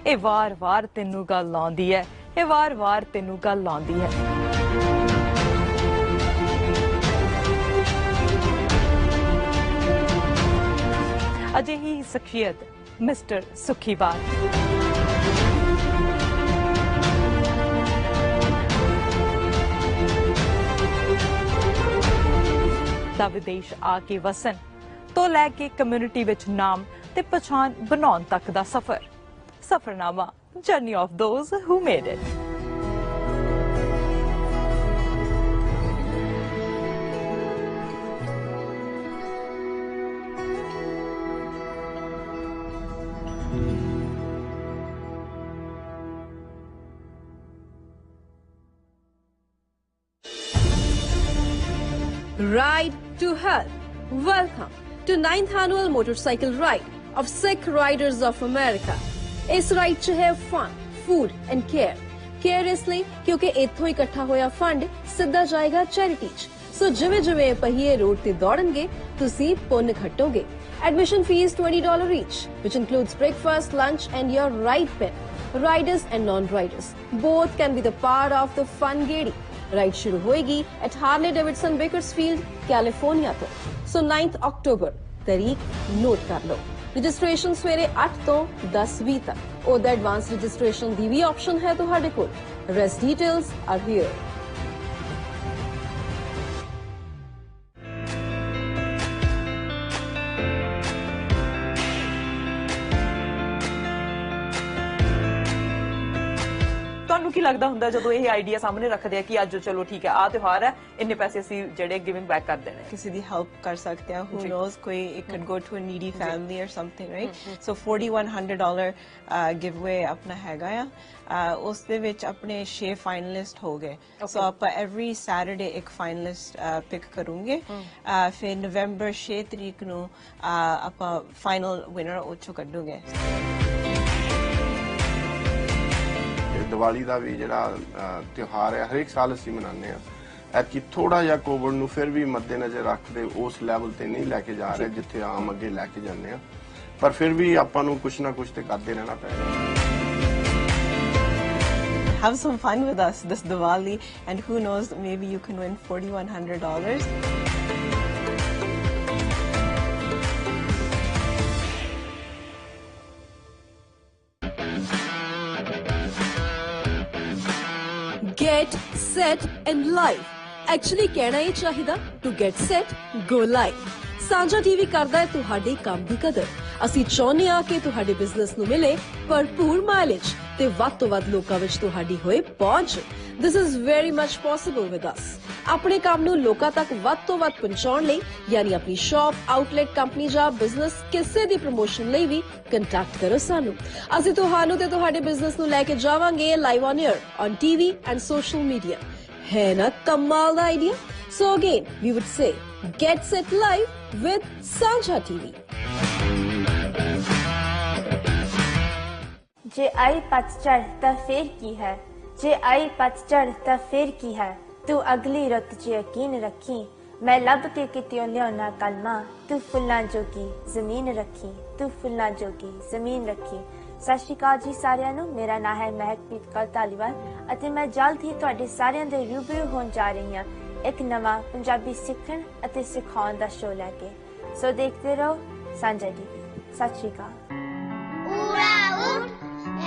ਇਹ ਵਾਰ-ਵਾਰ ਤੈਨੂੰ ਗੱਲ ਲਾਉਂਦੀ ਹੈ, ਇਹ ਵਾਰ-ਵਾਰ ਤੈਨੂੰ ਗੱਲ ਲਾਉਂਦੀ ਹੈ। ਅਜਿਹੀ ਸ਼ਖਸੀਅਤ ਮਿਸਟਰ ਸੁਖੀਬਾਲ। ਦਾ ਵਿਦੇਸ਼ ਆ ਕੇ ਵਸਣ ਤੋਂ ਲੈ ਕੇ ਕਮਿਊਨਿਟੀ ਵਿੱਚ ਨਾਮ ਤੇ ਪਛਾਣ ਬਣਾਉਣ ਤੱਕ ਦਾ ਸਫਰਨਾਮਾ, journey of those who made it. Ride to Health. Welcome to 9th Annual Motorcycle Ride of Sikh Riders of America. ਇਸ ਰਾਈਡ 'ਚ ਹੈ ਫਨ, ਫੂਡ ਐਂਡ ਕੇਅਰ ਇਸ ਲਈ ਕਿਉਂਕਿ ਇੱਥੋਂ ਇਕੱਠਾ ਹੋਇਆ ਫੰਡ ਸਿੱਧਾ ਜਾਏਗਾ ਚੈਰਿਟੀ 'ਚ। ਸੋ ਜਿਵੇਂ ਜਿਵੇਂ ਪਹੀਏ ਰੋਡ ਤੇ ਦੌੜਨਗੇ ਤੁਸੀਂ ਪੁੰਨ ਖੱਟੋਗੇ। Admission fees $20 each, which includes breakfast, lunch and your ride pin. Riders and non-riders both can be the part of the fun gedi. Ride शुरू होएगी at Harley Davidson Bakersfield California तो। सो 9th अक्टूबर तारीख note कर लो। Registration सवेरे 8 तो 10:20 तक। ओदा advance registration दी भी ऑप्शन है तुहाडे कोल। Rest details are here. ਤੁਹਾਨੂੰ ਕੀ ਲੱਗਦਾ ਹੁੰਦਾ ਜਦੋਂ ਇਹ ਆਈਡੀਆ ਸਾਹਮਣੇ ਰੱਖਦੇ ਆ ਕਿ ਅੱਜ ਚਲੋ ਠੀਕ ਹੈ ਆ ਤਿਉਹਾਰ ਹੈ, ਇੰਨੇ ਪੈਸੇ ਅਸੀਂ ਜਿਹੜੇ ਗਿਵਿੰਗ ਬੈਕ ਕਰ ਦੇਣੇ, ਕਿਸੇ ਦੀ ਹੈਲਪ ਕਰ ਸਕਦੇ ਆ। who knows, ਕੋਈ it could go to a needy family or something, right? So $4,100 giveaway ਆਪਣਾ ਹੈਗਾ ਆ। ਉਸ ਦੇ ਵਿੱਚ ਆਪਣੇ 6 ਫਾਈਨਲਿਸਟ ਹੋ ਗਏ। ਸੋ ਆਪਾਂ every Saturday ਇੱਕ ਫਾਈਨਲਿਸਟ ਪਿਕ ਕਰੂੰਗੇ। ਫਿਰ ਨਵੰਬਰ 6 ਤਰੀਕ ਨੂੰ ਆਪਾਂ ਫਾਈਨਲ ਵਿਨਰ ਉਹ ਚੋਂ ਕੱਢੂਗੇ। ਦੀਵਾਲੀ ਦਾ ਵੀ ਜਿਹੜਾ ਤਿਉਹਾਰ ਹੈ ਹਰੇਕ ਸਾਲ ਅਸੀਂ ਮਨਾਉਂਦੇ ਆ। ਐਤਕੀ ਥੋੜਾ ਜਿਹਾ ਕੋਵਿਡ ਨੂੰ ਫਿਰ ਵੀ ਮੱਦੇਨਜ਼ਰ ਰੱਖਦੇ ਉਸ ਲੈਵਲ ਤੇ ਨਹੀਂ ਲੈ ਕੇ ਜਾ ਰਹੇ ਜਿੱਥੇ ਆਮ ਅੱਗੇ ਲੈ ਕੇ ਜਾਂਦੇ ਆ। ਪਰ ਫਿਰ ਵੀ ਆਪਾਂ ਨੂੰ ਕੁਛ ਨਾ ਕੁਛ ਤੇ ਕਰਦੇ ਰਹਿਣਾ ਪੈਣਾ। Have some fun with us this Diwali, and who knows, maybe you can win $4,100. Get set and live. Actually ਕਹਿਣਾ ਇਹ ਚਾਹੀਦਾ to get set go live. ਸਾਂਝਾ ਟੀਵੀ ਕਰਦਾ ਹੈ ਤੁਹਾਡੇ ਕੰਮ ਦੀ ਕਦਰ। ਅਸੀਂ ਚਾਹੁੰਦੇ ਹਾਂ ਕਿ ਤੁਹਾਡੇ ਬਿਜ਼ਨਸ ਨੂੰ ਮਿਲੇ ਭਰਪੂਰ ਮਾਈਲੇਜ ਤੇ ਵੱਧ ਤੋਂ ਵੱਧ ਲੋਕਾਂ ਵਿੱਚ ਤੁਹਾਡੀ ਹੋਏ ਪਹੁੰਚ। This is very much possible with us. ਆਪਣੇ ਕੰਮ ਨੂੰ ਲੋਕਾਂ ਤੱਕ ਵੱਧ ਤੋਂ ਵੱਧ ਪਹੁੰਚਾਉਣ ਲਈ, ਯਾਨੀ ਆਪਣੀ ਸ਼ਾਪ, ਆਊਟਲੈਟ, ਕੰਪਨੀ ਜਾਂ ਬਿਜ਼ਨਸ ਕਿਸੇ ਦੀ ਪ੍ਰਮੋਸ਼ਨ ਲਈ ਵੀ ਕੰਟੈਕਟ ਕਰੋ ਸਾਨੂੰ। ਅਸੀਂ ਤੁਹਾਨੂੰ ਤੇ ਤੁਹਾਡੇ ਬਿਜ਼ਨਸ ਨੂੰ ਲੈ ਕੇ ਜਾਵਾਂਗੇ live on air, on TV and social media. ਹੈ ਨਾ ਕਮਾਲ ਦਾ idea? So again, we would say, get set live with Sanjha TV. ਜੇ ਆਈ ਪਤਝੜ ਤਾਂ ਫੇਰ ਕੀ ਹੈ, ਜੇ ਆਈ ਪਤਝੜ ਤਾਂ ਫੇਰ ਕੀ ਹੈ, ਤੂੰ ਅਗਲੀ ਰੁੱਤ 'ਚ ਯਕੀਨ ਰੱਖੀ, ਮੈਂ ਲੱਭ ਕੇ ਕਿਤਿਓਂ ਲਿਆਉਣਾ ਕਲਮਾਂ, ਤੂੰ ਫੁੱਲਾਂ ਜੋਗੀ ਜ਼ਮੀਨ ਰੱਖੀ, ਤੂੰ ਫੁੱਲਾਂ ਜੋਗੀ ਜ਼ਮੀਨ ਰੱਖੀ। ਸਤਿ ਸ਼੍ਰੀ ਅਕਾਲ ਜੀ ਸਾਰਿਆਂ ਨੂੰ, ਮੇਰਾ ਨਾਮ ਹੈ ਮਹਿਕਪ੍ਰੀਤ ਕੌਰ ਧਾਲੀਵਾਲ ਅਤੇ ਮੈਂ ਜਲਦ ਹੀ ਤੁਹਾਡੇ ਸਾਰਿਆਂ ਦੇ ਰੂਬਰੂ ਹੋਣ ਜਾ ਰਹੀ ਹਾਂ ਇੱਕ ਨਵਾਂ ਪੰਜਾਬੀ ਸਿੱਖਣ ਅਤੇ ਸਿਖਾਉਣ ਦਾ ਸ਼ੋਅ ਲੈ ਕੇ। ਸੋ ਦੇਖਦੇ ਰਹੋ ਸਾਂਝਾ ਟੀਵੀ। ਸਤਿ ਸ਼੍ਰੀ ਅਕਾਲ। ਊੜਾ ਊਟ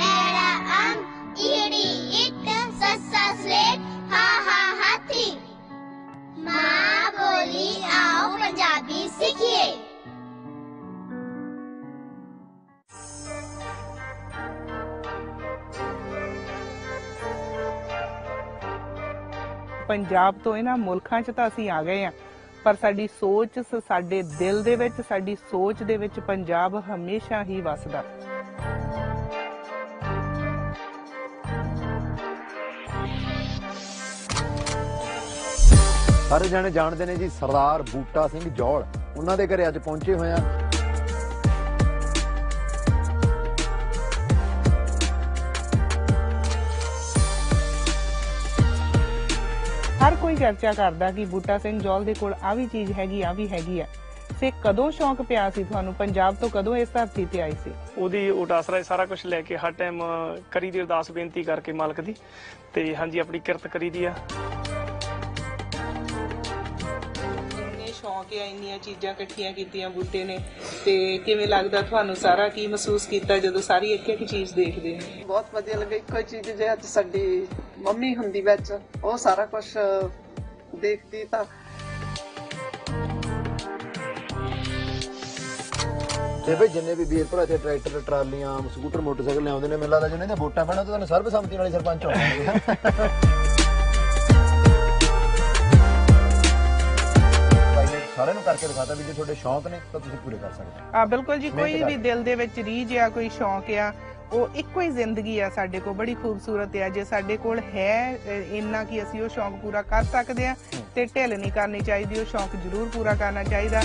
ਐੜਾ ਅੰਗ ਈੜੀ ਇੱਟ ਸੱਸਾ ਸਲੇਟ ਹਾ ਹਾ ਹਾਥੀ ਮਾਂ ਬੋਲੀ ਆਓ ਪੰਜਾਬੀ ਸਿੱਖੀਏ। ਪੰਜਾਬ ਤੋਂ ਇਹਨਾਂ ਮੁਲਕਾਂ 'ਚ ਤਾਂ ਅਸੀਂ ਆ ਗਏ ਆ, ਪਰ ਸਾਡੀ ਸੋਚ, ਸਾਡੇ ਦਿਲ ਦੇ ਵਿੱਚ, ਸਾਡੀ ਸੋਚ ਦੇ ਵਿੱਚ ਪੰਜਾਬ ਹਮੇਸ਼ਾ ਹੀ ਵਸਦਾ। ਸਾਰੇ ਜਾਣੇ ਜਾਣਦੇ ਨੇ ਜੀ ਸਰਦਾਰ ਬੂਟਾ ਸਿੰਘ ਜੌਲ, ਉਹਨਾਂ ਦੇ ਘਰੇ ਅੱਜ ਪਹੁੰਚੇ ਹੋਏ ਆ। ਹਰ ਕੋਈ ਚਰਚਾ ਕਰਦਾ ਕਿ ਬੂਟਾ ਸਿੰਘ ਜੌਲ ਦੇ ਕੋਲ ਆ ਵੀ ਚੀਜ਼ ਹੈਗੀ, ਆ ਵੀ ਹੈਗੀ ਆ। ਸੇ ਕਦੋਂ ਸ਼ੌਂਕ ਪਿਆ ਸੀ ਤੁਹਾਨੂੰ? ਪੰਜਾਬ ਤੋਂ ਕਦੋਂ ਇਸ ਧਰਤੀ ਤੇ ਆਈ ਸੀ? ਉਹਦੀ ਉਡਾਸਰਾ ਸਾਰਾ ਕੁਝ ਲੈ ਕੇ ਹਰ ਟਾਈਮ ਕਰੀ ਦੀ ਅਰਦਾਸ ਬੇਨਤੀ ਕਰਕੇ ਮਾਲਕ ਦੀ, ਤੇ ਹਾਂਜੀ ਆਪਣੀ ਕਿਰਤ ਕਰੀ ਦੀ ਆ। ਸ਼ੌਂਕ ਆ, ਇੰਨੀਆਂ ਚੀਜ਼ਾਂ ਇਕੱਠੀਆਂ ਕੀਤੀਆਂ ਬੂਟੇ ਨੇ, ਤੇ ਕਿਵੇਂ ਲੱਗਦਾ ਤੁਹਾਨੂੰ ਸਾਰਾ? ਕੀ ਮਹਿਸੂਸ ਕੀਤਾ ਜਦੋਂ ਸਾਰੀ ਇੱਕ ਇੱਕ ਚੀਜ਼ ਦੇਖਦੇ ਨੇ? ਬਹੁਤ ਵਧੀਆ ਲੱਗਾ। ਇੱਕੋ ਚੀਜ਼ ਜੇ ਅੱਜ ਸਾਡੀ ਮੰਮੀ ਹੁੰਦੀ ਵਿੱਚ, ਉਹ ਸਾਰਾ ਕੁਝ ਦੇਖਦੀ ਤਾਂ ਤੇ ਬਈ ਜਿੰਨੇ ਵੀ ਵੀਰ ਭਰਾ ਇੱਥੇ ਟਰੈਕਟਰ, ਟਰਾਲੀਆਂ, ਸਕੂਟਰ, ਮੋਟਰਸਾਈਕਲ ਲਿਆਉਂਦੇ ਨੇ, ਮੈਨੂੰ ਲੱਗਦਾ ਜਿਹਨਾਂ ਦੀਆਂ ਵੋਟਾਂ ਪੈਣਾ ਤਾਂ ਤੁਹਾਨੂੰ ਸਰਬਸੰਮਤੀ ਨਾਲ ਹੀ ਸਰਪੰਚ ਹੋਣਗੇ। ਸਾਰਿਆਂ ਨੂੰ ਕਰਕੇ ਦਿਖਾਤਾ ਵੀ ਜੇ ਤੁਹਾਡੇ ਸ਼ੌਂਕ ਨੇ ਤਾਂ ਤੁਸੀਂ ਪੂਰੇ ਕਰ ਸਕਦੇ ਹੋ। ਬਿਲਕੁਲ ਜੀ, ਕੋਈ ਵੀ ਦਿਲ ਦੇ ਵਿੱਚ ਰੀਝ ਆ, ਕੋਈ ਸ਼ੌਂਕ ਆ, ਉਹ ਇੱਕੋ ਹੀ ਜ਼ਿੰਦਗੀ ਆ ਸਾਡੇ ਕੋਲ, ਬੜੀ ਖੂਬਸੂਰਤ ਆ। ਜੇ ਸਾਡੇ ਕੋਲ ਹੈ ਇੰਨਾ ਕਿ ਅਸੀਂ ਉਹ ਸ਼ੌਂਕ ਪੂਰਾ ਕਰ ਸਕਦੇ ਆ ਤੇ ਢਿੱਲ ਨਹੀਂ ਕਰਨੀ ਚਾਹੀਦੀ, ਉਹ ਸ਼ੌਂਕ ਜ਼ਰੂਰ ਪੂਰਾ ਕਰਨਾ ਚਾਹੀਦਾ।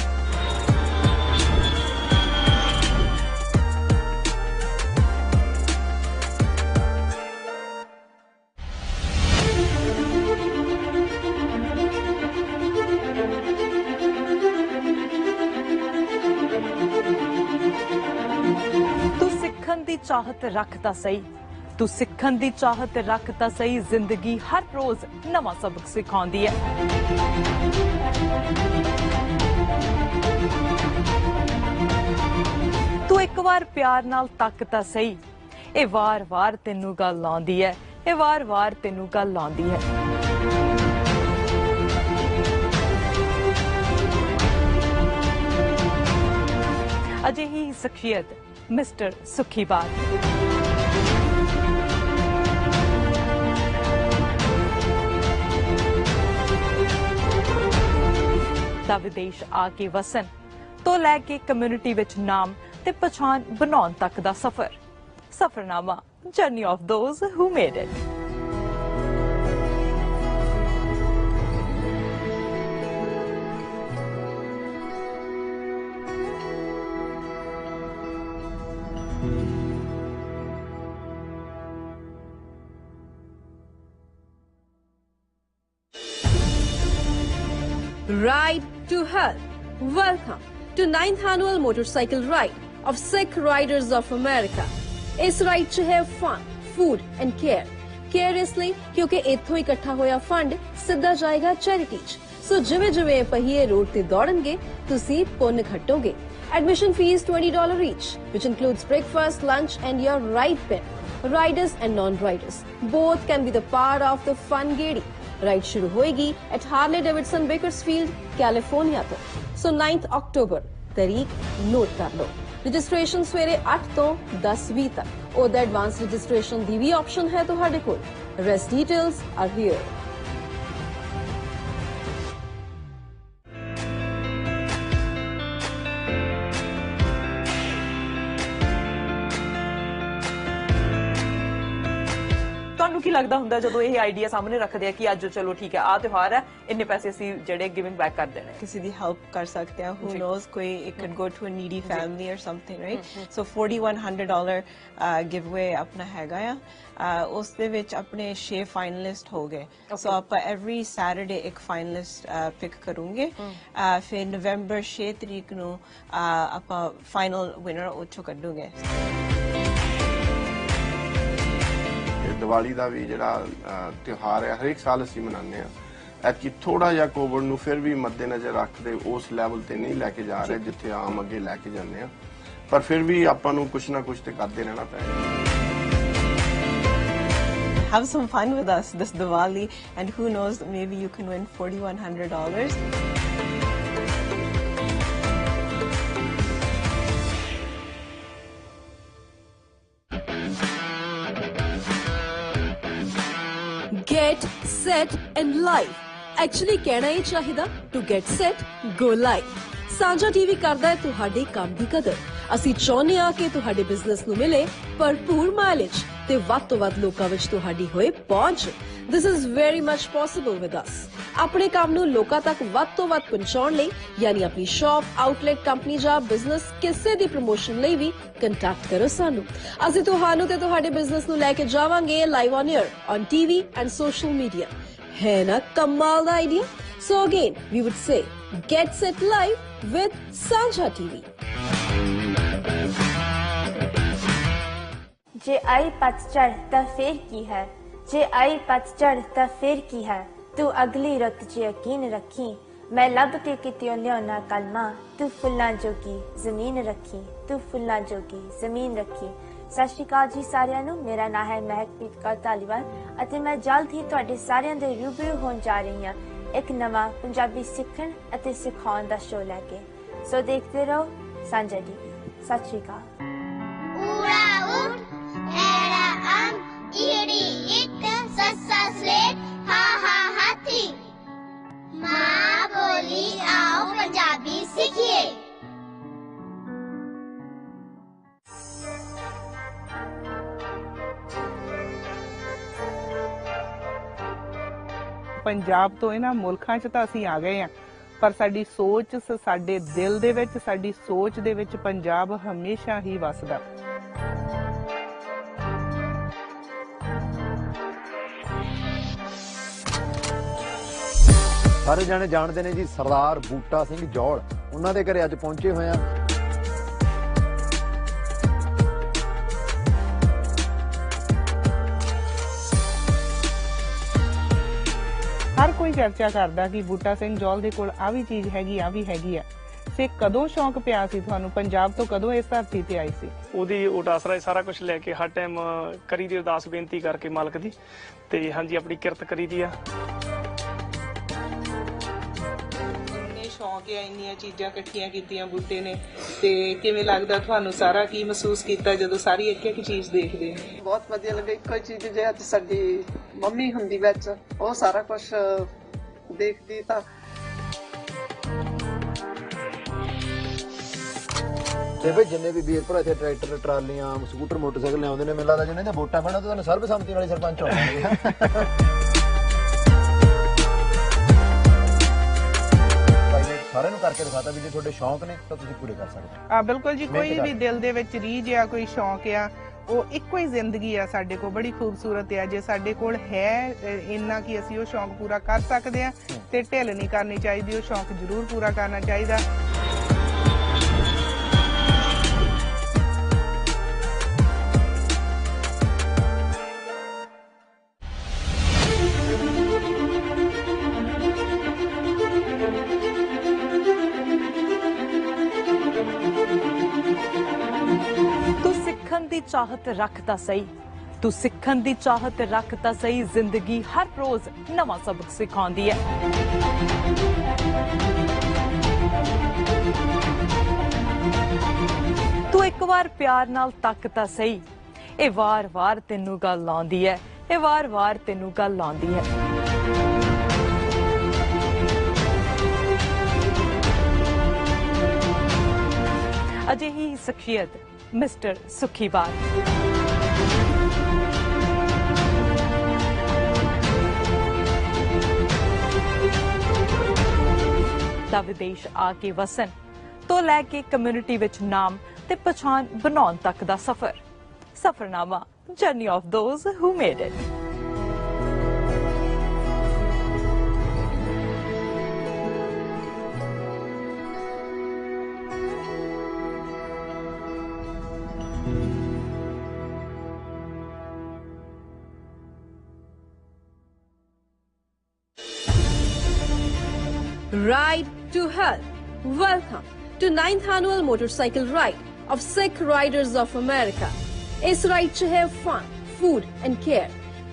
ਦੀ ਚਾਹਤ ਰੱਖਦਾ ਸਹੀ, ਤੂੰ ਸਿੱਖਣ ਦੀ ਚਾਹਤ ਰੱਖਦਾ ਸਹੀ, ਜ਼ਿੰਦਗੀ ਹਰ ਰੋਜ਼ ਨਵਾਂ ਸਬਕ ਸਿਖਾਉਂਦੀ ਹੈ। ਤੂੰ ਇੱਕ ਵਾਰ ਪਿਆਰ ਨਾਲ ਤੱਕ ਤਾਂ ਸਹੀ, ਇਹ ਵਾਰ-ਵਾਰ ਤੈਨੂੰ ਗੱਲ ਆਉਂਦੀ ਹੈ, ਇਹ ਵਾਰ-ਵਾਰ ਤੈਨੂੰ ਗੱਲ ਆਉਂਦੀ ਹੈ। ਅਜਿਹੀ ਸ਼ਖਸੀਅਤ ਮਿਸਟਰ ਸੁਖੀਬਾਦ। ਦਾ ਵਿਦੇਸ਼ ਆ ਕੇ ਵਸਣ ਤੋਂ ਲੈ ਕੇ ਕਮਿਊਨਿਟੀ ਵਿੱਚ ਨਾਮ ਤੇ ਪਛਾਣ ਬਣਾਉਣ ਤੱਕ ਦਾ ਸਫ਼ਰ, ਸਫ਼ਰਨਾਮਾ, journey of those who made it. Ride to Health. Welcome to 9th Annual Motorcycle Ride, of Sikh Riders of America. इस राइड च है fun, food and care. Care इसलिए क्योंकि इत्थों इकट्ठा होया फंड सिद्धा जाएगा चैरिटी च। सो जिवें जिवें पहिए रोड ते दौड़नगे तुसी पुन्न खट्टोगे। Admission fees $20 each, which includes breakfast, lunch and your ride pin. Riders and non-riders both can be the part of the fun gedi. Ride शुरू होएगी at Harley Davidson Bakersfield, California तो। So 9th October तारीख note कर लो। Registration सवेरे 8 तो 10:20 तक। ओदा advance registration दी भी ऑप्शन है तुहाडे कोल। Rest details are here. ਤੁਹਾਨੂੰ ਕੀ ਲੱਗਦਾ ਹੁੰਦਾ ਜਦੋਂ ਇਹ ਆਈਡੀਆ ਸਾਹਮਣੇ ਰੱਖਦੇ ਆ ਕਿ ਅੱਜ ਚਲੋ ਠੀਕ ਹੈ ਆ ਤਿਉਹਾਰ ਹੈ ਇੰਨੇ ਪੈਸੇ ਅਸੀਂ ਜਿਹੜੇ ਗਿਵਿੰਗ ਬੈਕ ਕਰ ਦੇਣੇ ਕਿਸੇ ਦੀ ਹੈਲਪ ਕਰ ਸਕਦੇ ਆ who knows ਕੋਈ it could go to a needy family or something right so $4100 giveaway ਆਪਣਾ ਹੈਗਾ ਆ ਉਸ ਦੇ ਵਿੱਚ ਆਪਣੇ 6 ਫਾਈਨਲਿਸਟ ਹੋ ਗਏ ਸੋ ਆਪਾਂ every Saturday ਇੱਕ ਫਾਈਨਲਿਸਟ ਪਿਕ ਕਰੂੰਗੇ ਫਿਰ ਨਵੰਬਰ 6 ਤਰੀਕ ਨੂੰ ਆਪਾਂ ਫਾਈਨਲ ਵਿਨਰ ਉੱਥੋਂ ਕੱਢੂਗੇ ਦੀਵਾਲੀ ਦਾ ਵੀ ਜਿਹੜਾ ਤਿਉਹਾਰ ਹੈ ਹਰੇਕ ਸਾਲ ਅਸੀਂ ਮਨਾਉਂਦੇ ਆ ਐਤਕੀ ਥੋੜਾ ਜਿਹਾ ਕੋਵਿਡ ਨੂੰ ਫਿਰ ਵੀ ਮੱਦੇਨਜ਼ਰ ਰੱਖਦੇ ਉਸ ਲੈਵਲ ਤੇ ਨਹੀਂ ਲੈ ਕੇ ਜਾ ਰਹੇ ਜਿੱਥੇ ਆਮ ਅੱਗੇ ਲੈ ਕੇ ਜਾਂਦੇ ਆ ਪਰ ਫਿਰ ਵੀ ਆਪਾਂ ਨੂੰ ਕੁਝ ਨਾ ਕੁਝ ਤੇ ਕਰਦੇ ਰਹਿਣਾ ਪੈਣਾ Have some fun with us this Diwali and who knows maybe you can win $4100 Get set and live. Actually कहना ही चाहिदा to get set, go live. ਸਾਂਝਾ ਟੀਵੀ ਕਰਦਾ ਹੈ ਤੁਹਾਡੇ ਕੰਮ ਦੀ ਕਦਰ। ਅਸੀਂ ਚਾਹੁੰਦੇ ਹਾਂ ਕਿ ਤੁਹਾਡੇ ਬਿਜ਼ਨਸ ਨੂੰ ਮਿਲੇ ਭਰਪੂਰ ਮਾਈਲੇਜ ਤੇ ਵੱਧ ਤੋਂ ਵੱਧ ਲੋਕਾਂ ਵਿੱਚ ਤੁਹਾਡੀ ਹੋਏ ਪਹੁੰਚ। This is very much possible with us. ਆਪਣੇ ਕੰਮ ਨੂੰ ਲੋਕਾਂ ਤੱਕ ਵੱਧ ਤੋਂ ਵੱਧ ਪਹੁੰਚਾਉਣ ਲਈ ਯਾਨੀ ਆਪਣੀ ਸ਼ਾਪ, ਆਊਟਲੈਟ, ਕੰਪਨੀ ਜਾਂ ਬਿਜ਼ਨਸ ਕਿਸੇ ਦੀ ਪ੍ਰਮੋਸ਼ਨ ਲਈ ਵੀ ਕੰਟੈਕਟ ਕਰੋ ਸਾਨੂੰ। ਅਸੀਂ ਤੁਹਾਨੂੰ ਤੇ ਤੁਹਾਡੇ ਬਿਜ਼ਨਸ ਨੂੰ ਲੈ ਕੇ ਜਾਵਾਂਗੇ live on air, on TV and social media. ਹੈ ਨਾ ਕਮਾਲ ਦਾ idea? So again, we would say, get set live with Sanjha TV. ਜੇ ਆਈ ਪਤਝੜ ਤਾਂ ਫੇਰ ਕੀ ਹੈ ਜੇ ਆਈ ਪਤਝੜ ਤਾਂ ਫੇਰ ਕੀ ਹੈ ਤੂੰ ਅਗਲੀ ਰੁੱਤ 'ਚ ਯਕੀਨ ਰੱਖੀ ਮੈਂ ਲੱਭ ਕੇ ਕਿਤਿਓਂ ਲਿਆਉਣਾ ਕਲਮਾਂ ਤੂੰ ਫੁੱਲਾਂ ਜੋਗੀ ਜ਼ਮੀਨ ਰੱਖੀ ਤੂੰ ਫੁੱਲਾਂ ਜੋਗੀ ਜ਼ਮੀਨ ਰੱਖੀ। ਸਤਿ ਸ਼੍ਰੀ ਅਕਾਲ ਜੀ ਸਾਰਿਆਂ ਨੂੰ। ਮੇਰਾ ਨਾਮ ਹੈ ਮਹਿਕਪ੍ਰੀਤ ਕੌਰ ਧਾਲੀਵਾਲ ਅਤੇ ਮੈਂ ਜਲਦ ਹੀ ਤੁਹਾਡੇ ਸਾਰਿਆਂ ਦੇ ਰੂਬਰੂ ਹੋਣ ਜਾ ਰਹੀ ਹਾਂ ਇੱਕ ਨਵਾਂ ਪੰਜਾਬੀ ਸਿੱਖਣ ਅਤੇ ਸਿਖਾਉਣ ਦਾ ਸ਼ੋਅ ਲੈ ਕੇ। ਸੋ ਦੇਖਦੇ ਰਹੋ ਸਾਂਝਾ ਟੀਵੀ। ਸਤਿ ਸ਼੍ਰੀ ਅਕਾਲ। माँ बोली आओ पंजाबी सीखिए। ਪੰਜਾਬ ਤੋਂ ਇਹਨਾਂ ਮੁਲਕਾਂ 'ਚ ਤਾਂ ਅਸੀਂ ਆ ਗਏ ਆ ਪਰ ਸਾਡੀ ਸੋਚ ਸਾਡੇ ਦਿਲ ਦੇ ਵਿੱਚ ਸਾਡੀ ਸੋਚ ਦੇ ਵਿੱਚ ਪੰਜਾਬ ਹਮੇਸ਼ਾ ਹੀ ਵਸਦਾ। ਸਾਰੇ ਜਾਣੇ ਜਾਣਦੇ ਨੇ ਜੀ ਸਰਦਾਰ ਬੂਟਾ ਸਿੰਘ ਜੌਲ ਉਹਨਾਂ ਦੇ ਘਰੇ ਅੱਜ ਪਹੁੰਚੇ ਹੋਏ ਆ। ਹਰ ਕੋਈ ਚਰਚਾ ਕਰਦਾ ਕਿ ਬੂਟਾ ਸਿੰਘ ਜੌਲ ਦੇ ਕੋਲ ਆ ਵੀ ਚੀਜ਼ ਹੈਗੀ ਆ ਵੀ ਹੈਗੀ ਆ। ਸੇ ਕਦੋਂ ਸ਼ੌਂਕ ਪਿਆ ਸੀ ਤੁਹਾਨੂੰ ਪੰਜਾਬ ਤੋਂ ਕਦੋਂ ਇਸ ਧਰਤੀ ਤੇ ਆਈ ਸੀ? ਉਹਦੀ ਓਟ ਆਸਰਾ ਸਾਰਾ ਕੁਝ ਲੈ ਕੇ ਹਰ ਟਾਈਮ ਕਰੀ ਦੀ ਅਰਦਾਸ ਬੇਨਤੀ ਕਰਕੇ ਮਾਲਕ ਦੀ ਤੇ ਹਾਂਜੀ ਆਪਣੀ ਕਿਰਤ ਕਰੀ ਦੀ ਆ। ਸ਼ੌਂਕ ਹੈ ਇੰਨੀਆਂ ਚੀਜ਼ਾਂ ਇਕੱਠੀਆਂ ਕੀਤੀਆਂ ਬੂਟੇ ਨੇ ਤੇ ਕਿਵੇਂ ਲੱਗਦਾ ਤੁਹਾਨੂੰ ਸਾਰਾ ਕੀ ਮਹਿਸੂਸ ਕੀਤਾ ਜਦੋਂ ਸਾਰੀ ਇੱਕ ਇੱਕ ਚੀਜ਼ ਦੇਖਦੇ ਆ? ਬਹੁਤ ਵਧੀਆ ਲੱਗਾ। ਇੱਕੋ ਚੀਜ਼ ਜੇ ਅੱਜ ਸਾਡੀ ਮੰਮੀ ਹੁੰਦੀ ਵਿੱਚ ਉਹ ਸਾਰਾ ਕੁਝ ਦੇਖਦੀ ਤਾਂ ਤੇ ਬਈ ਜਿੰਨੇ ਵੀ ਵੀਰ ਭਰਾ ਇੱਥੇ ਟਰੈਕਟਰ ਟਰਾਲੀਆਂ ਸਕੂਟਰ ਮੋਟਰਸਾਈਕਲ ਲਿਆਉਂਦੇ ਨੇ ਮੈਨੂੰ ਲੱਗਦਾ ਜਿਹਨਾਂ ਦੀਆਂ ਵੋਟਾਂ ਪੈਣਾ ਤੁਹਾਨੂੰ ਸਰਬਸੰਮਤੀ ਵਾਲੇ ਸਰਪੰਚ ਹੋਣਗੇ। ਸਾਰਿਆਂ ਨੂੰ ਕਰਕੇ ਦਿਖਾਤਾ ਵੀ ਜੇ ਤੁਹਾਡੇ ਸ਼ੌਂਕ ਨੇ ਤਾਂ ਤੁਸੀਂ ਪੂਰੇ ਕਰ ਸਕਦੇ ਹੋ। ਬਿਲਕੁਲ ਜੀ। ਕੋਈ ਵੀ ਦਿਲ ਦੇ ਵਿੱਚ ਰੀਝ ਆ ਕੋਈ ਸ਼ੌਂਕ ਆ ਉਹ ਇੱਕੋ ਹੀ ਜ਼ਿੰਦਗੀ ਆ ਸਾਡੇ ਕੋਲ ਬੜੀ ਖੂਬਸੂਰਤ ਆ। ਜੇ ਸਾਡੇ ਕੋਲ ਹੈ ਇੰਨਾ ਕਿ ਅਸੀਂ ਉਹ ਸ਼ੌਂਕ ਪੂਰਾ ਕਰ ਸਕਦੇ ਆ ਤੇ ਢਿੱਲ ਨਹੀਂ ਕਰਨੀ ਚਾਹੀਦੀ। ਉਹ ਸ਼ੌਂਕ ਜ਼ਰੂਰ ਪੂਰਾ ਕਰਨਾ ਚਾਹੀਦਾ। ਚਾਹਤ ਰੱਖ ਤਾਂ ਸਹੀ, ਤੂੰ ਸਿੱਖਣ ਦੀ ਚਾਹਤ ਰੱਖ ਤਾਂ ਸਹੀ, ਜ਼ਿੰਦਗੀ ਹਰ ਰੋਜ਼ ਨਵਾਂ ਸਬਕ ਸਿਖਾਉਂਦੀ ਹੈ। ਤੂੰ ਇੱਕ ਵਾਰ ਪਿਆਰ ਨਾਲ ਤੱਕ ਤਾਂ ਸਹੀ, ਇਹ ਵਾਰ-ਵਾਰ ਤੈਨੂੰ ਗੱਲ ਆਉਂਦੀ ਹੈ, ਇਹ ਵਾਰ-ਵਾਰ ਤੈਨੂੰ ਗੱਲ ਆਉਂਦੀ ਹੈ। ਅਜਿਹੀ ਸ਼ਖਸੀਅਤ ਮਿਸਟਰ ਸੁਖੀਵਾਲ। ਦਾ ਵਿਦੇਸ਼ ਆ ਕੇ ਵਸਣ ਤੋਂ ਲੈ ਕੇ ਕਮਿਊਨਿਟੀ ਵਿੱਚ ਨਾਮ ਤੇ ਪਛਾਣ ਬਣਾਉਣ ਤੱਕ ਦਾ ਸਫ਼ਰ, ਸਫ਼ਰਨਾਮਾ journey of those who made it. Ride to Health. Welcome to 9th Annual Motorcycle Ride of Sikh Riders of America. ਇਸ ਰਾਈਡ 'ਚ ਹੈ ਫਨ, ਫੂਡ ਐਂਡ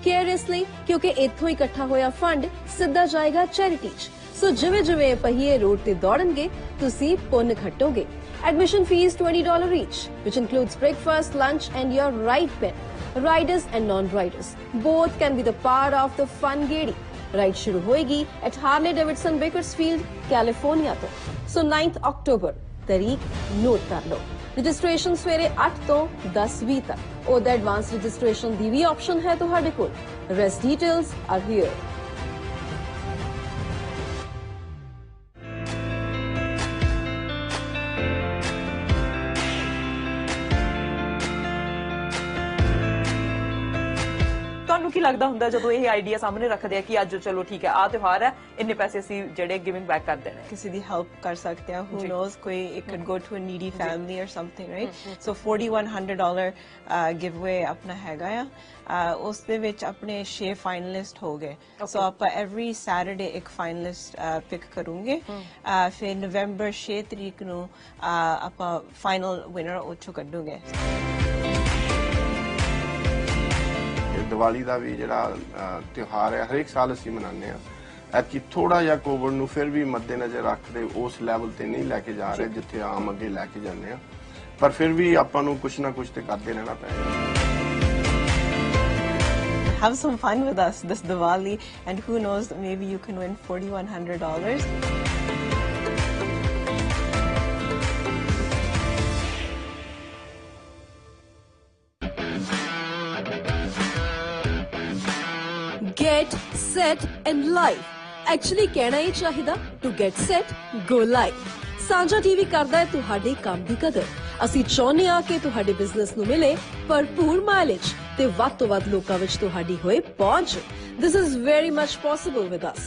ਕੇਅਰ ਇਸ ਲਈ ਕਿਉਂਕਿ ਇੱਥੋਂ ਇਕੱਠਾ ਹੋਇਆ ਫੰਡ ਸਿੱਧਾ ਜਾਏਗਾ ਚੈਰਿਟੀ 'ਚ। ਸੋ ਜਿਵੇਂ ਜਿਵੇਂ ਪਹੀਏ ਰੋਡ ਤੇ ਦੌੜਨਗੇ ਤੁਸੀਂ ਪੁੰਨ ਖੱਟੋਗੇ। Admission fees $20 each, which includes breakfast, lunch and your ride pen. Riders and non-riders both can be the part of the fun gedi. Ride shuru hoegi at Harley Davidson Bakersfield, California to. So 9th October, tareekh note kar lo. Registration ਸਵੇਰੇ 8 ਤੋਂ 10:20 ਤੱਕ। ਉਹਦਾ advanced registration ਦੀ ਵੀ option ਹੈ ਤੁਹਾਡੇ ਕੋਲ। Rest details are here. ਤੁਹਾਨੂੰ ਕੀ ਲੱਗਦਾ ਹੁੰਦਾ ਜਦੋਂ ਇਹ ਆਈਡੀਆ ਸਾਹਮਣੇ ਰੱਖਦੇ ਆ ਕਿ ਅੱਜ ਚਲੋ ਠੀਕ ਹੈ ਆ ਤਿਉਹਾਰ ਹੈ, ਇੰਨੇ ਪੈਸੇ ਅਸੀਂ ਜਿਹੜੇ ਗਿਵਿੰਗ ਬੈਕ ਕਰ ਦੇਣੇ, ਕਿਸੇ ਦੀ ਹੈਲਪ ਕਰ ਸਕਦੇ ਆ, who knows, ਕੋਈ it could go to a needy family or something, right? So $4,100 giveaway ਆਪਣਾ ਹੈਗਾ ਆ। ਉਸ ਦੇ ਵਿੱਚ ਆਪਣੇ 6 ਫਾਈਨਲਿਸਟ ਹੋ ਗਏ। ਸੋ ਆਪਾਂ every Saturday ਇੱਕ ਫਾਈਨਲਿਸਟ ਪਿਕ ਕਰੂੰਗੇ। ਫਿਰ ਨਵੰਬਰ 6 ਤਰੀਕ ਨੂੰ ਆਪਾਂ ਫਾਈਨਲ ਵਿਨਰ ਉਹ ਚੋਂ ਕੱਢੂਗੇ। ਦੀਵਾਲੀ ਦਾ ਵੀ ਜਿਹੜਾ ਤਿਉਹਾਰ ਹੈ ਹਰੇਕ ਸਾਲ ਅਸੀਂ ਮਨਾਉਂਦੇ ਹਾਂ। ਐਤਕੀ ਥੋੜਾ ਜਿਹਾ ਕੋਵਿਡ ਨੂੰ ਫਿਰ ਵੀ ਮੱਦੇਨਜ਼ਰ ਰੱਖਦੇ ਉਸ ਲੈਵਲ ਤੇ ਨਹੀਂ ਲੈ ਕੇ ਜਾ ਰਹੇ ਜਿੱਥੇ ਆਮ ਅੱਗੇ ਲੈ ਕੇ ਜਾਂਦੇ ਆ, ਪਰ ਫਿਰ ਵੀ ਆਪਾਂ ਨੂੰ ਕੁਛ ਨਾ ਕੁਛ ਤੇ ਕਰਦੇ ਰਹਿਣਾ ਪਏਗਾ। Have some fun with us this Diwali and who knows, maybe you can win $4,100. Get set and live. Actually ਕਹਿਣਾ ਹੀ ਚਾਹੀਦਾ to get set go live. ਸਾਂਝਾ ਟੀਵੀ ਕਰਦਾ ਹੈ ਤੁਹਾਡੇ ਕੰਮ ਦੀ ਕਦਰ। ਅਸੀਂ ਚਾਹੁੰਦੇ ਹਾਂ ਕਿ ਤੁਹਾਡੇ ਬਿਜ਼ਨਸ ਨੂੰ ਮਿਲੇ ਭਰਪੂਰ ਮਾਈਲੇਜ ਤੇ ਵੱਧ ਤੋਂ ਵੱਧ ਲੋਕਾਂ ਵਿੱਚ ਤੁਹਾਡੀ ਹੋਏ ਪਹੁੰਚ। This is very much possible with us.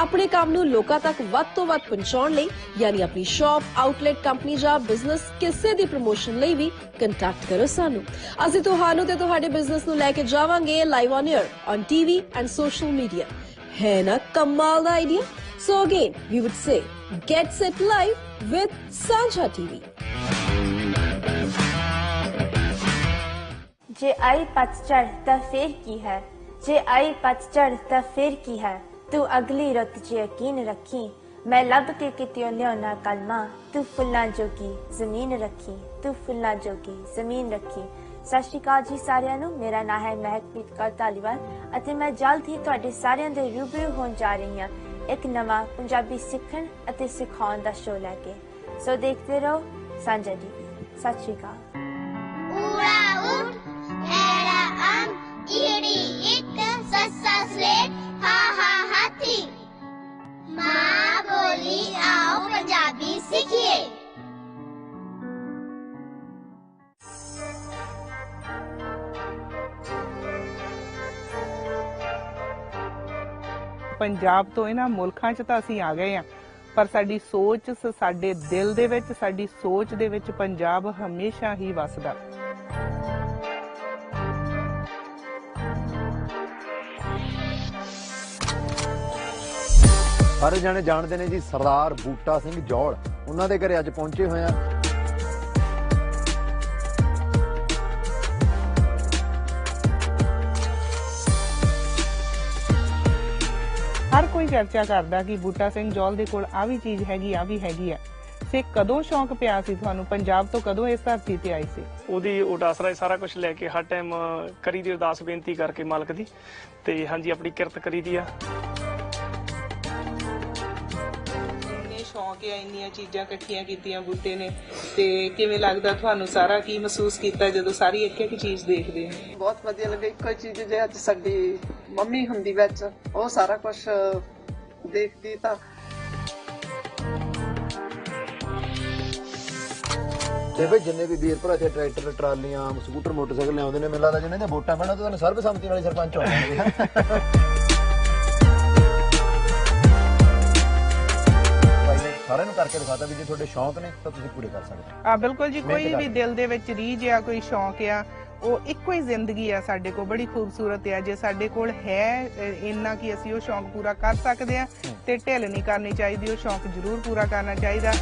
ਆਪਣੇ ਕੰਮ ਨੂੰ ਲੋਕਾਂ ਤੱਕ ਵੱਧ ਤੋਂ ਵੱਧ ਪਹੁੰਚਾਉਣ ਲਈ ਯਾਨੀ ਆਪਣੀ ਸ਼ਾਪ, ਆਊਟਲੈਟ, ਕੰਪਨੀ ਜਾਂ ਬਿਜ਼ਨਸ ਕਿਸੇ ਦੀ ਪ੍ਰਮੋਸ਼ਨ ਲਈ ਵੀ ਕੰਟੈਕਟ ਕਰੋ ਸਾਨੂੰ। ਅਸੀਂ ਤੁਹਾਨੂੰ ਤੇ ਤੁਹਾਡੇ ਬਿਜ਼ਨਸ ਨੂੰ ਲੈ ਕੇ ਜਾਵਾਂਗੇ live on air, on TV and social media. ਹੈ ਨਾ ਕਮਾਲ ਦਾ idea? So again, we would say, get set live with Sanjha TV. ਜੇ ਆਈ ਪਤਝੜ ਤਾਂ ਫੇਰ ਕੀ ਹੈ, ਜੇ ਆਈ ਪਤਝੜ ਤਾਂ ਫੇਰ ਕੀ ਹੈ, ਤੂੰ ਅਗਲੀ ਰੁੱਤ 'ਚ ਯਕੀਨ ਰੱਖੀ, ਮੈਂ ਲੱਭ ਕੇ ਕਿਤਿਓਂ ਲਿਆਉਣਾ ਕਲਮਾਂ, ਤੂੰ ਫੁੱਲਾਂ ਜੋਗੀ ਜ਼ਮੀਨ ਰੱਖੀ, ਤੂੰ ਫੁੱਲਾਂ ਜੋਗੀ ਜ਼ਮੀਨ ਰੱਖੀ। ਸਤਿ ਸ਼੍ਰੀ ਅਕਾਲ ਜੀ ਸਾਰਿਆਂ ਨੂੰ, ਮੇਰਾ ਨਾਮ ਹੈ ਮਹਿਕਪ੍ਰੀਤ ਕੌਰ ਧਾਲੀਵਾਲ ਅਤੇ ਮੈਂ ਜਲਦ ਹੀ ਤੁਹਾਡੇ ਸਾਰਿਆਂ ਦੇ ਰੂਬਰੂ ਹੋਣ ਜਾ ਰਹੀ ਹਾਂ ਇੱਕ ਨਵਾਂ ਪੰਜਾਬੀ ਸਿੱਖਣ ਅਤੇ ਸਿਖਾਉਣ ਦਾ ਸ਼ੋਅ ਲੈ ਕੇ। ਸੋ ਦੇਖਦੇ ਰਹੋ ਸਾਂਝਾ ਟੀਵੀ। ਸਤਿ ਸ਼੍ਰੀ ਅਕਾਲ। माँ बोली आओ पंजाबी सीखिए। ਪੰਜਾਬ ਤੋਂ ਇਹਨਾਂ ਮੁਲਕਾਂ 'ਚ ਤਾਂ ਅਸੀਂ ਆ ਗਏ ਆ, ਪਰ ਸਾਡੀ ਸੋਚ, ਸਾਡੇ ਦਿਲ ਦੇ ਵਿੱਚ, ਸਾਡੀ ਸੋਚ ਦੇ ਵਿੱਚ ਪੰਜਾਬ ਹਮੇਸ਼ਾ ਹੀ ਵਸਦਾ। ਸਾਰੇ ਜਾਣੇ ਜਾਣਦੇ ਨੇ ਜੀ ਸਰਦਾਰ ਬੂਟਾ ਸਿੰਘ ਜੌਲ, ਉਹਨਾਂ ਦੇ ਘਰੇ ਅੱਜ ਪਹੁੰਚੇ ਹੋਏ ਆ। ਹਰ ਕੋਈ ਚਰਚਾ ਕਰਦਾ ਕਿ ਬੂਟਾ ਸਿੰਘ ਜੌਲ ਦੇ ਕੋਲ ਆ ਵੀ ਚੀਜ਼ ਹੈਗੀ ਆ ਵੀ ਹੈਗੀ ਆ ਸੇ ਕਦੋਂ ਸ਼ੌਂਕ ਪਿਆ ਸੀ ਤੁਹਾਨੂੰ ਪੰਜਾਬ ਤੋਂ ਕਦੋਂ ਇਸ ਧਰਤੀ ਤੇ ਆਈ ਸੀ ਉਹਦੀ ਉਡਾਸਰਾ ਸਾਰਾ ਕੁਝ ਲੈ ਕੇ ਹਰ ਟਾਈਮ ਕਰੀ ਦੀ ਅਰਦਾਸ ਬੇਨਤੀ ਕਰਕੇ ਮਾਲਕ ਦੀ ਤੇ ਹਾਂਜੀ ਆਪਣੀ ਕਿਰਤ ਕਰੀ ਦੀ ਆ ਸ਼ੌਂਕ ਹੈ ਇੰਨੀਆਂ ਚੀਜ਼ਾਂ ਇਕੱਠੀਆਂ ਕੀਤੀਆਂ ਬੂਟੇ ਨੇ ਤੇ ਕਿਵੇਂ ਲੱਗਦਾ ਤੁਹਾਨੂੰ ਸਾਰਾ ਕੀ ਮਹਿਸੂਸ ਕੀਤਾ ਜਦੋਂ ਸਾਰੀ ਇੱਕ ਇੱਕ ਚੀਜ਼ ਦੇਖਦੇ ਆ ਬਹੁਤ ਵਧੀਆ ਲੱਗਾ ਇੱਕੋ ਚੀਜ਼ ਜੇ ਅੱਜ ਸਾਡੀ ਮੰਮੀ ਹੁੰਦੀ ਵਿੱਚ ਉਹ ਸਾਰਾ ਕੁਝ ਦੇਖਦੀ ਤਾਂ ਤੇ ਵੀ ਜਿੰਨੇ ਵੀ ਵੀਰ ਭਰਾ ਇੱਥੇ ਟਰੈਕਟਰ ਟਰਾਲੀਆਂ ਸਕੂਟਰ ਮੋਟਰਸਾਈਕਲ ਲਿਆਉਂਦੇ ਨੇ ਮੈਨੂੰ ਲੱਗਦਾ ਜਿਹਨਾਂ ਦੀਆਂ ਵੋਟਾਂ ਪੈਣਾ ਤਾਂ ਸਰਬਸੰਮਤੀ ਨਾਲ ਸਰਪੰਚ ਹੋਣਗੇ ਸਾਰਿਆਂ ਨੂੰ ਕਰਕੇ ਦਿਖਾਤਾ ਵੀ ਜੇ ਤੁਹਾਡੇ ਸ਼ੌਂਕ ਨੇ ਤਾਂ ਤੁਸੀਂ ਪੂਰੇ ਕਰ ਸਕਦੇ ਆ ਬਿਲਕੁਲ ਜੀ ਕੋਈ ਵੀ ਦਿਲ ਦੇ ਵਿੱਚ ਰੀਝ ਆ ਕੋਈ ਸ਼ੌਂਕ ਆ ਉਹ ਇੱਕੋ ਹੀ ਜ਼ਿੰਦਗੀ ਆ ਸਾਡੇ ਕੋਲ ਬੜੀ ਖੂਬਸੂਰਤ ਆ ਜੇ ਸਾਡੇ ਕੋਲ ਹੈ ਇੰਨਾ ਕਿ ਅਸੀਂ ਉਹ ਸ਼ੌਂਕ ਪੂਰਾ ਕਰ ਸਕਦੇ ਆ ਤੇ ਢਿੱਲ ਨਹੀਂ ਕਰਨੀ ਚਾਹੀਦੀ ਉਹ ਸ਼ੌਂਕ ਜ਼ਰੂਰ ਪੂਰਾ ਕਰਨਾ ਚਾਹੀਦਾ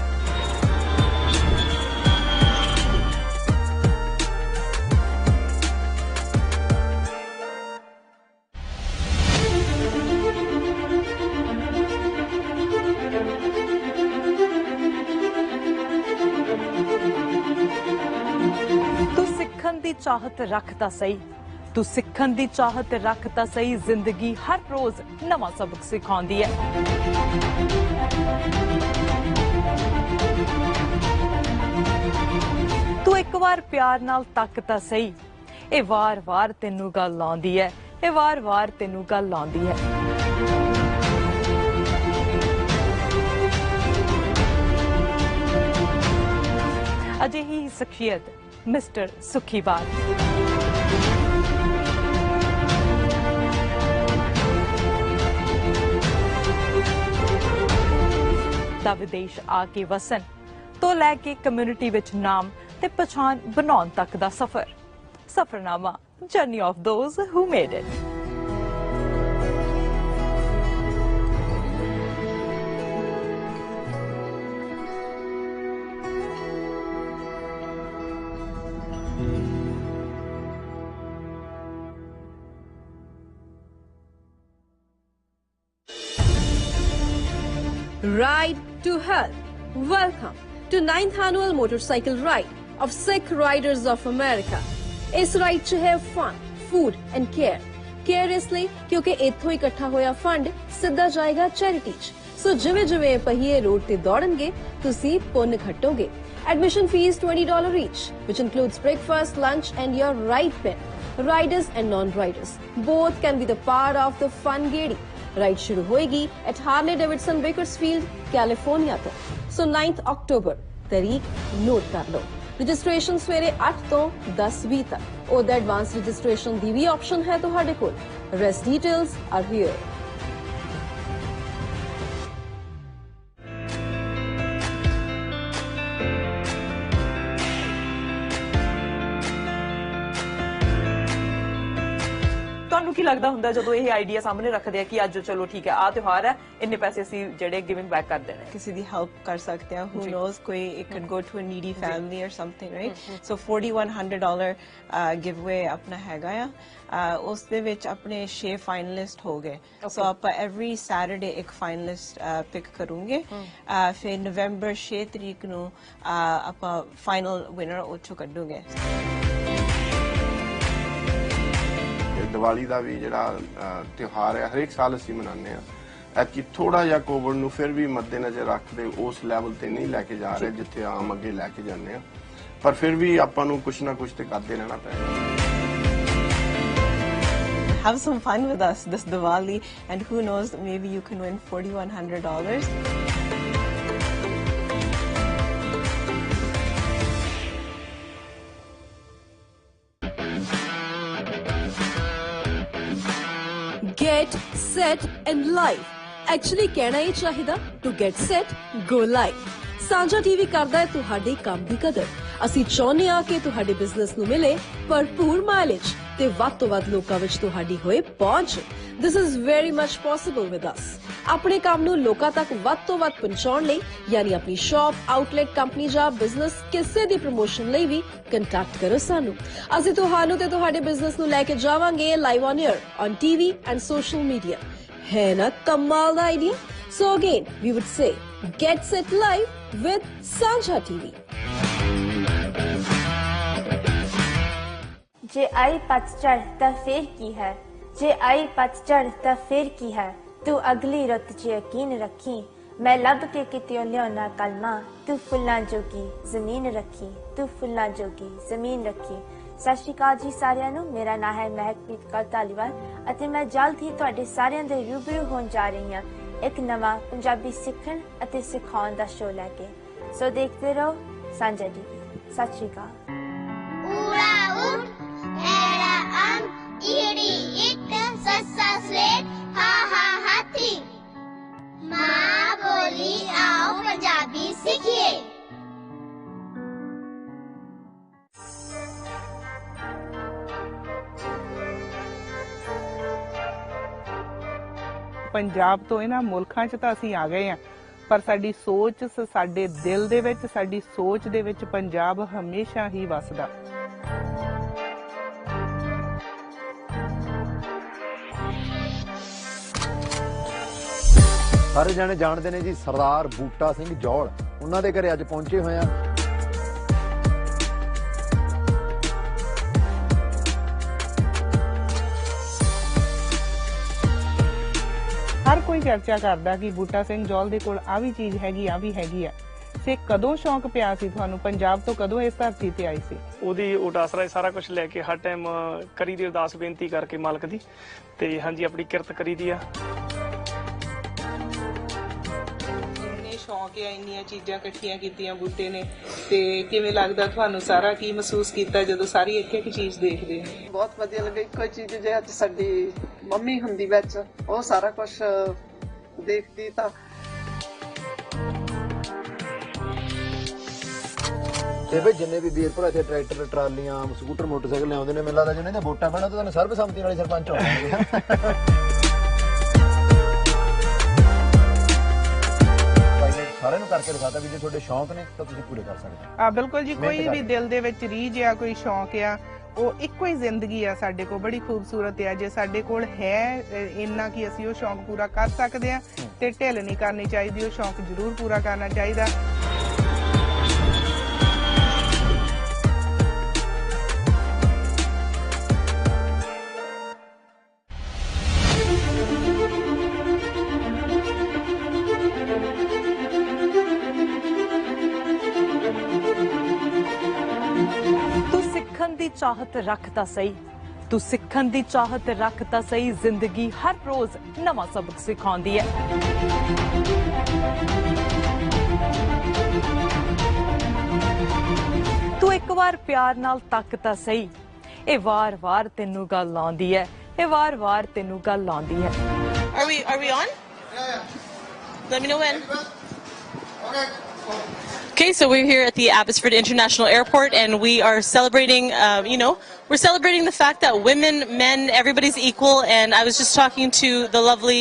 ਦੀ ਚਾਹਤ ਰੱਖਦਾ ਸਹੀ ਤੂੰ ਸਿੱਖਣ ਦੀ ਚਾਹਤ ਰੱਖਦਾ ਸਹੀ ਜ਼ਿੰਦਗੀ ਹਰ ਰੋਜ਼ ਨਵਾਂ ਸਬਕ ਸਿਖਾਉਂਦੀ ਹੈ ਤੂੰ ਇੱਕ ਵਾਰ ਪਿਆਰ ਨਾਲ ਤੱਕਦਾ ਸਹੀ ਇਹ ਵਾਰ-ਵਾਰ ਤੈਨੂੰ ਗੱਲ ਆਉਂਦੀ ਹੈ ਇਹ ਵਾਰ-ਵਾਰ ਤੈਨੂੰ ਗੱਲ ਆਉਂਦੀ ਹੈ ਅਜਿਹੀ ਸ਼ਖਸੀਅਤ ਮਿਸਟਰ ਸੁਖੀਬਾਲ ਦਾ ਵਿਦੇਸ਼ ਆ ਕੇ ਵਸਣ ਤੋਂ ਲੈ ਕੇ ਕਮਿਊਨਿਟੀ ਵਿੱਚ ਨਾਮ ਤੇ ਪਛਾਣ ਬਣਾਉਣ ਤੱਕ ਦਾ ਸਫਰਨਾਮਾ journey of those who made it Ride to Health. Welcome to 9th Annual Motorcycle Ride of Sikh Riders of America. ਇਸ ਰਾਈਡ 'ਚ ਹੈ fun, food and care. Care ਇਸ ਲਈ ਕਿਉਂਕਿ ਇੱਥੋਂ ਇਕੱਠਾ ਹੋਇਆ ਫੰਡ ਸਿੱਧਾ ਜਾਏਗਾ ਚੈਰਿਟੀ 'ਚ। ਸੋ ਜਿਵੇਂ ਜਿਵੇਂ ਪਹੀਏ ਰੋਡ ਤੇ ਦੌੜਨਗੇ ਤੁਸੀਂ ਪੁੰਨ ਖੱਟੋਗੇ। Admission fees $20 each, which includes breakfast, lunch and your ride pin. Riders and non-riders both can be the part of the fun gedi. Ride शुरू होएगी at Harley Davidson Bakersfield California तो सो 9th अक्टूबर तारीख note कर लो registration सवेरे 8 तो 10:20 तक और advance registration दी भी ऑप्शन है तुहाडे कोल रेस्ट डिटेल्स आर हियर ਤੁਹਾਨੂੰ ਕੀ ਲੱਗਦਾ ਹੁੰਦਾ ਜਦੋਂ ਇਹ ਆਈਡੀਆ ਸਾਹਮਣੇ ਰੱਖਦੇ ਆ ਕਿ ਅੱਜ ਚਲੋ ਠੀਕ ਹੈ ਆ ਤਿਉਹਾਰ ਹੈ ਇੰਨੇ ਪੈਸੇ ਅਸੀਂ ਜਿਹੜੇ ਗਿਵਿੰਗ ਬੈਕ ਕਰ ਦੇਣੇ ਕਿਸੇ ਦੀ ਹੈਲਪ ਕਰ ਸਕਦੇ ਆ who knows ਕੋਈ it could go to a needy family or something right so $4100 giveaway ਆਪਣਾ ਹੈਗਾ ਆ ਉਸ ਦੇ ਵਿੱਚ ਆਪਣੇ 6 ਫਾਈਨਲਿਸਟ ਹੋ ਗਏ ਸੋ ਆਪਾਂ every Saturday ਇੱਕ ਫਾਈਨਲਿਸਟ ਪਿਕ ਕਰੂੰਗੇ ਫਿਰ ਨਵੰਬਰ 6 ਤਰੀਕ ਨੂੰ ਆਪਾਂ ਫਾਈਨਲ ਵਿਨਰ ਉੱਥੋਂ ਕੱਢੂਗੇ ਦੀਵਾਲੀ ਦਾ ਵੀ ਜਿਹੜਾ ਤਿਉਹਾਰ ਹੈ ਹਰੇਕ ਸਾਲ ਅਸੀਂ ਮਨਾਉਂਦੇ ਆ ਐਤਕੀ ਥੋੜਾ ਜਿਹਾ ਕੋਵਿਡ ਨੂੰ ਫਿਰ ਵੀ ਮੱਦੇਨਜ਼ਰ ਰੱਖਦੇ ਉਸ ਲੈਵਲ ਤੇ ਨਹੀਂ ਲੈ ਕੇ ਜਾ ਰਹੇ ਜਿੱਥੇ ਆਮ ਅੱਗੇ ਲੈ ਕੇ ਜਾਂਦੇ ਆ ਪਰ ਫਿਰ ਵੀ ਆਪਾਂ ਨੂੰ ਕੁਝ ਨਾ ਕੁਝ ਤੇ ਕਰਦੇ ਰਹਿਣਾ ਪੈਂਦਾ Have some fun with us this Diwali and who knows maybe you can win $4100 Get set and live. Actually ਕਹਿਣਾ ਹੀ ਚਾਹੀਦਾ to get set go live. ਸਾਂਝਾ ਟੀਵੀ ਕਰਦਾ ਹੈ ਤੁਹਾਡੇ ਕੰਮ ਦੀ ਕਦਰ। ਅਸੀਂ ਚਾਹੁੰਦੇ ਹਾਂ ਕਿ ਤੁਹਾਡੇ ਬਿਜ਼ਨਸ ਨੂੰ ਮਿਲੇ ਭਰਪੂਰ ਮਾਈਲੇਜ ਤੇ ਵੱਧ ਤੋਂ ਵੱਧ ਲੋਕਾਂ ਵਿੱਚ ਤੁਹਾਡੀ ਹੋਏ ਪਹੁੰਚ। This is very much possible with us. ਆਪਣੇ ਕੰਮ ਨੂੰ ਲੋਕਾਂ ਤੱਕ ਵੱਧ ਤੋਂ ਵੱਧ ਪਹੁੰਚਾਉਣ ਲਈ ਯਾਨੀ ਆਪਣੀ ਸ਼ਾਪ, ਆਊਟਲੈਟ, ਕੰਪਨੀ ਜਾਂ ਬਿਜ਼ਨਸ ਕਿਸੇ ਦੀ ਪ੍ਰਮੋਸ਼ਨ ਲਈ ਵੀ ਕੰਟੈਕਟ ਕਰੋ ਸਾਨੂੰ। ਅਸੀਂ ਤੁਹਾਨੂੰ ਤੇ ਤੁਹਾਡੇ ਬਿਜ਼ਨਸ ਨੂੰ ਲੈ ਕੇ ਜਾਵਾਂਗੇ live on air, on TV and social media. है ना कमाल दा idea? So again, we would say, get set live with Sanjha TV. जे आई पतझड़ ता फिर की है, जे आई पतझड़ ता फिर की है, तू अगली रुत च यकीन रखी, मैं लब के कित्यों लियाना कलमा, तू फुल्लां जोगी जमीन रखी, तू फुल्लां जोगी जमीन रखी। सत श्री अकाल जी सारिਆਂ ਨੂੰ, ਮੇਰਾ ਨਾਮ ਹੈ ਮਹਿਕਪ੍ਰੀਤ ਕੌਰ ਧਾਲੀਵਾਲ ਅਤੇ ਮੈਂ ਜਲਦ ਹੀ ਤੁਹਾਡੇ ਸਾਰਿਆਂ ਦੇ ਰੂਬਰੂ ਹੋਣ ਜਾ ਰਹੀ ਹਾਂ ਇੱਕ ਨਵਾਂ ਪੰਜਾਬੀ ਸਿੱਖਣ ਅਤੇ ਸਿਖਾਉਣ ਦਾ ਸ਼ੋਅ ਲੈ ਕੇ। ਸੋ ਦੇਖਦੇ ਰਹੋ ਸਾਂਝਾ ਟੀਵੀ। ਸਤਿ ਸ਼੍ਰੀ ਅਕਾਲ। ਊੜਾ ਊਟ ਐੜਾ ਅੰਗ ਈੜੀ ਇੱਟ ਸੱਸਾ ਸਲੇਟ ਹਾ ਹਾ ਹਾਥੀ ਮਾਂ ਬੋਲੀ आओ पंजाबी सीखिए। ਪੰਜਾਬ ਤੋਂ ਇਹਨਾਂ ਮੁਲਕਾਂ 'ਚ ਤਾਂ ਅਸੀਂ ਆ ਗਏ ਆ, ਪਰ ਸਾਡੀ ਸੋਚ, ਸਾਡੇ ਦਿਲ ਦੇ ਵਿੱਚ, ਸਾਡੀ ਸੋਚ ਦੇ ਵਿੱਚ ਪੰਜਾਬ ਹਮੇਸ਼ਾ ਹੀ ਵਸਦਾ। ਸਾਰੇ ਜਾਣੇ ਜਾਣਦੇ ਨੇ ਜੀ ਸਰਦਾਰ ਬੂਟਾ ਸਿੰਘ ਜੌਲ, ਉਹਨਾਂ ਦੇ ਘਰੇ ਅੱਜ ਪਹੁੰਚੇ ਹੋਏ ਆ। ਹਰ ਕੋਈ ਚਰਚਾ ਕਰਦਾ ਕਿ ਬੂਟਾ ਸਿੰਘ ਜੌਲ ਦੇ ਕੋਲ ਆ ਵੀ ਚੀਜ਼ ਹੈਗੀ, ਆ ਵੀ ਹੈਗੀ ਆ। ਤੇ ਕਦੋਂ ਸ਼ੌਂਕ ਪਿਆ ਸੀ ਤੁਹਾਨੂੰ? ਪੰਜਾਬ ਤੋਂ ਕਦੋਂ ਇਸ ਧਰਤੀ ਤੇ ਆਈ ਸੀ? ਉਹਦੀ ਉਡਾਸਰਾ ਸਾਰਾ ਕੁਝ ਲੈ ਕੇ ਹਰ ਟਾਈਮ ਕਰੀ ਦੀ ਅਰਦਾਸ ਬੇਨਤੀ ਕਰਕੇ ਮਾਲਕ ਦੀ, ਤੇ ਹਾਂਜੀ ਆਪਣੀ ਕਿਰਤ ਕਰੀ ਦੀ ਆ। ਸ਼ੌਂਕ ਆ, ਇੰਨੀਆਂ ਚੀਜ਼ਾਂ ਇਕੱਠੀਆਂ ਕੀਤੀਆਂ ਬੂਟੇ ਨੇ, ਤੇ ਕਿਵੇਂ ਲੱਗਦਾ ਤੁਹਾਨੂੰ ਸਾਰਾ? ਕੀ ਮਹਿਸੂਸ ਕੀਤਾ ਜਦੋਂ ਸਾਰੀ ਇੱਕ ਇੱਕ ਚੀਜ਼ ਦੇਖਦੇ? ਬਹੁਤ ਵਧੀਆ ਲੱਗਾ। ਇੱਕੋ ਚੀਜ਼ ਜੇ ਅੱਜ ਸਾਡੀ ਮੰਮੀ ਹੁੰਦੀ ਵਿੱਚ, ਉਹ ਸਾਰਾ ਕੁਝ ਦੇਖਦੀ ਤਾਂ ਤੇ ਬਈ ਜਿੰਨੇ ਵੀ ਵੀਰ ਭਰਾ ਇੱਥੇ ਟਰੈਕਟਰ, ਟਰਾਲੀਆਂ, ਸਕੂਟਰ, ਮੋਟਰਸਾਈਕਲ ਲਿਆਉਂਦੇ ਨੇ, ਮੈਨੂੰ ਲੱਗਦਾ ਜਿਹਨਾਂ ਦੇ ਵੋਟਾਂ ਪੈਣਾ ਤਾਂ ਤੁਹਾਨੂੰ ਸਰਬਸੰਮਤੀ ਨਾਲ ਹੀ ਸਰਪੰਚ ਹੋਣਗੇ। ਸਾਰਿਆਂ ਨੂੰ ਕਰਕੇ ਦਿਖਾਤਾ ਵੀ ਜੇ ਤੁਹਾਡੇ ਸ਼ੌਂਕ ਨੇ ਤਾਂ ਤੁਸੀਂ ਪੂਰੇ ਕਰ ਸਕਦੇ ਆ। ਬਿਲਕੁਲ ਜੀ, ਕੋਈ ਵੀ ਦਿਲ ਦੇ ਵਿੱਚ ਰੀਝ ਆ, ਕੋਈ ਸ਼ੌਂਕ ਆ, ਉਹ ਇੱਕੋ ਹੀ ਜ਼ਿੰਦਗੀ ਆ ਸਾਡੇ ਕੋਲ, ਬੜੀ ਖੂਬਸੂਰਤ ਆ। ਜੇ ਸਾਡੇ ਕੋਲ ਹੈ ਇੰਨਾ ਕਿ ਅਸੀਂ ਉਹ ਸ਼ੌਂਕ ਪੂਰਾ ਕਰ ਸਕਦੇ ਆ, ਤੇ ਢਿੱਲ ਨਹੀਂ ਕਰਨੀ ਚਾਹੀਦੀ, ਉਹ ਸ਼ੌਂਕ ਜ਼ਰੂਰ ਪੂਰਾ ਕਰਨਾ ਚਾਹੀਦਾ। ਦੀ ਚਾਹਤ ਰੱਖਦਾ ਸਹੀ, ਤੂੰ ਸਿੱਖਣ ਦੀ ਚਾਹਤ ਰੱਖਦਾ ਸਹੀ, ਜ਼ਿੰਦਗੀ ਹਰ ਰੋਜ਼ ਨਵਾਂ ਸਬਕ ਸਿਖਾਉਂਦੀ ਹੈ। ਤੂੰ ਇੱਕ ਵਾਰ ਪਿਆਰ ਨਾਲ ਤੱਕਦਾ ਸਹੀ, ਇਹ ਵਾਰ-ਵਾਰ ਤੈਨੂੰ ਗੱਲ ਆਉਂਦੀ ਹੈ, ਇਹ ਵਾਰ-ਵਾਰ ਤੈਨੂੰ ਗੱਲ ਆਉਂਦੀ ਹੈ। Are we on? Let me know when. Okay, so we're here at the Abbotsford International Airport, and we are celebrating, we're celebrating the fact that women, men, everybody's equal. And I was just talking to the lovely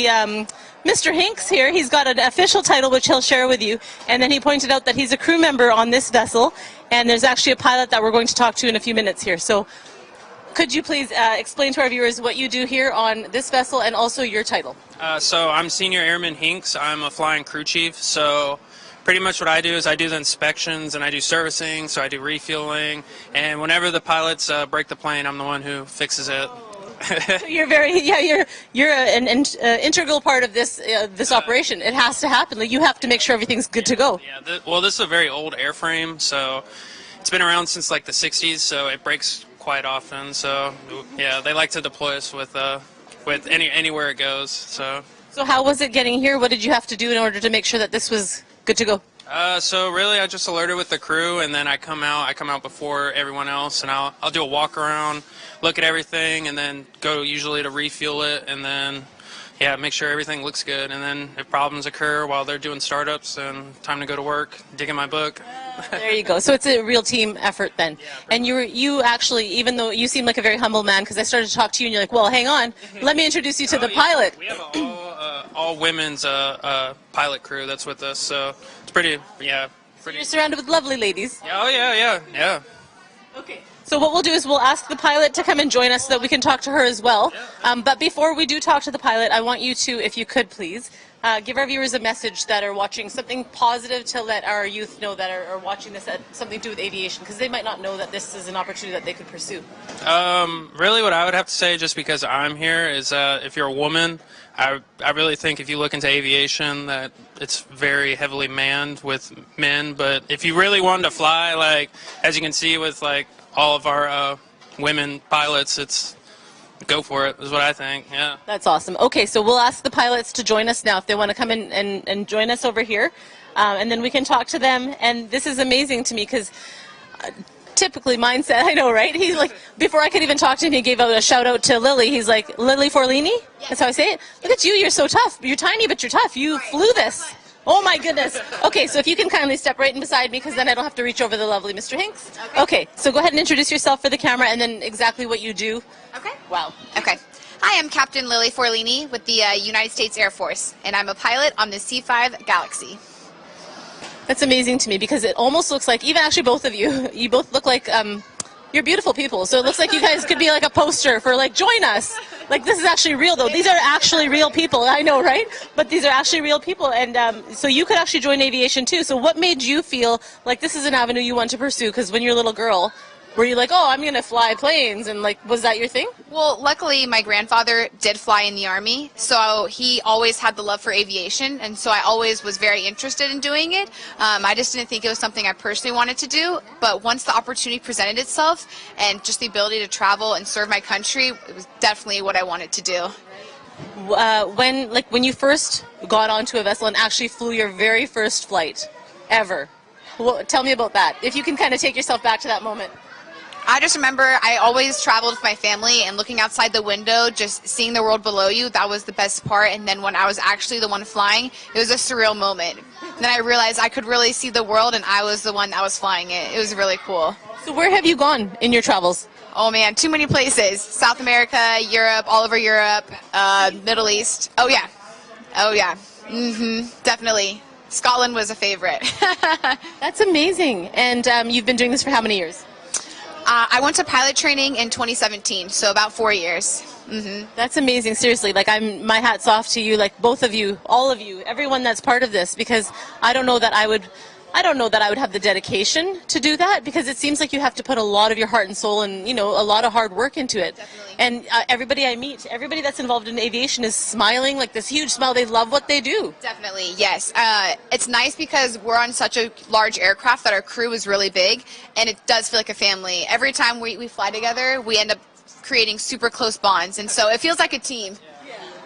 Mr. Hinks here. He's got an official title, which he'll share with you. And then he pointed out that he's a crew member on this vessel, and there's actually a pilot that we're going to talk to in a few minutes here. So could you please explain to our viewers what you do here on this vessel and also your title? So I'm Senior Airman Hinks. I'm a flying crew chief. So pretty much what I do is I do the inspections and I do servicing, so I do refueling, and whenever the pilots break the plane, I'm the one who fixes it. So you're an integral part of this operation. It has to happen. Like, you have to make sure everything's good to go. Yeah, well, this is a very old airframe, so it's been around since like the 60s, so it breaks quite often. So yeah, they like to deploy us with anywhere it goes. So how was it getting here? What did you have to do in order to make sure that this was good to go? So really, I just alerted with the crew, and then I come out before everyone else, and I'll do a walk around, look at everything, and then go usually to refuel it, and then make sure everything looks good. And then if problems occur while they're doing startups, then time to go to work, dig in my book. There you go. So it's a real team effort then. And you actually, even though you seem like a very humble man, because I started to talk to you, and you're like, well, hang on, let me introduce you to the pilot. We have all women's pilot crew that's with us, so it's pretty. So you're surrounded with lovely ladies. Yeah, oh yeah. Okay. So what we'll do is we'll ask the pilot to come and join us so that we can talk to her as well. But before we do talk to the pilot, I want you to, if you could please, give our viewers a message that are watching, something positive to let our youth know that are watching this, something to do with aviation, because they might not know that this is an opportunity that they could pursue. Really what I would have to say, just because I'm here, is if you're a woman, I really think if you look into aviation that it's very heavily manned with men, but if you really wanted to fly, like as you can see with like all of our women pilots, it's go for it is what I think. Yeah, that's awesome. Okay, so we'll ask the pilots to join us now if they want to come in and join us over here, and then we can talk to them. And this is amazing to me because typically mindset, I know, right? He's like, before I could even talk to him, he gave out a shout out to Lily. He's like, Lily Forlini? Yes. That's how I say it. Look at you, you're so tough. You're tiny, but you're tough. You flew this. Oh my goodness. Okay, so if you can kindly step right in beside me, because then I don't have to reach over the lovely Mr. Hinks. Okay, so go ahead and introduce yourself for the camera and then exactly what you do. Okay. Wow. Okay. Hi, I'm Captain Lily Forlini with the United States Air Force, and I'm a pilot on the C-5 Galaxy. That's amazing to me because it almost looks like, even actually both of you, you both look like, you're beautiful people. So it looks like you guys could be like a poster for like, join us. Like this is actually real though. These are actually real people. I know, right? But these are actually real people. And so you could actually join aviation too. So what made you feel like this is an avenue you want to pursue? Because when you're a little girl, were you like, oh, I'm going to fly planes? And like, was that your thing? Well, luckily my grandfather did fly in the Army, so he always had the love for aviation, and so I always was very interested in doing it. I just didn't think it was something I personally wanted to do, but once the opportunity presented itself and just the ability to travel and serve my country, it was definitely what I wanted to do. When you first got onto a vessel and actually flew your very first flight ever, well, tell me about that. If you can kind of take yourself back to that moment. I just remember I always traveled with my family, and looking outside the window, just seeing the world below you, that was the best part. And then when I was actually the one flying, it was a surreal moment. And then I realized I could really see the world, and I was the one that was flying it. It was really cool. So where have you gone in your travels? Oh man, too many places. South America, Europe, all over Europe, Middle East. Oh yeah. Oh yeah. Definitely. Scotland was a favorite. That's amazing. And you've been doing this for how many years? I went to pilot training in 2017, so about 4 years. That's amazing. Seriously, like my hat's off to you, like both of you, all of you, everyone that's part of this, because I don't know that I would have the dedication to do that, because it seems like you have to put a lot of your heart and soul and, you know, a lot of hard work into it. Definitely. And everybody I meet, everybody that's involved in aviation is smiling, like this huge smile. They love what they do. Definitely, yes. It's nice because we're on such a large aircraft that our crew is really big, and it does feel like a family. Every time we fly together, we end up creating super close bonds, and so it feels like a team.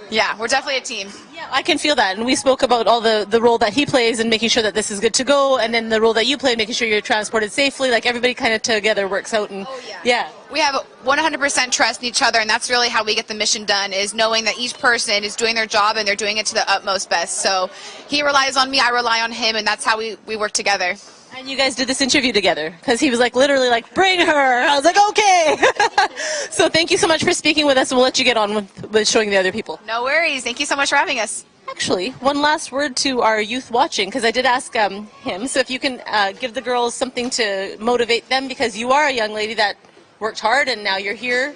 Yeah, we're definitely a team. Yeah, I can feel that. And we spoke about all the role that he plays and making sure that this is good to go, and then the role that you play, making sure you're transported safely. Like everybody kind of together works out. And yeah. We have 100% trust in each other, and that's really how we get the mission done, is knowing that each person is doing their job and they're doing it to the utmost best. So he relies on me, I rely on him, and that's how we work together. And you guys did this interview together, because he was like literally like, bring her. I was like, okay. So thank you so much for speaking with us, and we'll let you get on with showing the other people. No worries. Thank you so much for having us. Actually, one last word to our youth watching, because I did ask him, so if you can give the girls something to motivate them, because you are a young lady that worked hard and now you're here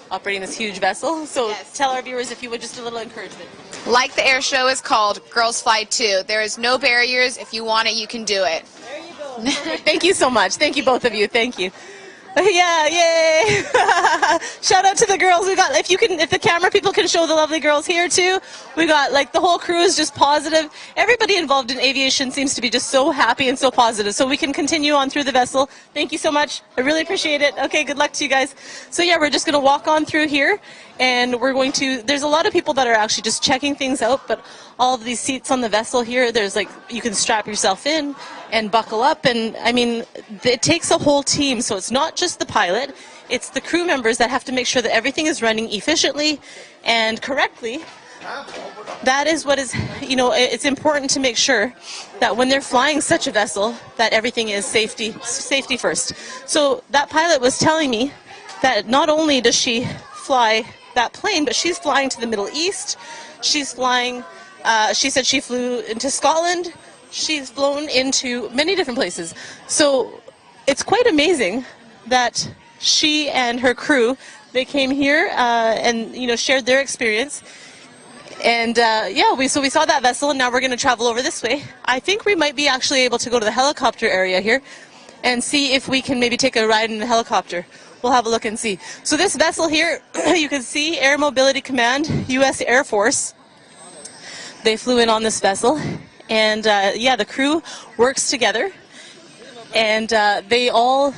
operating this huge vessel. So tell our viewers, if you would, just a little encouragement. Like the air show is called, Girls Fly Too. There is no barriers. If you want it, you can do it. There you go. Thank you so much. Thank you, both of you. Thank you. Yeah, yay! Shout out to the girls. We got, if the camera people can show the lovely girls here too. We got, like, the whole crew is just positive. Everybody involved in aviation seems to be just so happy and so positive. So we can continue on through the vessel. Thank you so much. I really appreciate it. Okay, good luck to you guys. So yeah, we're just going to walk on through here, and we're going to, there's a lot of people that are actually just checking things out, but all of these seats on the vessel here, there's like, you can strap yourself in and buckle up, and I mean, it takes a whole team, so it's not just the pilot, it's the crew members that have to make sure that everything is running efficiently and correctly. That is what is, you know, it's important to make sure that when they're flying such a vessel, that everything is safety first. So that pilot was telling me that not only does she fly that plane, but she's flying to the Middle East, she's flying, she said she flew into Scotland, she's flown into many different places. So it's quite amazing that she and her crew, they came here and shared their experience. And yeah, we saw that vessel, and now we're going to travel over this way. I think we might be actually able to go to the helicopter area here and see if we can maybe take a ride in the helicopter. We'll have a look and see. So this vessel here, you can see Air Mobility Command, U.S. Air Force. They flew in on this vessel, and yeah, the crew works together, and they all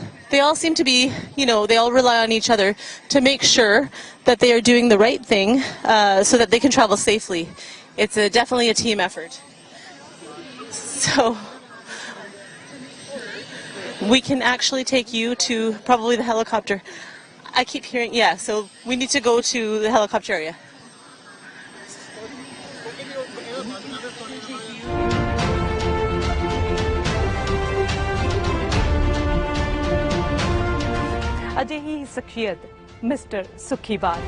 seem to be, they all rely on each other to make sure that they are doing the right thing so that they can travel safely. It's definitely a team effort. So we can actually take you to probably the helicopter. I keep hearing, yeah, so we need to go to the helicopter area. ਅਜਿਹੀ ਸ਼ਖਸੀਅਤ mister ਸੁਖੀਵਾਲ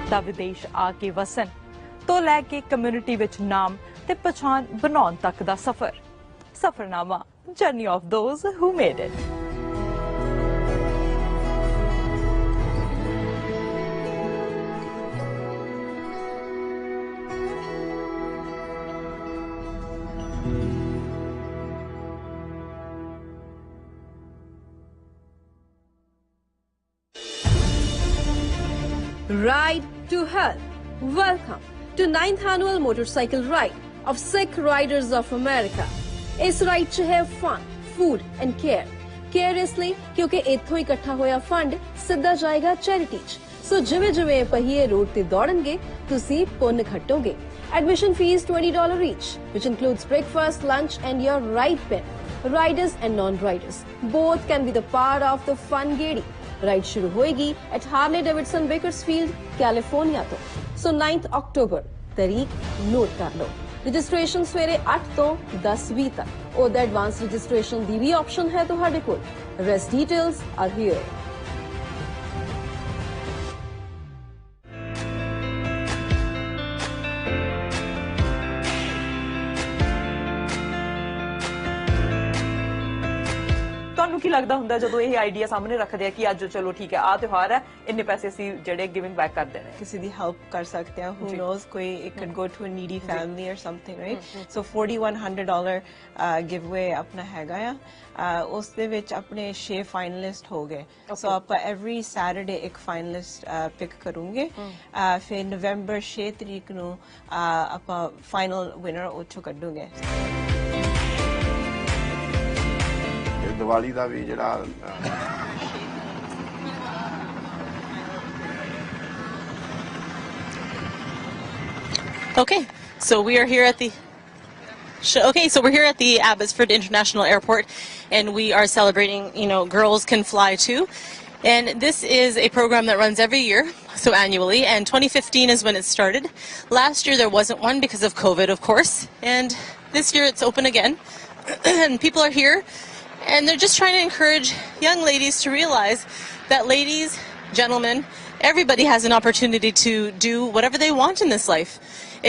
ਦਾ ਵਿਦੇਸ਼ ਆ ਕੇ ਵਸਣ ਤੋਂ ਲੈ ਕੇ community ਵਿੱਚ ਨਾਮ ਤੇ ਪਛਾਣ ਬਣਾਉਣ ਤੱਕ ਦਾ ਸਫਰਨਾਮਾ journey of those who made it Ride to Health. Welcome to 9th Annual Motorcycle Ride of Sikh Riders of America. Is ride ch hai fun, food and care. Care isliye kyunki ਇੱਥੋਂ ਇਕੱਠਾ ਹੋਇਆ fund ਸਿੱਧਾ ਜਾਏਗਾ charity ਚ. ਸੋ ਜਿਵੇਂ ਜਿਵੇਂ ਪਹੀਏ road ਤੇ ਦੌੜਨਗੇ ਤੁਸੀਂ ਪੁੰਨ ਖੱਟੋਗੇ. Admission fees $20 each, which includes breakfast, lunch and your ride pin. Riders and non-riders both can be the part of the fun gedi. Ride शुरू होएगी at Harley Davidson Bakersfield California तो. सो 9th अक्टूबर तारीख note कर लो. Registration सवेरे 8 तो 10:20 तक. और advance registration दी भी ऑप्शन है तुहाडे कोल. Rest details are here. ਤੁਹਾਨੂੰ ਕੀ ਲੱਗਦਾ ਹੁੰਦਾ ਜਦੋਂ ਇਹ ਆਈਡੀਆ ਸਾਹਮਣੇ ਰੱਖਦੇ ਆ ਕਿ ਅੱਜ ਚਲੋ ਠੀਕ ਹੈ ਆ ਤਿਉਹਾਰ ਹੈ ਇੰਨੇ ਪੈਸੇ ਅਸੀਂ ਜਿਹੜੇ ਗਿਵਿੰਗ ਬੈਕ ਕਰ ਦੇਣੇ ਕਿਸੇ ਦੀ ਹੈਲਪ ਕਰ ਸਕਦੇ ਆ who knows ਕੋਈ it could go to a needy family or something right so $4100 giveaway ਆਪਣਾ ਹੈਗਾ ਆ ਉਸ ਦੇ ਵਿੱਚ ਆਪਣੇ 6 ਫਾਈਨਲਿਸਟ ਹੋ ਗਏ ਸੋ ਆਪਾਂ every Saturday ਇੱਕ ਫਾਈਨਲਿਸਟ ਪਿਕ ਕਰੂੰਗੇ ਫਿਰ ਨਵੰਬਰ 6 ਤਰੀਕ ਨੂੰ ਆਪਾਂ ਫਾਈਨਲ ਵਿਨਰ ਉੱਥੋਂ ਕੱਢੂਗੇ ਦੀਵਾਲੀ ਦਾ ਵੀ ਜਿਹੜਾ Okay, so we are here at the we're here at the Abbotsford International Airport, and we are celebrating, Girls Can Fly Too. And this is a program that runs every year, so annually, and 2015 is when it started. Last year there wasn't one because of COVID, of course, and this year it's open again, and people are here, and they're just trying to encourage young ladies to realize that ladies, gentlemen, everybody has an opportunity to do whatever they want in this life.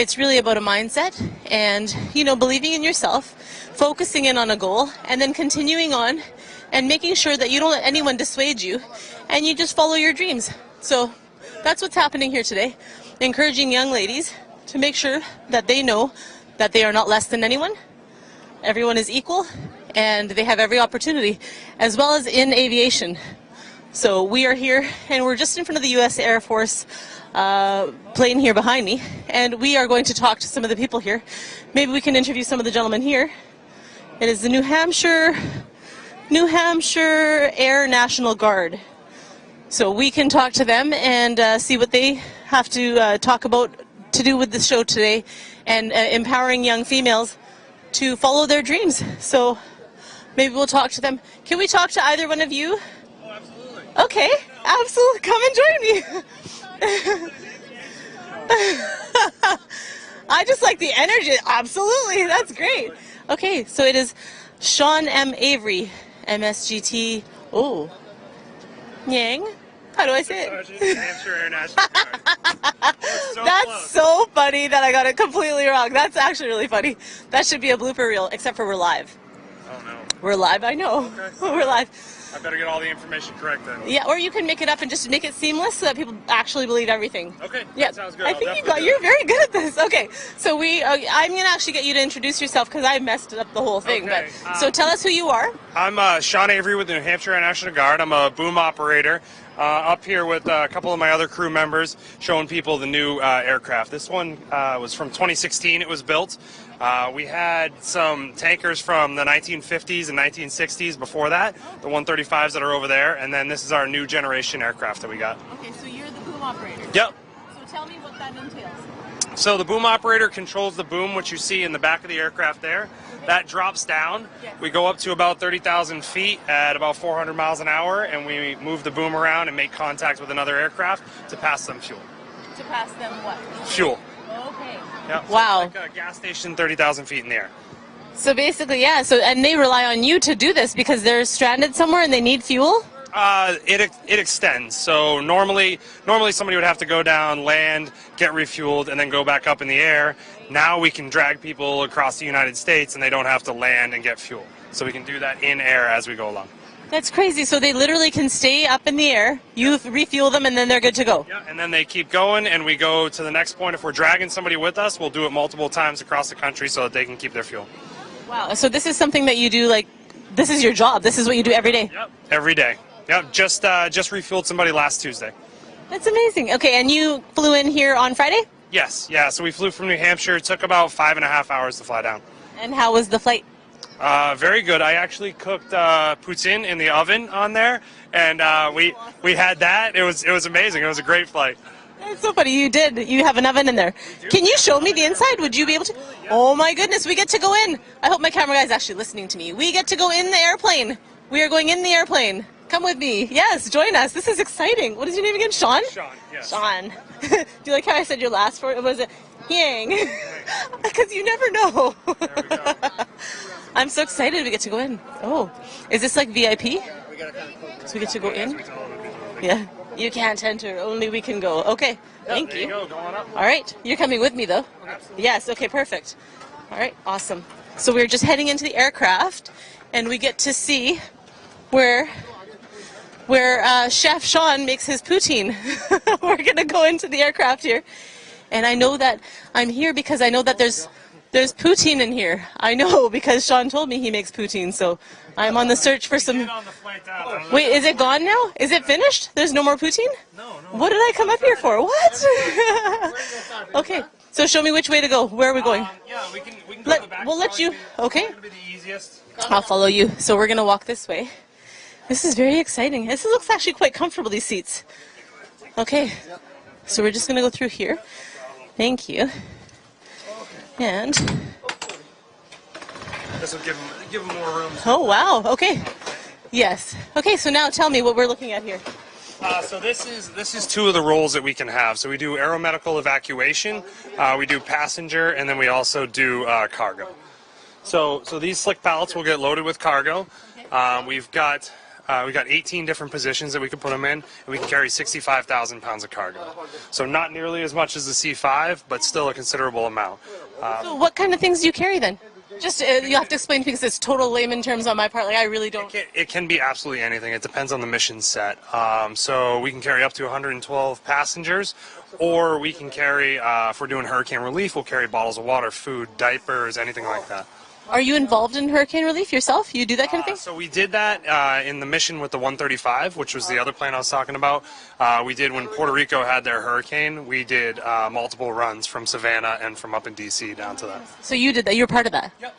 It's really about a mindset and, believing in yourself, focusing in on a goal, and then continuing on and making sure that you don't let anyone dissuade you and you just follow your dreams. So that's what's happening here today, encouraging young ladies to make sure that they know that they are not less than anyone. Everyone is equal and they have every opportunity, as well as in aviation. So we are here and we're just in front of the U.S. Air Force plane here behind me, and we are going to talk to some of the people here. Maybe we can interview some of the gentlemen here. It is the New Hampshire Air National Guard. So we can talk to them and see what they have to talk about to do with the show today, and empowering young females to follow their dreams. So maybe we'll talk to them. Can we talk to either one of you? Oh, absolutely. Okay, absolutely. Come and join me. I just like the energy. Absolutely, that's great. Okay, so it is Sean M. Avery, MSGT. Oh, Yang. How do I say it? New Hampshire Air National Guard. That's so funny that I got it completely wrong. That's actually really funny. That should be a blooper reel, except for we're live. Oh no. We're live, I know. Okay. We're live. I better get all the information correct then. Yeah, or you can make it up and just make it seamless so that people actually believe everything. Okay, yeah, that sounds good. I think you're very good at this. Okay, so I'm going to actually get you to introduce yourself because I messed up the whole thing. Okay, But so tell us who you are. I'm Sean Avery with the New Hampshire Air National Guard. I'm a boom operator up here with a couple of my other crew members showing people the new aircraft. This one was from 2016. It was built. We had some tankers from the 1950s and 1960s before that, the 135s that are over there, and then this is our new generation aircraft that we got. Okay, so you're the boom operator. Yep. So tell me what that entails. So the boom operator controls the boom, which you see in the back of the aircraft there. That drops down. Yes. We go up to about 30,000 feet at about 400 miles an hour, and we move the boom around and make contact with another aircraft to pass them fuel. To pass them what? Fuel. Okay. Yep. So Wow. it's like a gas station 30,000 feet in the air. So basically, yeah. So and they rely on you to do this because they're stranded somewhere and they need fuel. It extends. So normally somebody would have to go down, land, get refueled, and then go back up in the air. Now we can drag people across the United States, and they don't have to land and get fuel. So we can do that in air as we go along. That's crazy. So they literally can stay up in the air. You refuel them, and then they're good to go. Yeah, and then they keep going, and we go to the next point. If we're dragging somebody with us, we'll do it multiple times across the country so that they can keep their fuel. Wow. So this is something that you do, like, this is your job. This is what you do every day. Yep. Every day. Yep. Just refueled somebody last Tuesday. That's amazing. Okay, and you flew in here on Friday? Yes. Yeah. So we flew from New Hampshire. It took about 5.5 hours to fly down. And how was the flight? Very good. I actually cooked poutine in the oven on there, and we had that. It was amazing. It was a great flight. That's so funny. You did. You have an oven in there. Can you show me the inside? Would you be able to? Oh my goodness, we get to go in. I hope my camera guy is actually listening to me. We get to go in the airplane. We are going in the airplane. Come with me. Yes, join us. This is exciting. What is your name again? Sean? Sean, yes. Sean. Do you like how I said your last word? Was it Yang? Because you never know. I'm so excited we get to go in. Oh, is this like VIP? So we get to go in? Yeah. You can't enter, only we can go. Okay, thank you. There you go, go on up. All right, you're coming with me though? Absolutely. Yes, okay, perfect. All right, awesome. So we're just heading into the aircraft, and we get to see where Chef Sean makes his poutine. We're gonna go into the aircraft here. And I know that I'm here because I know that there's poutine in here. I know because Sean told me he makes poutine, so I'm on the search for some. Wait, is it gone now? Is it finished? There's no more poutine? No. What did I come up here for? What? Okay, so show me which way to go. Where are we going? Yeah, we can go to the back. We'll let you. Okay. Be the easiest. I'll follow you. So we're gonna walk this way. This is very exciting. This looks actually quite comfortable, these seats. Okay, so we're just gonna go through here. Thank you. And this will give them more room. Oh wow. Okay. Yes. Okay. So now tell me what we're looking at here. So this is two of the roles that we can have. So we do aeromedical evacuation, we do passenger, and then we also do cargo. So these slick pallets will get loaded with cargo. We've got 18 different positions that we can put them in, and we can carry 65,000 pounds of cargo. So not nearly as much as the C5, but still a considerable amount. So what kind of things do you carry then? Just you have to explain because it's total layman terms on my part. Like I really don't. It can be absolutely anything. It depends on the mission set. So we can carry up to 112 passengers, or we can carry, if we're doing hurricane relief, we'll carry bottles of water, food, diapers, anything like that. Are you involved in hurricane relief yourself? You do that kind of thing? So we did that in the mission with the 135, which was the other plane I was talking about. We did when Puerto Rico had their hurricane. We did multiple runs from Savannah and from up in D.C. down to that. So you did that. You were part of that. Yep.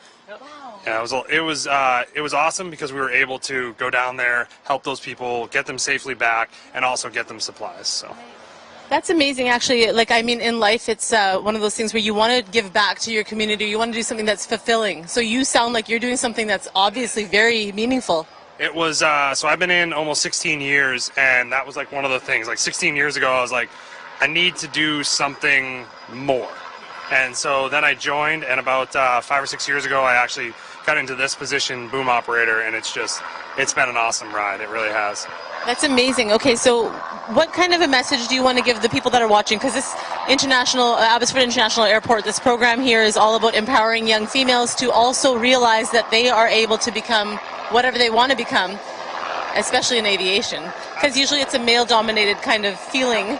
Yeah, it was awesome because we were able to go down there, help those people, get them safely back, and also get them supplies. So. That's amazing, actually. Like, I mean, in life, it's one of those things where you want to give back to your community. You want to do something that's fulfilling. So you sound like you're doing something that's obviously very meaningful. It was, so I've been in almost 16 years, and that was like one of the things. Like 16 years ago, I was like, I need to do something more. And so then I joined, and about 5 or 6 years ago, I actually got into this position, boom operator, and it's been an awesome ride. It really has. That's amazing. Okay, so what kind of a message do you want to give the people that are watching? Because this Abbotsford International Airport, this program here is all about empowering young females to also realize that they are able to become whatever they want to become, especially in aviation. Because usually it's a male-dominated kind of feeling.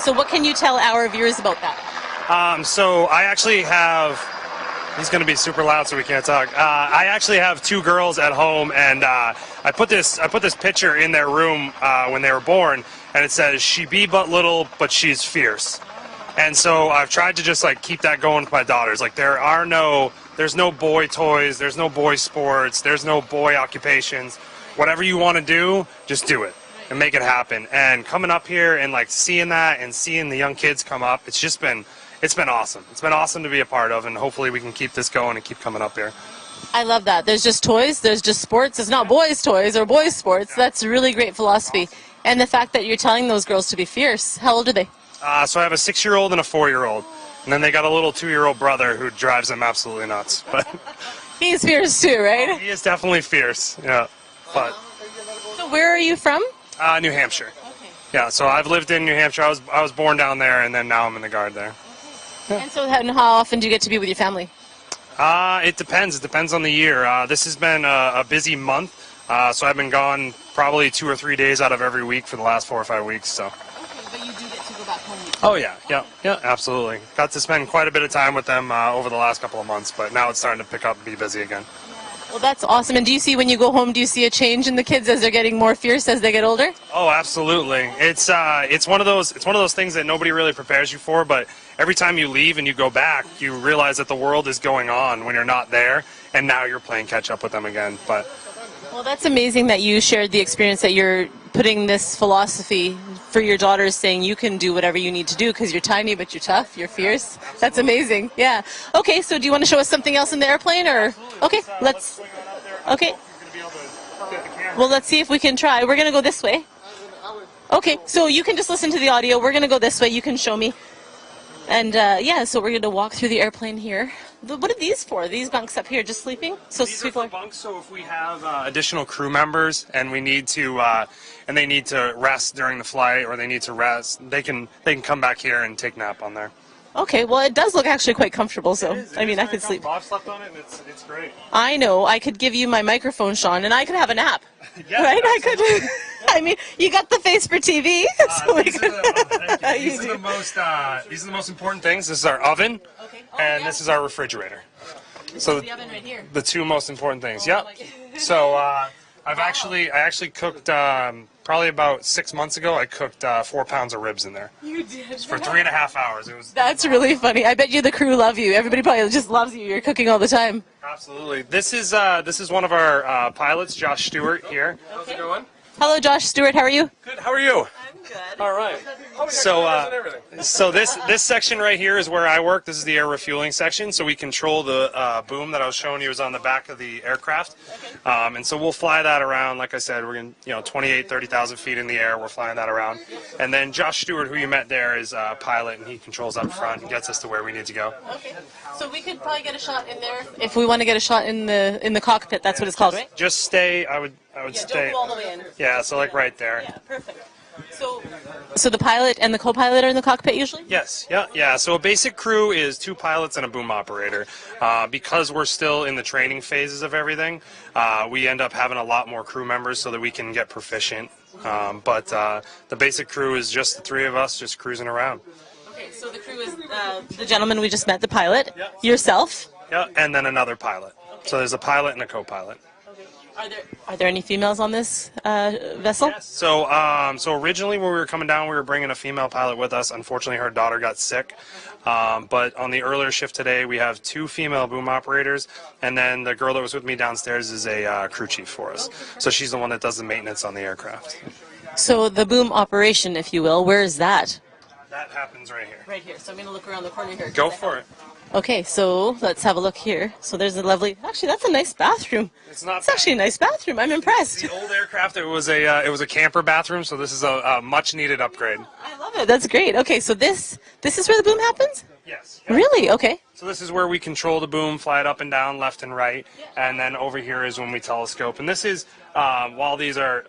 So what can you tell our viewers about that? So I actually have... He's going to be super loud, so we can't talk. I actually have 2 girls at home, and I put this picture in their room when they were born, and it says, "She be but little, but she's fierce." And so I've tried to just like keep that going with my daughters. Like there's no boy toys, there's no boy sports, there's no boy occupations. Whatever you want to do, just do it and make it happen. And coming up here and like seeing that and seeing the young kids come up, it's been awesome. It's been awesome to be a part of, and hopefully we can keep this going and keep coming up here. I love that. There's just toys, there's just sports. It's not boys' toys or boys' sports. That's a really great philosophy. And the fact that you're telling those girls to be fierce. How old are they? So I have a 6-year-old and a 4-year-old. And then they got a little 2-year-old brother who drives them absolutely nuts. But he's fierce too, right? Oh, he is definitely fierce, yeah. But so where are you from? New Hampshire. Okay. Yeah, so I've lived in New Hampshire. I was born down there, and then now I'm in the Guard there. And so how often do you get to be with your family? It depends. It depends on the year. This has been a busy month, so I've been gone probably 2 or 3 days out of every week for the last 4 or 5 weeks. So. Okay, but you do get to go back home. Oh yeah, absolutely. Got to spend quite a bit of time with them over the last couple of months, but now it's starting to pick up and be busy again. Well, that's awesome. And do you see when you go home, do you see a change in the kids as they're getting more fierce as they get older? Oh, absolutely. It's one of those things that nobody really prepares you for, but every time you leave and you go back, you realize that the world is going on when you're not there, and now you're playing catch up with them again. But well, that's amazing that you shared the experience, that you're putting this philosophy for your daughters, saying you can do whatever you need to do because you're tiny but you're tough, you're fierce. That's amazing. Yeah. Okay, so do you want to show us something else in the airplane, or okay, let's. Okay. Well, let's see if we can try. We're gonna go this way. Okay, so you can just listen to the audio. We're gonna go this way. You can show me. And yeah, so we're gonna walk through the airplane here. What are these for? These bunks up here, just sleeping? So these are for bunks. So if we have additional crew members and we need to, and they need to rest during the flight, or they need to rest, they can come back here and take a nap on there. Okay, well, it does look actually quite comfortable, so I mean, I could sleep. Bob slept on it, and it's great. I know. I could give you my microphone, Sean, and I could have a nap. Yeah, right? I could. I mean, you got the face for TV. So these are the most important things. This is our oven, and this is our refrigerator. So the oven right here. The 2 most important things. Yep. So I actually cooked probably about 6 months ago. I cooked 4 pounds of ribs in there. You did. For 3.5 hours. That's really funny. I bet you the crew love you. Everybody probably just loves you. You're cooking all the time. Absolutely. This is one of our pilots, Josh Stewart here. How's it going? Hello, Josh Stewart. How are you? Good. How are you? I'm good. All right. So this section right here is where I work. This is the air refueling section. So we control the boom that I was showing you is on the back of the aircraft. And so we'll fly that around. Like I said, we're in 30,000 feet in the air. We're flying that around. And then Josh Stewart, who you met there, is a pilot, and he controls up front and gets us to where we need to go. Okay. So we could probably get a shot in there if we want to get a shot in the cockpit. That's what it's called, right? Just stay. I would stay. Don't go all the way in. Yeah. So like right there. Yeah. Perfect. So the pilot and the co-pilot are in the cockpit usually? Yes, yeah. So a basic crew is 2 pilots and a boom operator. Because we're still in the training phases of everything, we end up having a lot more crew members so that we can get proficient. But the basic crew is just the 3 of us just cruising around. Okay, so the crew is the gentleman we just met, the pilot, yourself. Yeah, and then another pilot. Okay. So there's a pilot and a co-pilot. Are there any females on this vessel? Yes. So originally when we were coming down, we were bringing a female pilot with us. Unfortunately, her daughter got sick. But on the earlier shift today, we have 2 female boom operators, and then the girl that was with me downstairs is a crew chief for us. So she's the one that does the maintenance on the aircraft. So the boom operation, if you will, where is that? That happens right here. Right here. So I'm going to look around the corner here. Go for it. Okay, so let's have a look here. So there's a lovely. Actually, that's a nice bathroom. It's actually a nice bathroom. I'm impressed. The old aircraft, it was a camper bathroom, so this is a much needed upgrade. I love it. That's great. Okay, so this is where the boom happens? Yes. Really? Okay. So this is where we control the boom, fly it up and down, left and right, and then over here is when we telescope. And this is, while these are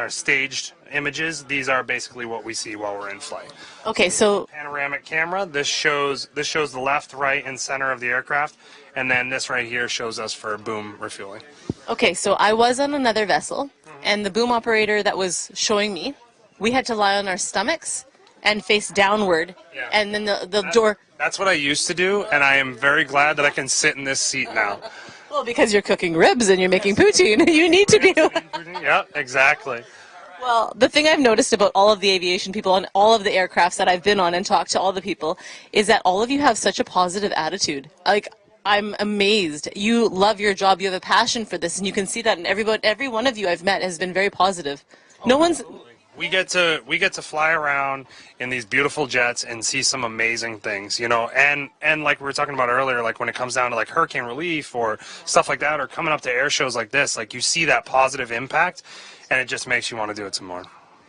staged images, these are basically what we see while we're in flight. Okay, so Panoramic camera. This shows the left, right, and center of the aircraft, and then this right here shows us for boom refueling. okay, so I was on another vessel, and the boom operator that was showing me, we had to lie on our stomachs and face downward, and then the door. That's what I used to do, and I am very glad that I can sit in this seat now. Well, because you're cooking ribs and you're making poutine, you need to be. Yeah, exactly. Well, the thing I've noticed about all of the aviation people on all of the aircrafts that I've been on and talked to all the people is that all of you have such a positive attitude. Like, I'm amazed. You love your job. You have a passion for this, and you can see that in every one of you I've met has been very positive. No one's. We get to fly around in these beautiful jets and see some amazing things, you know, and like we were talking about earlier, like when it comes down to like hurricane relief or stuff like that, or coming up to air shows like this, like you see that positive impact, and it just makes you want to do it some more.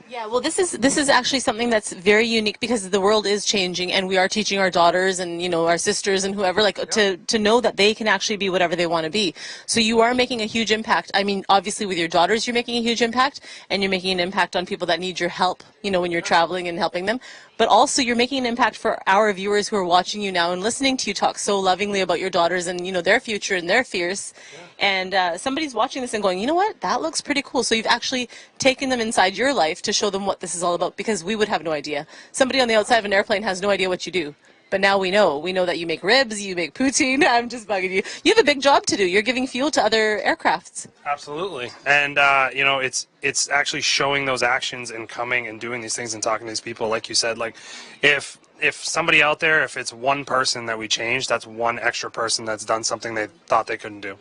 Yeah, well, this is actually something that's very unique because the world is changing, and we are teaching our daughters and, you know, our sisters and whoever, like, to know that they can actually be whatever they want to be. So you are making a huge impact. I mean, obviously with your daughters, you're making a huge impact, and you're making an impact on people that need your help, you know, when you're traveling and helping them. But also you're making an impact for our viewers who are watching you now and listening to you talk so lovingly about your daughters and, you know, their future and their fears. And somebody's watching this and going, you know what, that looks pretty cool. So you've actually taken them inside your life to show them what this is all about, because we would have no idea. Somebody on the outside of an airplane has no idea what you do. But now we know. We know that you make ribs, you make poutine. I'm just bugging you. You have a big job to do. You're giving fuel to other aircrafts. Absolutely. And, you know, it's actually showing those actions and coming and doing these things and talking to these people. Like you said, like if somebody out there, if it's one person that we change, that's one extra person that's done something they thought they couldn't do.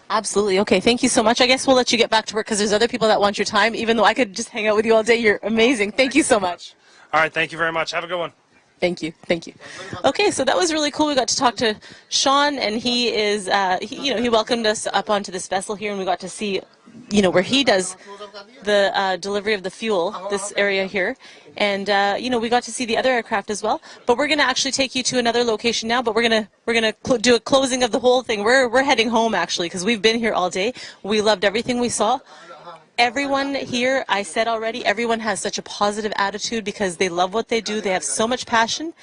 Absolutely. Okay, thank you so much. I guess we'll let you get back to work because there's other people that want your time, even though I could just hang out with you all day. You're amazing. Thank you so much. All right, thank you very much. Have a good one. Thank you. Thank you. Okay, so that was really cool. We got to talk to Sean, and he is, he welcomed us up onto this vessel here, and we got to see, you know, where he does the delivery of the fuel, this area here. And, you know, we got to see the other aircraft as well. But we're going to actually take you to another location now, but we're going to do a closing of the whole thing. We're heading home, actually, because we've been here all day. We loved everything we saw. Everyone here, I said already, everyone has such a positive attitude because they love what they do. They have so much passion.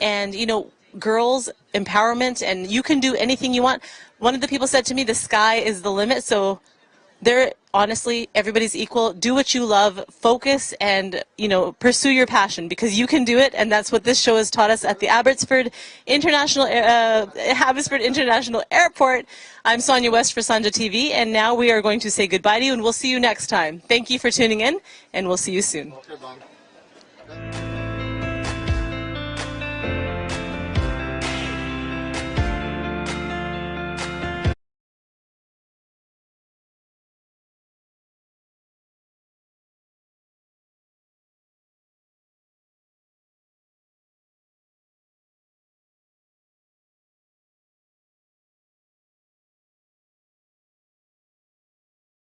And, you know, girls, empowerment, and you can do anything you want. One of the people said to me, the sky is the limit. So they're, honestly, everybody's equal. Do what you love, focus, and, you know, pursue your passion, because you can do it, and that's what this show has taught us at the Abbotsford International Airport. I'm Sonia West for Sanjha TV, and now we are going to say goodbye to you, and we'll see you next time. Thank you for tuning in, and we'll see you soon. Okay, bye.